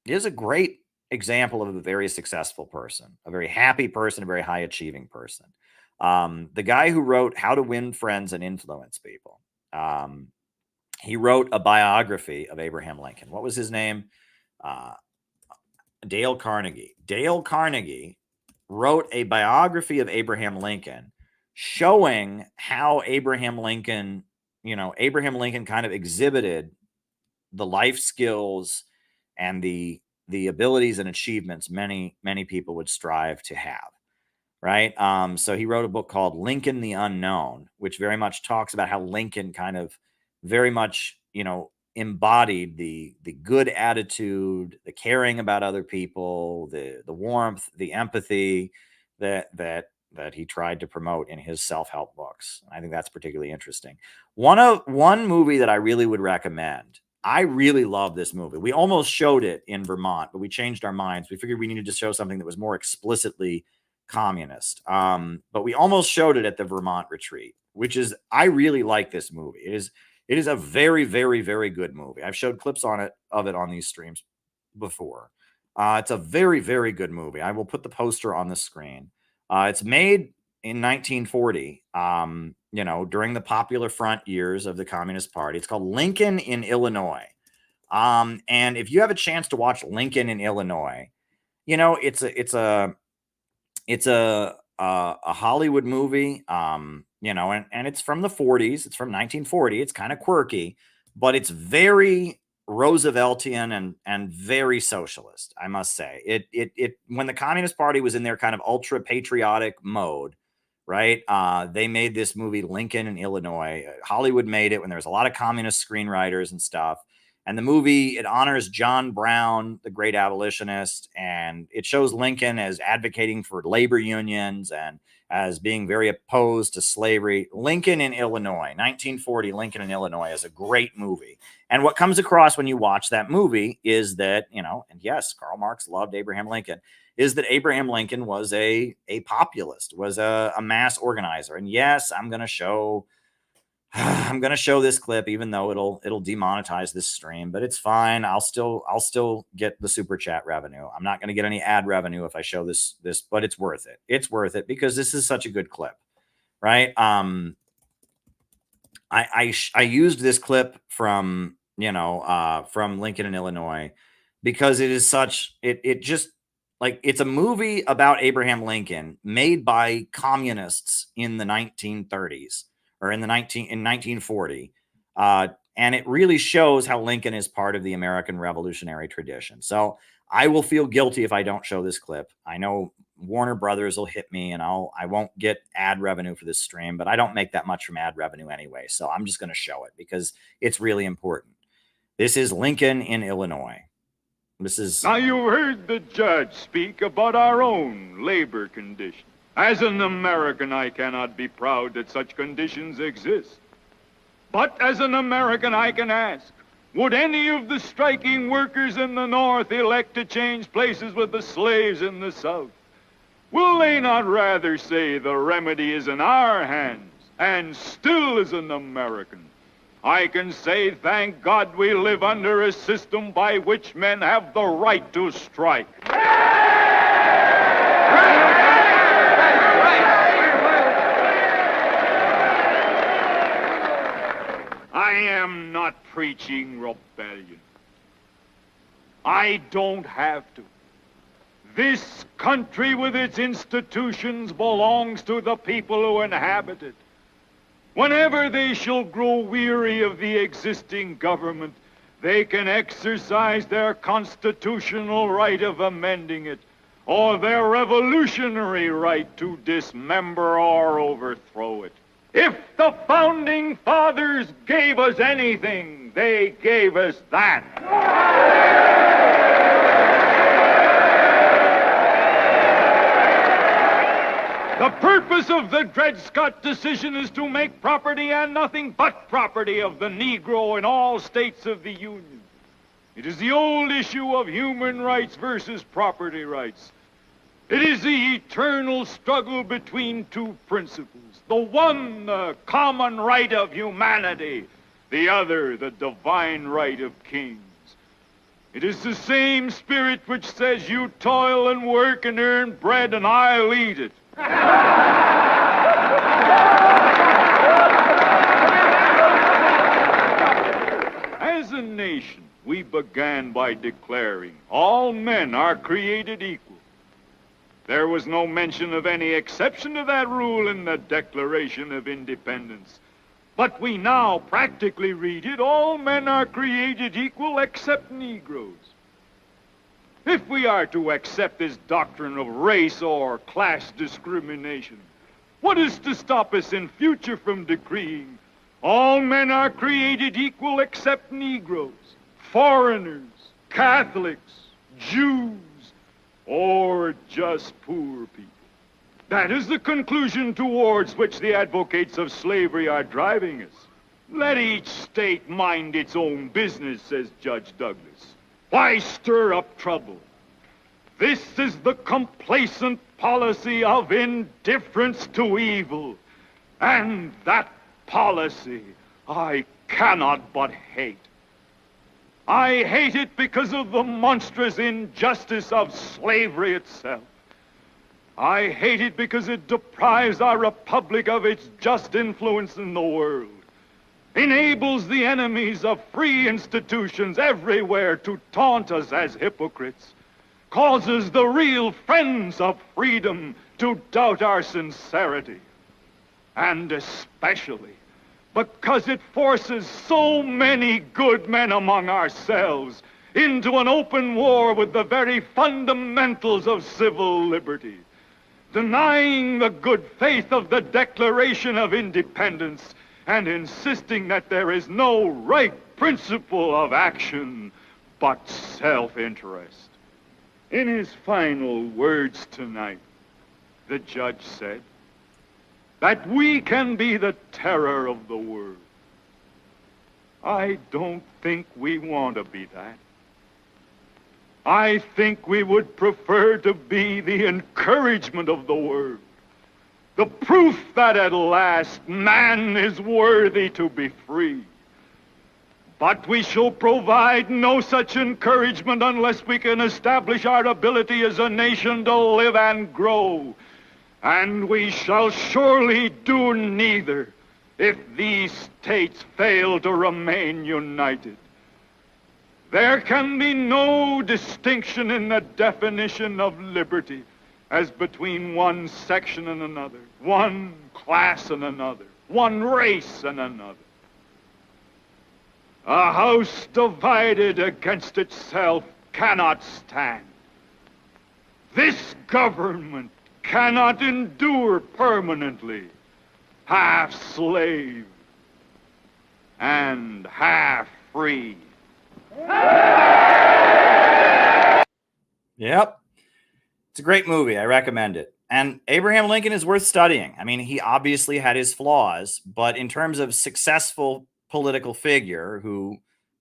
is a great example of a very successful person, a very happy person, a very high achieving person. The guy who wrote How to Win Friends and Influence People. He wrote a biography of Abraham Lincoln. What was his name? Dale Carnegie. Dale Carnegie wrote a biography of Abraham Lincoln showing how Abraham Lincoln kind of exhibited the life skills and the abilities and achievements many people would strive to have. Right. So he wrote a book called Lincoln the Unknown, which very much talks about how Lincoln kind of very much, embodied the good attitude, the caring about other people, the warmth, the empathy that he tried to promote in his self-help books. I think that's particularly interesting. One movie that I really would recommend. I really love this movie. We almost showed it in Vermont, but we changed our minds. We figured we needed to show something that was more explicitly communist. But we almost showed it at the Vermont retreat, I really like this movie. It is a very, very, very good movie. I've showed clips of it on these streams before. It's a very, very good movie. I will put the poster on the screen. It's made in 1940, during the Popular Front years of the Communist Party. It's called Lincoln in Illinois. And if you have a chance to watch Lincoln in Illinois, You know, it's a Hollywood movie. You know, and it's from the 40s. It's from 1940. It's kind of quirky, but it's very Rooseveltian and very socialist, I must say. It when the Communist Party was in their kind of ultra patriotic mode, right? They made this movie Lincoln in Illinois. Hollywood made it when there was a lot of communist screenwriters and stuff. And the movie, it honors John Brown, the great abolitionist, and it shows Lincoln as advocating for labor unions and as being very opposed to slavery. Lincoln in Illinois, 1940, Lincoln in Illinois is a great movie. And what comes across when you watch that movie is that, you know, and yes, Karl Marx loved Abraham Lincoln, is that Abraham Lincoln was a populist, was a mass organizer. And yes, I'm going to show this clip, even though it'll demonetize this stream, but it's fine. I'll still get the super chat revenue. I'm not going to get any ad revenue if I show this, but it's worth it. It's worth it because this is such a good clip, right? I used this clip from, from Lincoln in Illinois because it is it just like, it's a movie about Abraham Lincoln made by communists in the 1930s. Or in 1940, and it really shows how Lincoln is part of the American revolutionary tradition. So I will feel guilty if I don't show this clip. I know Warner Brothers will hit me, and I won't get ad revenue for this stream, but I don't make that much from ad revenue anyway. So I'm just going to show it because it's really important. This is Lincoln in Illinois. This is now. You heard the judge speak about our own labor condition. As an American, I cannot be proud that such conditions exist. But as an American, I can ask, would any of the striking workers in the North elect to change places with the slaves in the South? Will they not rather say the remedy is in our hands, and still as an American, I can say, thank God we live under a system by which men have the right to strike. I am not preaching rebellion. I don't have to. This country with its institutions belongs to the people who inhabit it. Whenever they shall grow weary of the existing government, they can exercise their constitutional right of amending it, or their revolutionary right to dismember or overthrow it. If the Founding Fathers gave us anything, they gave us that. The purpose of the Dred Scott decision is to make property and nothing but property of the Negro in all states of the Union. It is the old issue of human rights versus property rights. It is the eternal struggle between two principles. The one, the common right of humanity. The other, the divine right of kings. It is the same spirit which says, you toil and work and earn bread and I'll eat it. As a nation, we began by declaring all men are created equal. There was no mention of any exception to that rule in the Declaration of Independence. But we now practically read it, all men are created equal except Negroes. If we are to accept this doctrine of race or class discrimination, what is to stop us in future from decreeing all men are created equal except Negroes, foreigners, Catholics, Jews, or just poor people? That is the conclusion towards which the advocates of slavery are driving us. Let each state mind its own business, says Judge Douglas. Why stir up trouble? This is the complacent policy of indifference to evil. And that policy I cannot but hate. I hate it because of the monstrous injustice of slavery itself. I hate it because it deprives our republic of its just influence in the world, enables the enemies of free institutions everywhere to taunt us as hypocrites, causes the real friends of freedom to doubt our sincerity. And especially because it forces so many good men among ourselves into an open war with the very fundamentals of civil liberty, denying the good faith of the Declaration of Independence and insisting that there is no right principle of action but self-interest. In his final words tonight, the judge said that we can be the terror of the world. I don't think we want to be that. I think we would prefer to be the encouragement of the world, the proof that at last man is worthy to be free. But we shall provide no such encouragement unless we can establish our ability as a nation to live and grow. And we shall surely do neither if these states fail to remain united. There can be no distinction in the definition of liberty as between one section and another, one class and another, one race and another. A house divided against itself cannot stand. This government cannot endure permanently, half slave and half free. Yep. It's a great movie. I recommend it. And Abraham Lincoln is worth studying. I mean, he obviously had his flaws, but in terms of successful political figure who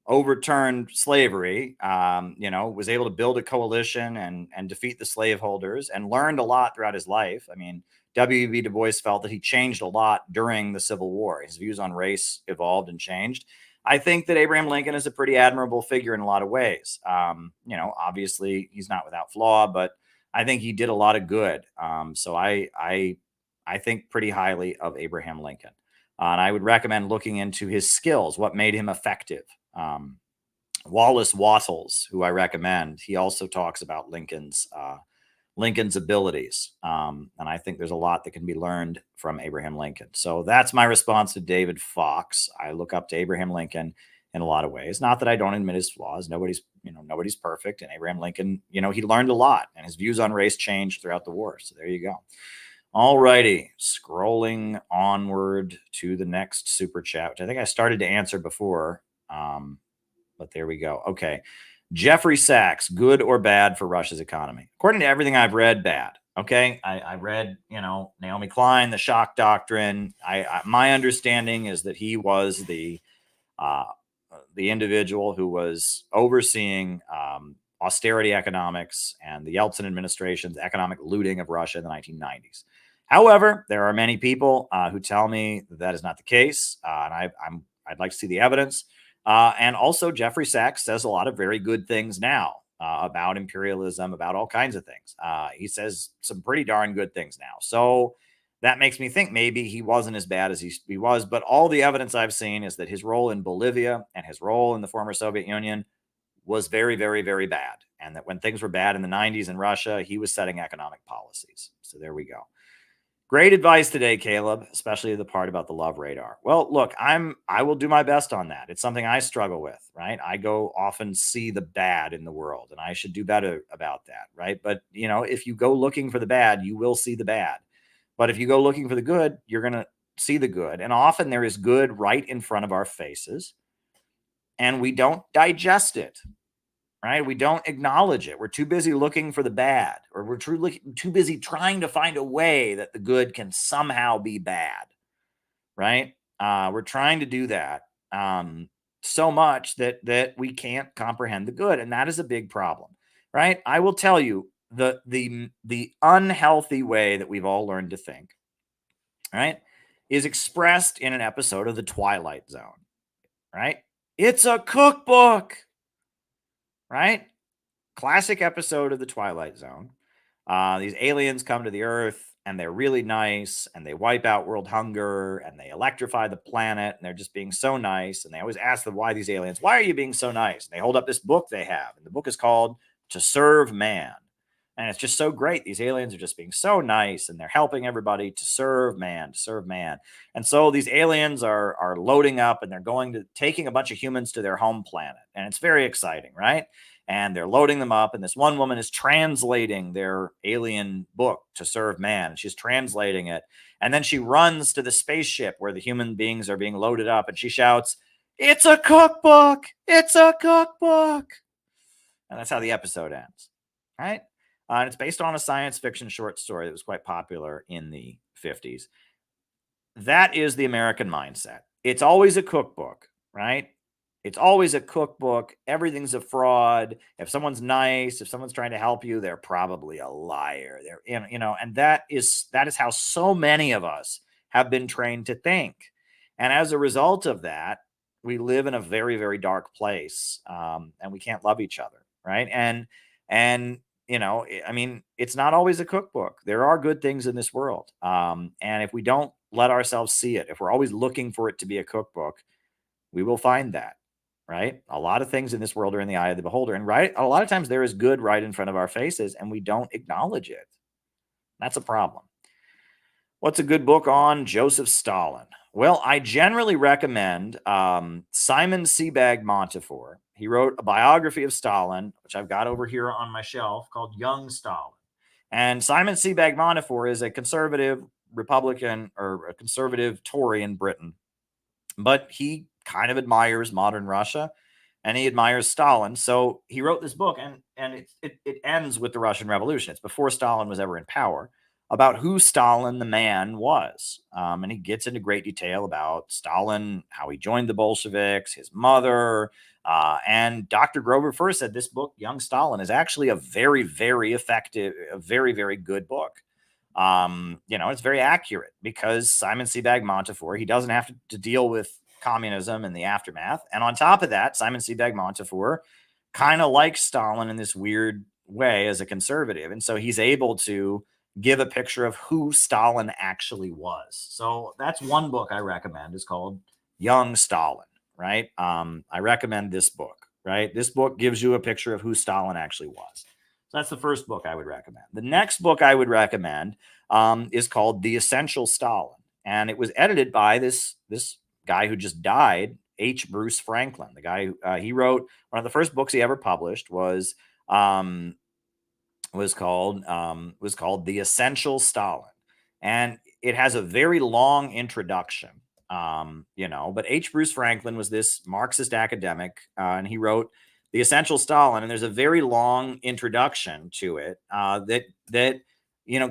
overturned slavery, was able to build a coalition and defeat the slaveholders and learned a lot throughout his life. I mean, W.E.B. Du Bois felt that he changed a lot during the Civil War. His views on race evolved and changed. I think that Abraham Lincoln is a pretty admirable figure in a lot of ways. Obviously he's not without flaw, but I think he did a lot of good. So I think pretty highly of Abraham Lincoln. And I would recommend looking into his skills, what made him effective. Wallace Wattles, who I recommend, he also talks about Lincoln's abilities. And I think there's a lot that can be learned from Abraham Lincoln. So that's my response to David Fox. I look up to Abraham Lincoln in a lot of ways. Not that I don't admit his flaws. Nobody's perfect. And Abraham Lincoln, he learned a lot and his views on race changed throughout the war. So there you go. All righty. Scrolling onward to the next super chat, which I think I started to answer before. But there we go. Okay. Jeffrey Sachs, good or bad for Russia's economy? According to everything I've read, bad. Okay. I read, Naomi Klein, the shock doctrine. My understanding is that he was the individual who was overseeing austerity economics and the Yeltsin administration's economic looting of Russia in the 1990s. However, there are many people who tell me that is not the case. And I'd like to see the evidence. And also Jeffrey Sachs says a lot of very good things now about imperialism, about all kinds of things. He says some pretty darn good things now. So that makes me think maybe he wasn't as bad as he was. But all the evidence I've seen is that his role in Bolivia and his role in the former Soviet Union was very, very, very bad. And that when things were bad in the 90s in Russia, he was setting economic policies. So there we go. Great advice today, Caleb, especially the part about the love radar. Well, look, I will do my best on that. It's something I struggle with, right? I go often see the bad in the world, and I should do better about that, right? But, if you go looking for the bad, you will see the bad. But if you go looking for the good, you're going to see the good. And often there is good right in front of our faces, and we don't digest it. Right? We don't acknowledge it. We're too busy looking for the bad, or we're too busy trying to find a way that the good can somehow be bad. Right? We're trying to do that so much that we can't comprehend the good. And that is a big problem. Right? I will tell you the unhealthy way that we've all learned to think, right, is expressed in an episode of The Twilight Zone. Right? It's a cookbook. Right? Classic episode of The Twilight Zone. These aliens come to the Earth and they're really nice and they wipe out world hunger and they electrify the planet and they're just being so nice. And they always ask them, why these aliens? Why are you being so nice? And they hold up this book they have. And the book is called To Serve Man. And it's just so great. These aliens are just being so nice, and they're helping everybody to serve man, to serve man. And so these aliens are loading up, and they're taking a bunch of humans to their home planet. And it's very exciting, right? And they're loading them up. And this one woman is translating their alien book to serve man. She's translating it. And then she runs to the spaceship where the human beings are being loaded up. And she shouts, "It's a cookbook! It's a cookbook!" And that's how the episode ends, right? And it's based on a science fiction short story that was quite popular in the 50s. That is the American mindset. It's always a cookbook, right? It's always a cookbook. Everything's a fraud. If someone's nice, if someone's trying to help you, they're probably a liar. And that is how so many of us have been trained to think. And as a result of that, we live in a very, very dark place, and we can't love each other, right? And I mean, it's not always a cookbook. There are good things in this world, and if we don't let ourselves see it, if we're always looking for it to be a cookbook, we will find that, right? A lot of things in this world are in the eye of the beholder, and right, a lot of times there is good right in front of our faces, and we don't acknowledge it. That's a problem. What's a good book on Joseph Stalin? Well, I generally recommend Simon Sebag Montefiore. He wrote a biography of Stalin, which I've got over here on my shelf, called Young Stalin. And Simon Sebag Montefiore is a conservative Republican or a conservative Tory in Britain, but he kind of admires modern Russia, and he admires Stalin. So he wrote this book, and it ends with the Russian Revolution. It's before Stalin was ever in power, about who Stalin the man was. And he gets into great detail about Stalin, how he joined the Bolsheviks, his mother. And Dr. Grover Furr said this book, Young Stalin, is actually a very, very effective, a very, very good book. It's very accurate because Simon Sebag Montefiore, he doesn't have to deal with communism and the aftermath. And on top of that, Simon Sebag Montefiore kind of likes Stalin in this weird way as a conservative. And so he's able to give a picture of who Stalin actually was. So that's one book I recommend. It's called Young Stalin, right? I recommend this book, right? This book gives you a picture of who Stalin actually was. So that's the first book I would recommend. The next book I would recommend is called The Essential Stalin. And it was edited by this guy who just died, H. Bruce Franklin. The guy he wrote one of the first books he ever published was called The Essential Stalin. And it has a very long introduction, but H. Bruce Franklin was this Marxist academic, and he wrote The Essential Stalin. And there's a very long introduction to it that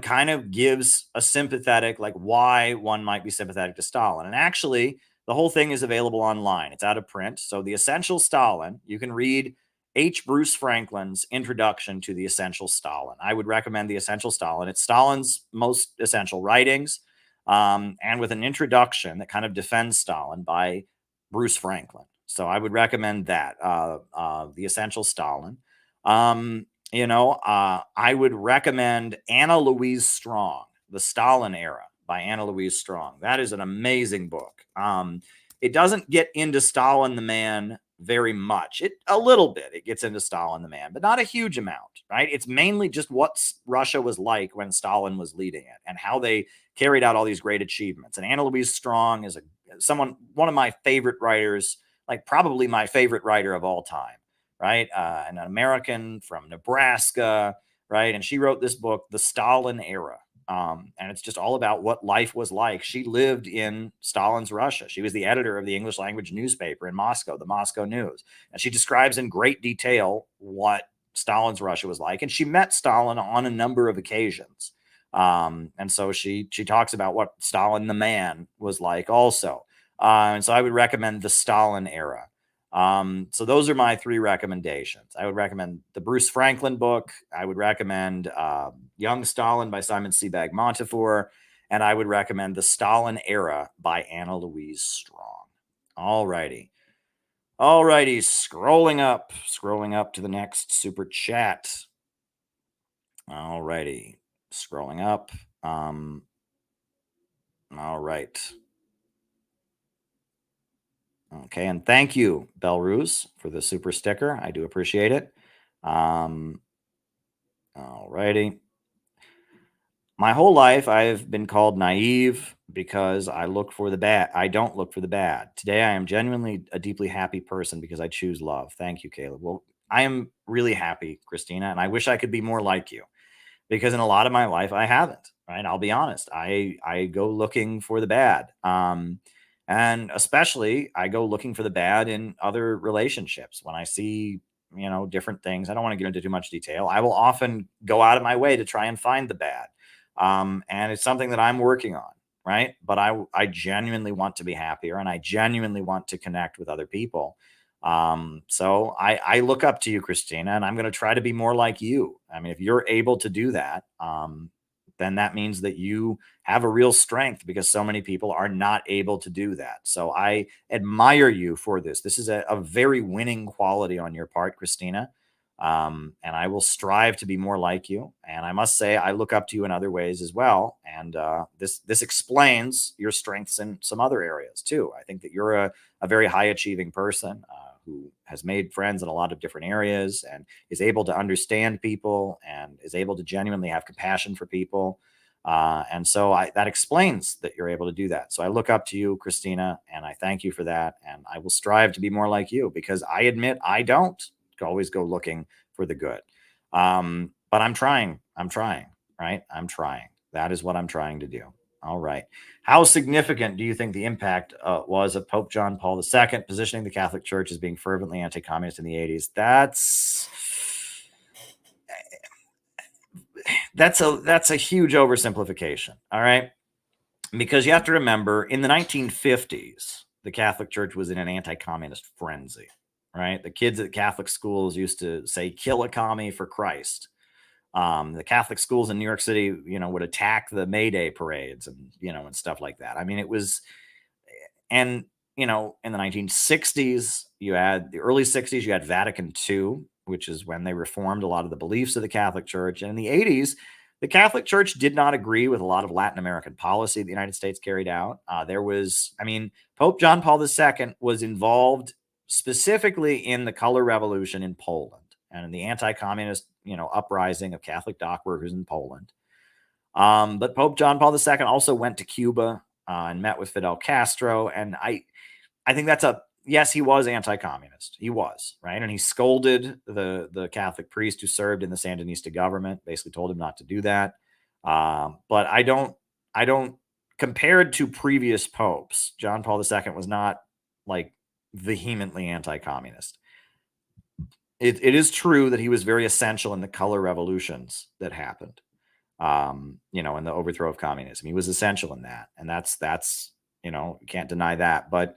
kind of gives a sympathetic, like why one might be sympathetic to Stalin. And actually, the whole thing is available online. It's out of print. So The Essential Stalin, you can read H. Bruce Franklin's introduction to The Essential Stalin. I would recommend The Essential Stalin. It's Stalin's most essential writings, and with an introduction that kind of defends Stalin by Bruce Franklin. So I would recommend that, The Essential Stalin. I would recommend Anna Louise Strong, The Stalin Era by Anna Louise Strong. That is an amazing book. It doesn't get into Stalin the man very much. A little bit. It gets into Stalin the man, but not a huge amount, right? It's mainly just what Russia was like when Stalin was leading it and how they carried out all these great achievements. And Anna Louise Strong is one of my favorite writers, like probably my favorite writer of all time, right? An American from Nebraska, right? And she wrote this book, The Stalin Era. And it's just all about what life was like. She lived in Stalin's Russia. She was the editor of the English language newspaper in Moscow, the Moscow News. And she describes in great detail what Stalin's Russia was like. And she met Stalin on a number of occasions. And so she talks about what Stalin the man was like also. And so I would recommend The Stalin Era. So those are my three recommendations. I would recommend the Bruce Franklin book. I would recommend Young Stalin by Simon Sebag Montefiore. And I would recommend The Stalin Era by Anna Louise Strong. All righty. Scrolling up to the next super chat. All righty. Scrolling up. All right. Okay, and thank you, Belruse, for the super sticker. I do appreciate it. All righty. My whole life, I've been called naive because I look for the bad. I don't look for the bad. Today, I am genuinely a deeply happy person because I choose love. Thank you, Caleb. Well, I am really happy, Christina, and I wish I could be more like you because in a lot of my life, I haven't. Right? I'll be honest. I go looking for the bad, and especially I go looking for the bad in other relationships when I see different things. I don't want to get into too much detail. I will often go out of my way to try and find the bad and it's something that I'm working on, right? But I genuinely want to be happier, and I genuinely want to connect with other people. So I look up to you, Christina, and I'm going to try to be more like you. I mean, if you're able to do that, then that means that you have a real strength because so many people are not able to do that. So I admire you for this. This is a very winning quality on your part, Christina. And I will strive to be more like you. And I must say, I look up to you in other ways as well. And this explains your strengths in some other areas too. I think that you're a very high achieving person who has made friends in a lot of different areas and is able to understand people and is able to genuinely have compassion for people. And so that explains that you're able to do that. So I look up to you, Christina, and I thank you for that. And I will strive to be more like you because I admit I don't always go looking for the good. But I'm trying, right? I'm trying. That is what I'm trying to do. All right. How significant do you think the impact was of Pope John Paul II positioning the Catholic Church as being fervently anti-communist in the 80s? That's a huge oversimplification. All right. Because you have to remember in the 1950s, the Catholic Church was in an anti-communist frenzy. Right. The kids at Catholic schools used to say, kill a commie for Christ. The Catholic schools in New York City, would attack the May Day parades and, and stuff like that. I mean, it was, and, in the 1960s, the early 60s, you had Vatican II, which is when they reformed a lot of the beliefs of the Catholic Church. And in the 80s, the Catholic Church did not agree with a lot of Latin American policy the United States carried out. Pope John Paul II was involved specifically in the color revolution in Poland and in the anti-communist, uprising of Catholic dock workers in Poland. But Pope John Paul II also went to Cuba and met with Fidel Castro. And I think yes, he was anti-communist. He was, right? And he scolded the Catholic priest who served in the Sandinista government, basically told him not to do that. But I don't, compared to previous popes, John Paul II was not like vehemently anti-communist. It is true that he was very essential in the color revolutions that happened, in the overthrow of communism. He was essential in that. And that's you can't deny that. But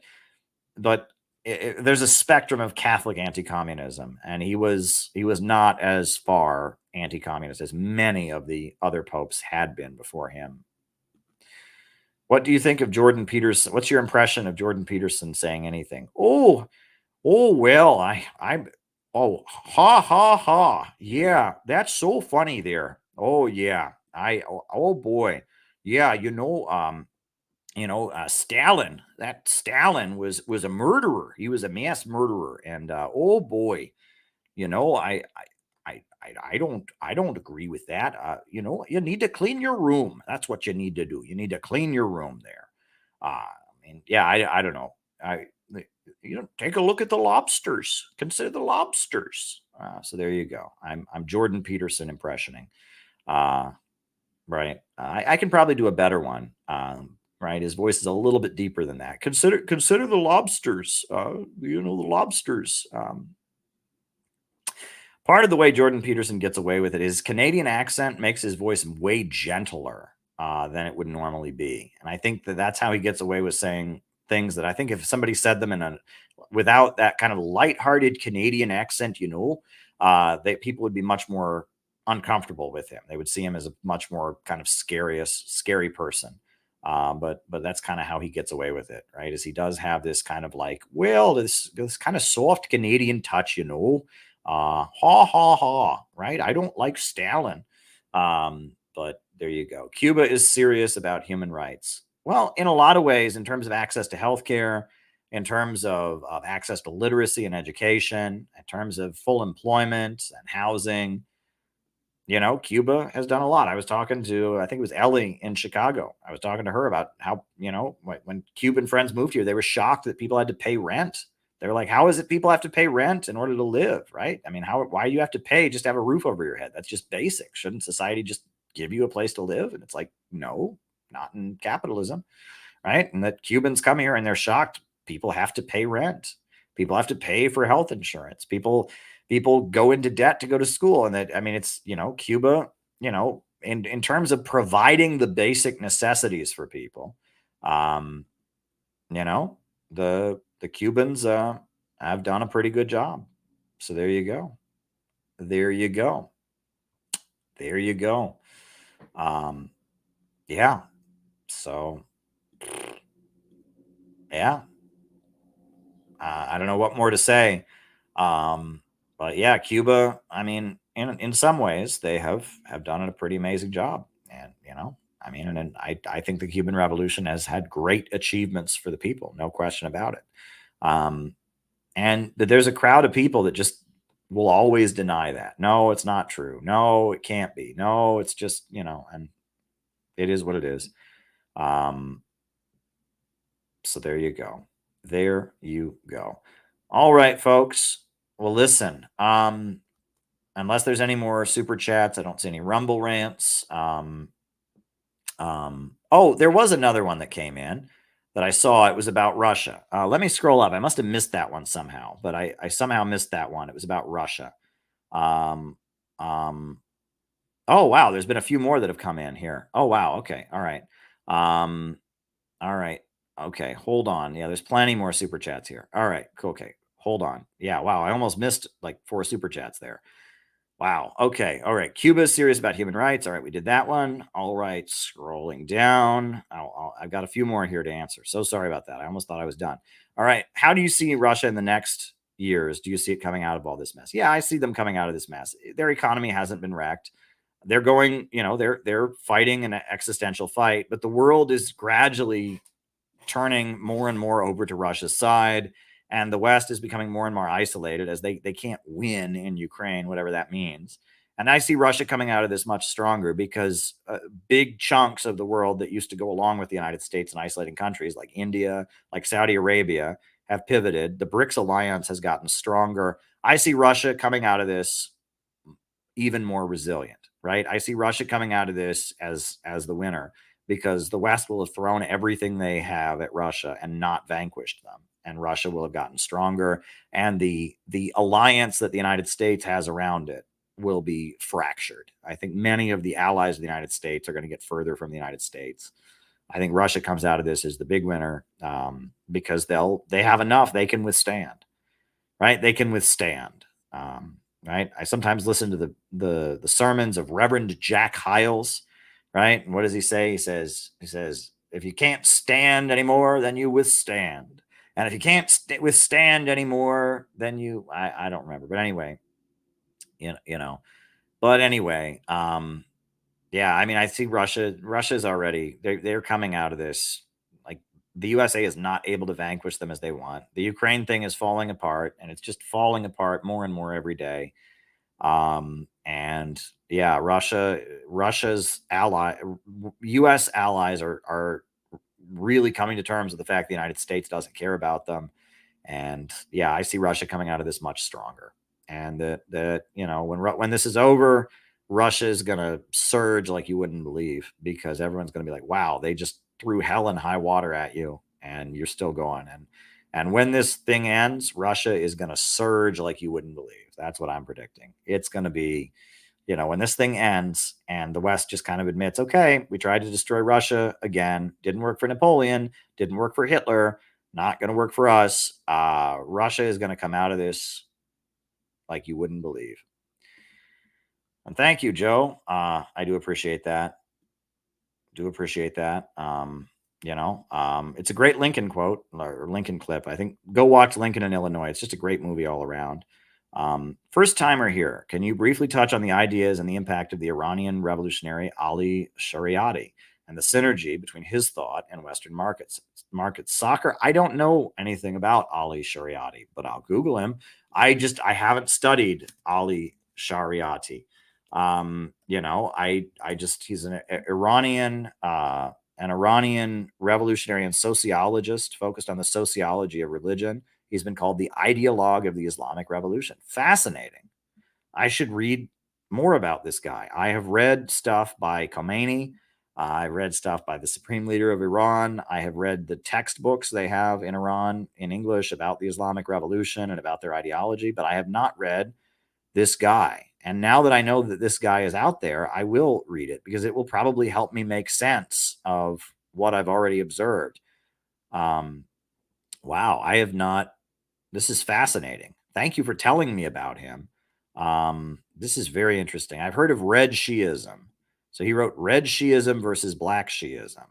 there's a spectrum of Catholic anti-communism, and he was not as far anti-communist as many of the other popes had been before him. What do you think of Jordan Peterson? What's your impression of Jordan Peterson saying anything? Oh, well, oh, ha. Yeah, that's so funny there. Oh, yeah. Oh boy. Yeah, Stalin, Stalin was a murderer. He was a mass murderer. And oh boy, I don't agree with that. You need to clean your room. That's what you need to do. You need to clean your room there. I don't know. Take a look at the lobsters. Consider the lobsters. So there you go. I'm Jordan Peterson impressioning. Right. I can probably do a better one. Right. His voice is a little bit deeper than that. Consider the lobsters. The lobsters. Part of the way Jordan Peterson gets away with it is Canadian accent makes his voice way gentler than it would normally be. And I think that's how he gets away with saying things that I think if somebody said them without that kind of lighthearted Canadian accent, people would be much more uncomfortable with him. They would see him as a much more kind of scary person. But that's kind of how he gets away with it, right? Is he does have this kind of like, this kind of soft Canadian touch, ha, right? I don't like Stalin. But there you go. Cuba is serious about human rights. Well, in a lot of ways, in terms of access to healthcare, in terms of access to literacy and education, in terms of full employment and housing, Cuba has done a lot. I was talking to, I think it was Ellie in Chicago. I was talking to her about how, when Cuban friends moved here, they were shocked that people had to pay rent. They were like, how is it people have to pay rent in order to live, right? I mean, why do you have to pay just to have a roof over your head? That's just basic. Shouldn't society just give you a place to live? And it's like, no, not in capitalism, right? And that Cubans come here and they're shocked people have to pay rent. People have to pay for health insurance. People go into debt to go to school. And that, I mean, it's, Cuba, in terms of providing the basic necessities for people, the Cubans have done a pretty good job. So there you go. There you go. There you go. Yeah. So, yeah. I don't know what more to say. But yeah, Cuba, I mean, in some ways, they have done a pretty amazing job. And, and I think the Cuban Revolution has had great achievements for the people, no question about it. And there's a crowd of people that just will always deny that. No, it's not true. No, it can't be. No, it's just, and it is what it is. So there you go. There you go. All right, folks. Well, listen, unless there's any more super chats, I don't see any Rumble rants. Oh, there was another one that came in that I saw. It was about Russia. Let me scroll up. I must have missed that one somehow, but I somehow missed that one. It was about Russia. Oh, wow. There's been a few more that have come in here. Oh, wow. Okay. All right. All right. Okay. Hold on. Yeah, there's plenty more super chats here. All right. Cool. Okay. Hold on. Yeah. Wow. I almost missed like 4 super chats there. Wow. Okay. All right. Cuba is serious about human rights. All right. We did that one. All right. Scrolling down. I've got a few more here to answer. So sorry about that. I almost thought I was done. All right. How do you see Russia in the next years? Do you see it coming out of all this mess? Yeah, I see them coming out of this mess. Their economy hasn't been wrecked. They're going, they're fighting an existential fight, but the world is gradually turning more and more over to Russia's side. And the West is becoming more and more isolated as they can't win in Ukraine, whatever that means. And I see Russia coming out of this much stronger because big chunks of the world that used to go along with the United States and isolating countries like India, like Saudi Arabia, have pivoted. The BRICS alliance has gotten stronger. I see Russia coming out of this even more resilient, right? I see Russia coming out of this as the winner because the West will have thrown everything they have at Russia and not vanquished them. And Russia will have gotten stronger. And the alliance that the United States has around it will be fractured. I think many of the allies of the United States are going to get further from the United States. I think Russia comes out of this as the big winner because they have enough they can withstand, right? They can withstand, right? I sometimes listen to the sermons of Reverend Jack Hyles, right? And what does he say? He says, if you can't stand anymore, then you withstand. And if you can't withstand anymore, then I don't remember. But anyway, but anyway, yeah, I mean, I see Russia's already, they're coming out of this. Like the USA is not able to vanquish them as they want. The Ukraine thing is falling apart and it's just falling apart more and more every day. And yeah, Russia's US allies are really coming to terms with the fact the United States doesn't care about them. And yeah, I see Russia coming out of this much stronger. And that when this is over, Russia is going to surge like you wouldn't believe because everyone's going to be like, wow, they just threw hell and high water at you and you're still going. And when this thing ends, Russia is going to surge like you wouldn't believe. That's what I'm predicting. It's going to be, when this thing ends and the West just kind of admits, okay, we tried to destroy Russia again. Didn't work for Napoleon. Didn't work for Hitler. Not going to work for us. Russia is going to come out of this like you wouldn't believe. And thank you, Joe. I do appreciate that. It's a great Lincoln quote or Lincoln clip. I think go watch Lincoln in Illinois. It's just a great movie all around. First timer here. Can you briefly touch on the ideas and the impact of the Iranian revolutionary Ali Shariati and the synergy between his thought and Western markets? Soccer. I don't know anything about Ali Shariati, but I'll Google him. I haven't studied Ali Shariati. You know, he's an Iranian revolutionary and sociologist focused on the sociology of religion. He's been called the ideologue of the Islamic Revolution. Fascinating. I should read more about this guy. I have read stuff by Khomeini. I've read stuff by the supreme leader of Iran. I have read the textbooks they have in Iran in English about the Islamic Revolution and about their ideology, but I have not read this guy. And now that I know that this guy is out there, I will read it because it will probably help me make sense of what I've already observed. Wow, I have not. This is fascinating. Thank you for telling me about him. This is very interesting. I've heard of Red Shi'ism. So he wrote Red Shi'ism versus Black Shi'ism,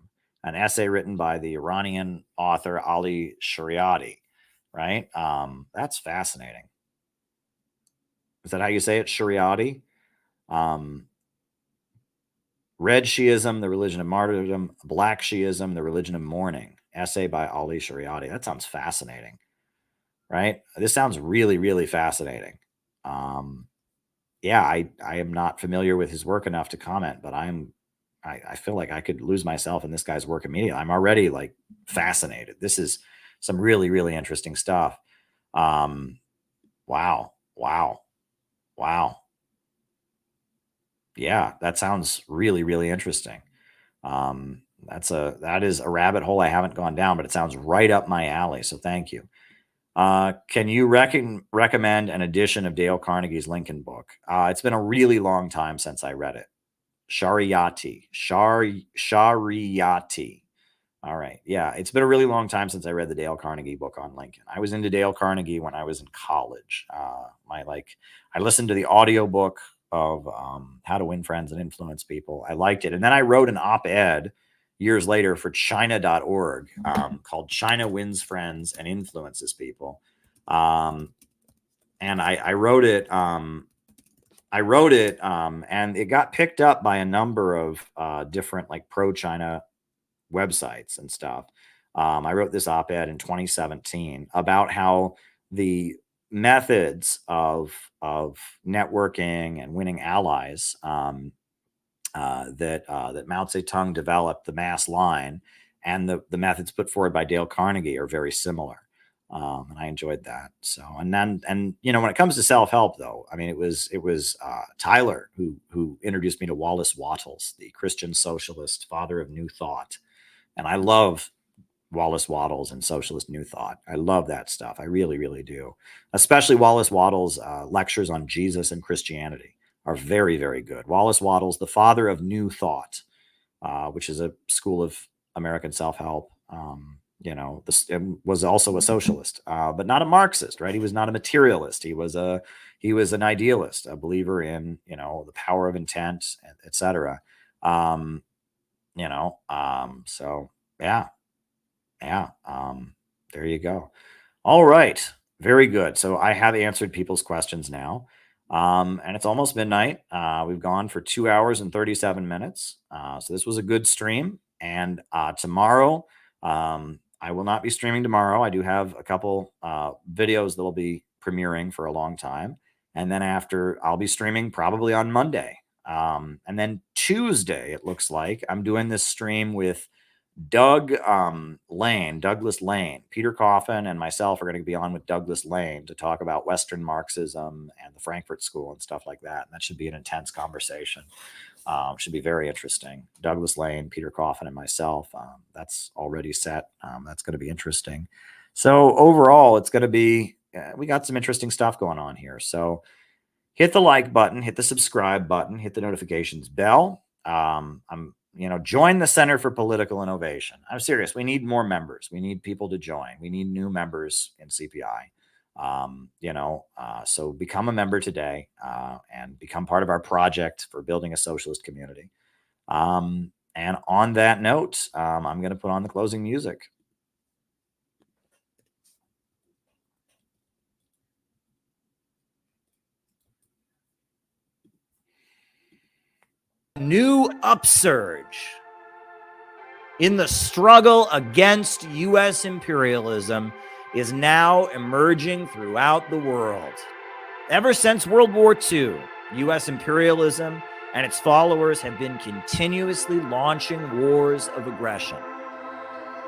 an essay written by the Iranian author Ali Shariati, right? That's fascinating. Is that how you say it? Shariati? Red Shi'ism, the religion of martyrdom. Black Shi'ism, the religion of mourning. Essay by Ali Shariati. That sounds fascinating, right? This sounds really, really fascinating. Yeah, I am not familiar with his work enough to comment, but I feel like I could lose myself in this guy's work immediately. I'm already like fascinated. This is some really, really interesting stuff. Wow. Yeah, that sounds really, really interesting. That is a rabbit hole I haven't gone down, but it sounds right up my alley. So thank you. Can you recommend an edition of Dale Carnegie's Lincoln book? It's been a really long time since I read it. Shariati. All right. Yeah, it's been a really long time since I read the Dale Carnegie book on Lincoln. I was into Dale Carnegie when I was in college. I listened to the audiobook of How to Win Friends and Influence People. I liked it. And then I wrote an op-ed years later for China.org called China Wins Friends and Influences People. And I wrote it. And it got picked up by a number of different like pro-China websites and stuff. I wrote this op-ed in 2017 about how the methods of networking and winning allies that Mao Zedong developed, the mass line, and the methods put forward by Dale Carnegie are very similar. And I enjoyed that. So, and you know, when it comes to self-help though, I mean, it was Tyler who introduced me to Wallace Wattles, the Christian socialist, father of New Thought. And I love Wallace Wattles and socialist New Thought. I love that stuff. I really, really do. Especially Wallace Wattles' lectures on Jesus and Christianity are very, very good. Wallace Wattles, the father of New Thought, which is a school of American self-help. You know, was also a socialist, but not a Marxist, right? He was not a materialist. He was an idealist, a believer in, you know, the power of intent, etc. You know, so yeah. There you go. All right. Very good. So I have answered people's questions now. And it's almost midnight. We've gone for 2 hours and 37 minutes. So this was a good stream. And tomorrow, I will not be streaming tomorrow. I do have a couple videos that will be premiering for a long time. And then after, I'll be streaming probably on Monday. And then Tuesday, it looks like, I'm doing this stream with Douglas Lane. Peter Coffin and myself are going to be on with Douglas Lane to talk about Western Marxism and the Frankfurt School and stuff like that. And that should be an intense conversation. Should be very interesting. Douglas Lane, Peter Coffin, and myself. That's already set. That's going to be interesting. So overall, it's going to be, we got some interesting stuff going on here. So hit the like button, hit the subscribe button, hit the notifications bell. Join the Center for Political Innovation. I'm serious. We need more members. We need people to join. We need new members in CPI. So become a member today and become part of our project for building a socialist community. And on that note, I'm going to put on the closing music. New upsurge in the struggle against U.S. imperialism is now emerging throughout the world. Ever since World War II, U.S. imperialism and its followers have been continuously launching wars of aggression.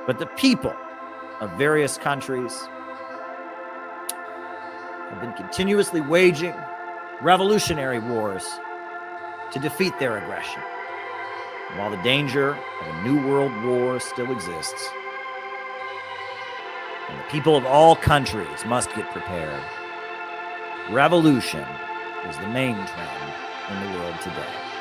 But the people of various countries have been continuously waging revolutionary wars to defeat their aggression. And while the danger of a new world war still exists, and the people of all countries must get prepared, revolution is the main trend in the world today.